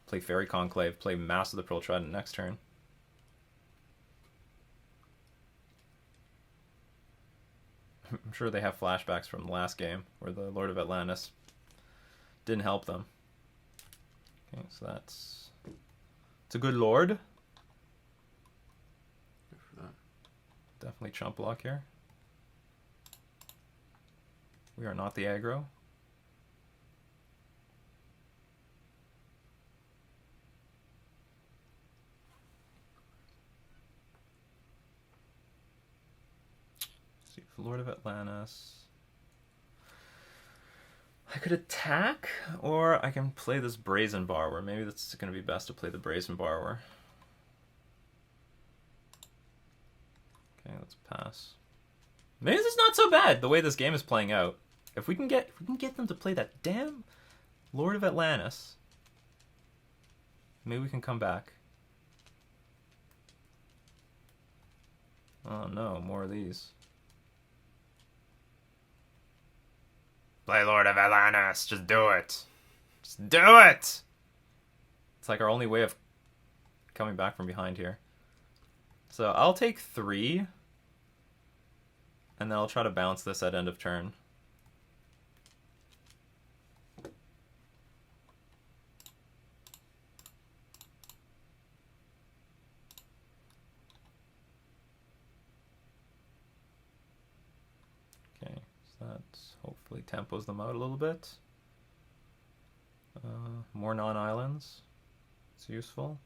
Play Fairy Conclave, play Mass of the Pearl Trident next turn. I'm sure they have flashbacks from the last game where the Lord of Atlantis didn't help them. Okay, so it's a good Lord. Good for that. Definitely chump block here. We are not the aggro. Let's see, Lord of Atlantis. I could attack, or I can play this Brazen Borrower. Maybe that's going to be best to play the Brazen Borrower. Okay, let's pass. Maybe this is not so bad, the way this game is playing out. If we can get them to play that damn Lord of Atlantis, maybe we can come back. Oh no, more of these. Play Lord of Atlantis, just do it. Just do it! It's like our only way of coming back from behind here. So I'll take 3. And then I'll try to bounce this at end of turn. Okay, so that hopefully tempos them out a little bit. More non-islands. It's useful.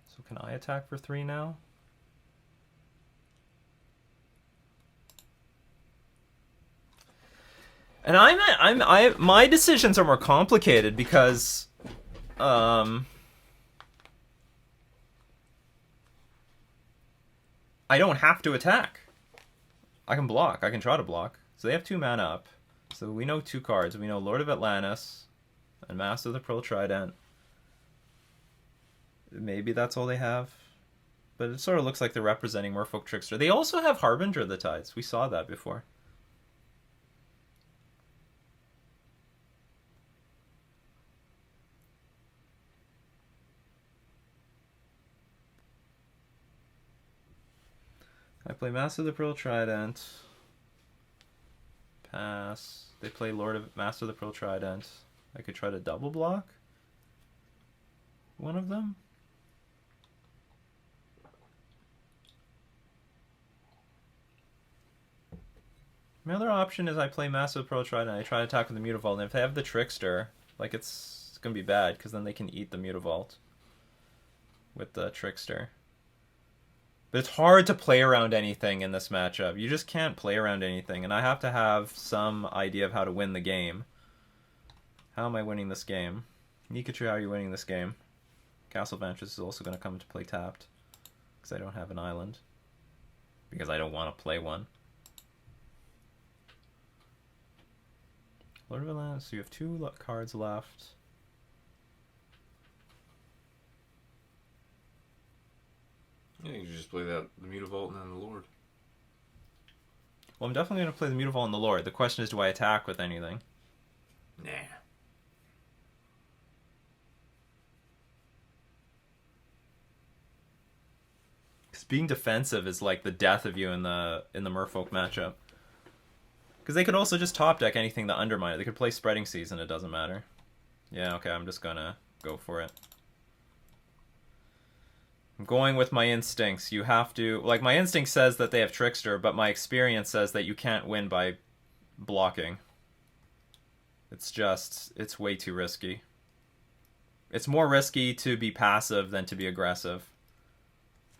So can I attack for 3 now? And my decisions are more complicated because, I don't have to attack. I can block. I can try to block. So they have 2 mana up. So we know 2 cards. We know Lord of Atlantis and Master of the Pearl Trident. Maybe that's all they have. But it sort of looks like they're representing Merfolk Trickster. They also have Harbinger of the Tides. We saw that before. I play Master of the Pearl Trident. Pass. They play Master of the Pearl Trident. I could try to double block one of them. My other option is I play Master of the Pearl Trident. I try to attack with the Mutavault, and if they have the Trickster, like it's gonna be bad because then they can eat the Mutavault with the Trickster. But it's hard to play around anything in this matchup. You just can't play around anything, and I have to have some idea of how to win the game. How am I winning this game? Nikachu, how are you winning this game? Castle Vantress is also going to come into play tapped, because I don't have an island. Because I don't want to play one. Lord of Atlantis, so you have 2 cards left. Yeah, you just play the Mutavault and then the Lord. Well, I'm definitely going to play the Mutavault and the Lord. The question is, do I attack with anything? Nah. Because being defensive is like the death of you in the Merfolk matchup. Because they could also just top deck anything that undermine it. They could play Spreading Seas and it doesn't matter. Yeah, okay, I'm just going to go for it. I'm going with my instincts. You have to... Like, my instinct says that they have Trickster, but my experience says that you can't win by blocking. It's just... It's way too risky. It's more risky to be passive than to be aggressive.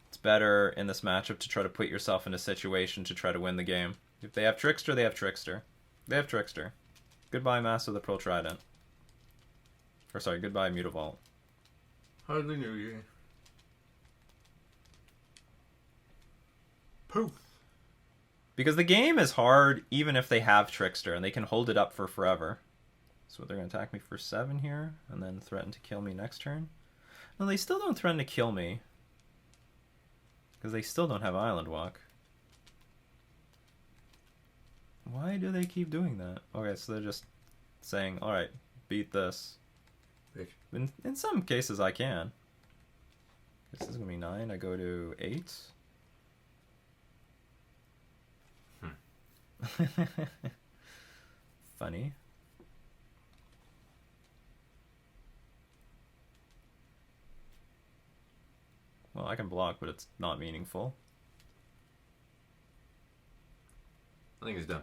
It's better in this matchup to try to put yourself in a situation to try to win the game. If they have Trickster, they have Trickster. They have Trickster. Goodbye, Master of the Pearl Trident. Or sorry, goodbye, Mutavault. Hardly knew you. Poof. Because the game is hard even if they have Trickster, and they can hold it up for forever. So they're going to attack me for 7 here, and then threaten to kill me next turn. No, they still don't threaten to kill me. Because they still don't have Island Walk. Why do they keep doing that? Okay, so they're just saying, alright, beat this. In some cases I can. This is going to be 9, I go to 8. Funny. Well, I can block, but it's not meaningful. I think it's done.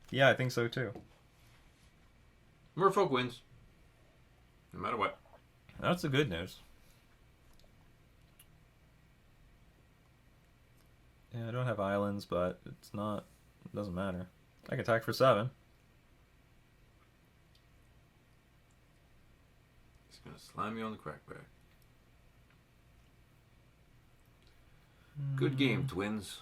Yeah, I think so too. Merfolk wins. No matter what. That's the good news. Yeah, I don't have islands, but it's not... It doesn't matter. I can attack for 7. He's gonna slam me on the crackback. Good game, twins.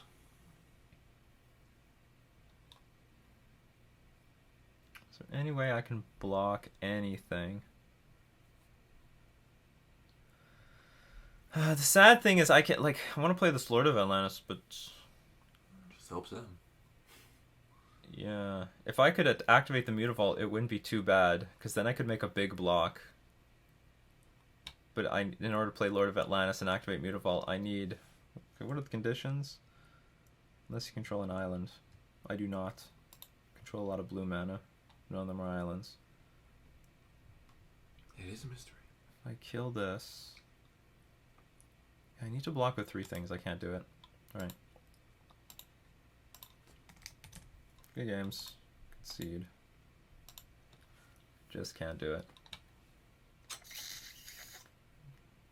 Is there any way I can block anything? The sad thing is I can't, like, I want to play this Lord of Atlantis, but... Just helps them. Yeah. If I could activate the Mutavault, it wouldn't be too bad, because then I could make a big block. But in order to play Lord of Atlantis and activate Mutavault, I need... Okay, what are the conditions? Unless you control an island. I do not. Control a lot of blue mana. None of them are islands. It is a mystery. If I kill this... I need to block with 3 things. I can't do it. Alright. Good games. Concede. Just can't do it.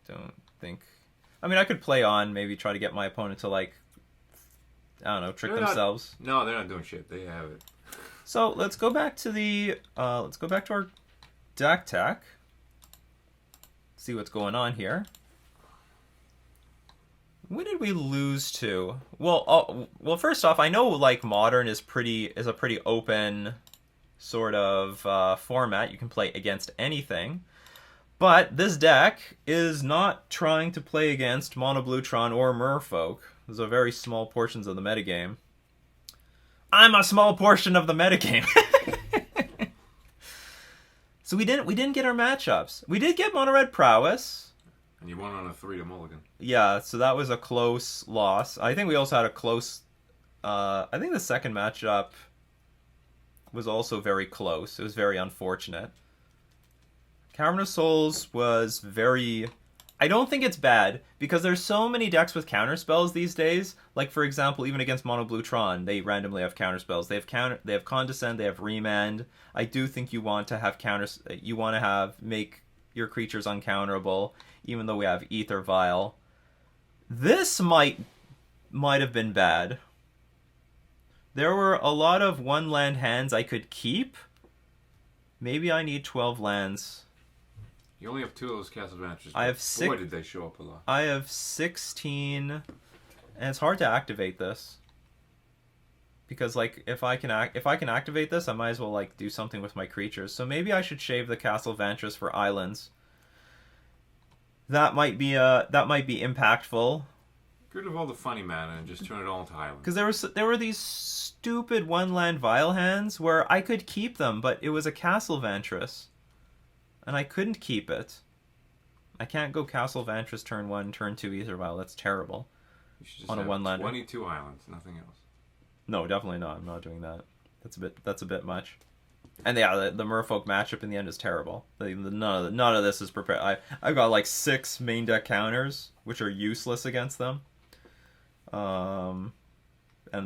Don't think... I mean, I could play on, maybe try to get my opponent to, like... I don't know, trick themselves. No, they're not doing shit. They have it. So, let's go back to the... let's go back to our deck tech. See what's going on here. What did we lose to? Well, well, first off, I know like Modern is a pretty open sort of format. You can play against anything, but this deck is not trying to play against Mono Blue Tron or Merfolk. Those are very small portions of the metagame. I'm a small portion of the metagame. So we didn't get our matchups. We did get Mono Red Prowess. And you won on a 3 to mulligan. Yeah, so that was a close loss. I think we also had a close... I think the second matchup was also very close. It was very unfortunate. Cavern of Souls was very... I don't think it's bad, because there's so many decks with counterspells these days. Like, for example, even against Mono Blue Tron, they randomly have counterspells. They have Condescend, they have Remand. I do think you want to have make your creatures uncounterable, even though we have Ether Vial. This might have been bad. There were a lot of 1-land hands I could keep. Maybe I need 12 lands. You only have 2 of those Castle Adventures. I have Boy, did they show up a lot. I have 16, and it's hard to activate this. Because like if I can activate this, I might as well like do something with my creatures. So maybe I should shave the Castle Vantress for islands. That might be impactful. Get rid of all the funny mana and just turn it all into islands. Because there were these stupid 1-land Vial hands where I could keep them, but it was a Castle Vantress, and I couldn't keep it. I can't go Castle Vantress turn 1, turn 2 Ether Vial. That's terrible. You should just on a have 1-lander. 22 islands, nothing else. No, definitely not. I'm not doing that. That's a bit much. And yeah, the Merfolk matchup in the end is terrible. None of this is prepared. I've got like 6 main deck counters, which are useless against them. And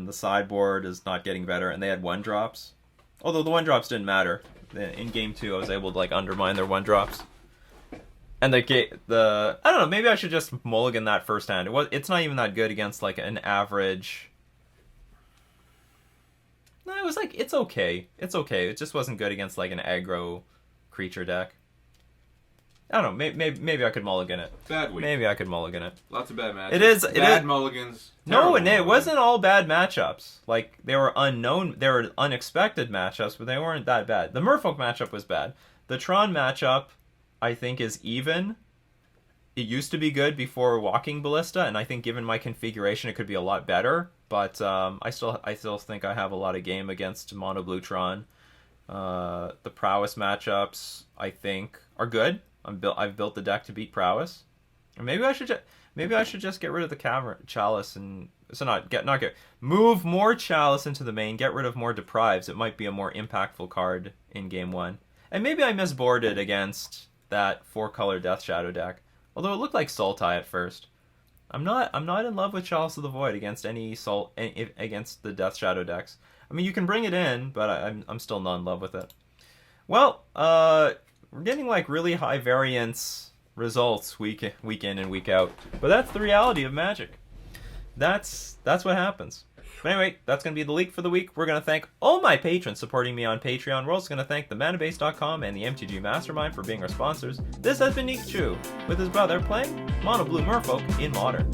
the sideboard is not getting better. And they had 1-drops. Although the 1-drops didn't matter. In game 2, I was able to like undermine their 1-drops. And I don't know. Maybe I should just mulligan that first hand. It's not even that good against like an average. No, it was like, it's okay. It's okay. It just wasn't good against like an aggro creature deck. I don't know. Maybe I could mulligan it. Bad week. Maybe I could mulligan it. Lots of bad matchups. It is bad mulligans. No, and it mulligans. wasn't all bad matchups. Like they were unexpected matchups, but they weren't that bad. The Merfolk matchup was bad. The Tron matchup, I think, is even. It used to be good before Walking Ballista, and I think given my configuration, it could be a lot better. But I still think I have a lot of game against Mono Blue Tron. The Prowess matchups, I think, are good. I've built the deck to beat Prowess. Or maybe I should just get rid of the Chalice and move more Chalice into the main. Get rid of more Deprives. It might be a more impactful card in game 1. And maybe I misboarded against that 4-color Death Shadow deck. Although it looked like Sultai at first. I'm not in love with Chalice of the Void against against the Death Shadow decks. I mean, you can bring it in, but I'm still not in love with it. Well, we're getting like really high variance results week in and week out. But that's the reality of Magic. That's what happens. But anyway, that's going to be the leak for the week. We're going to thank all my patrons supporting me on Patreon. We're also going to thank the Manabase.com and the MTG Mastermind for being our sponsors. This has been Nikachu with his brother playing Mono Blue Merfolk in Modern.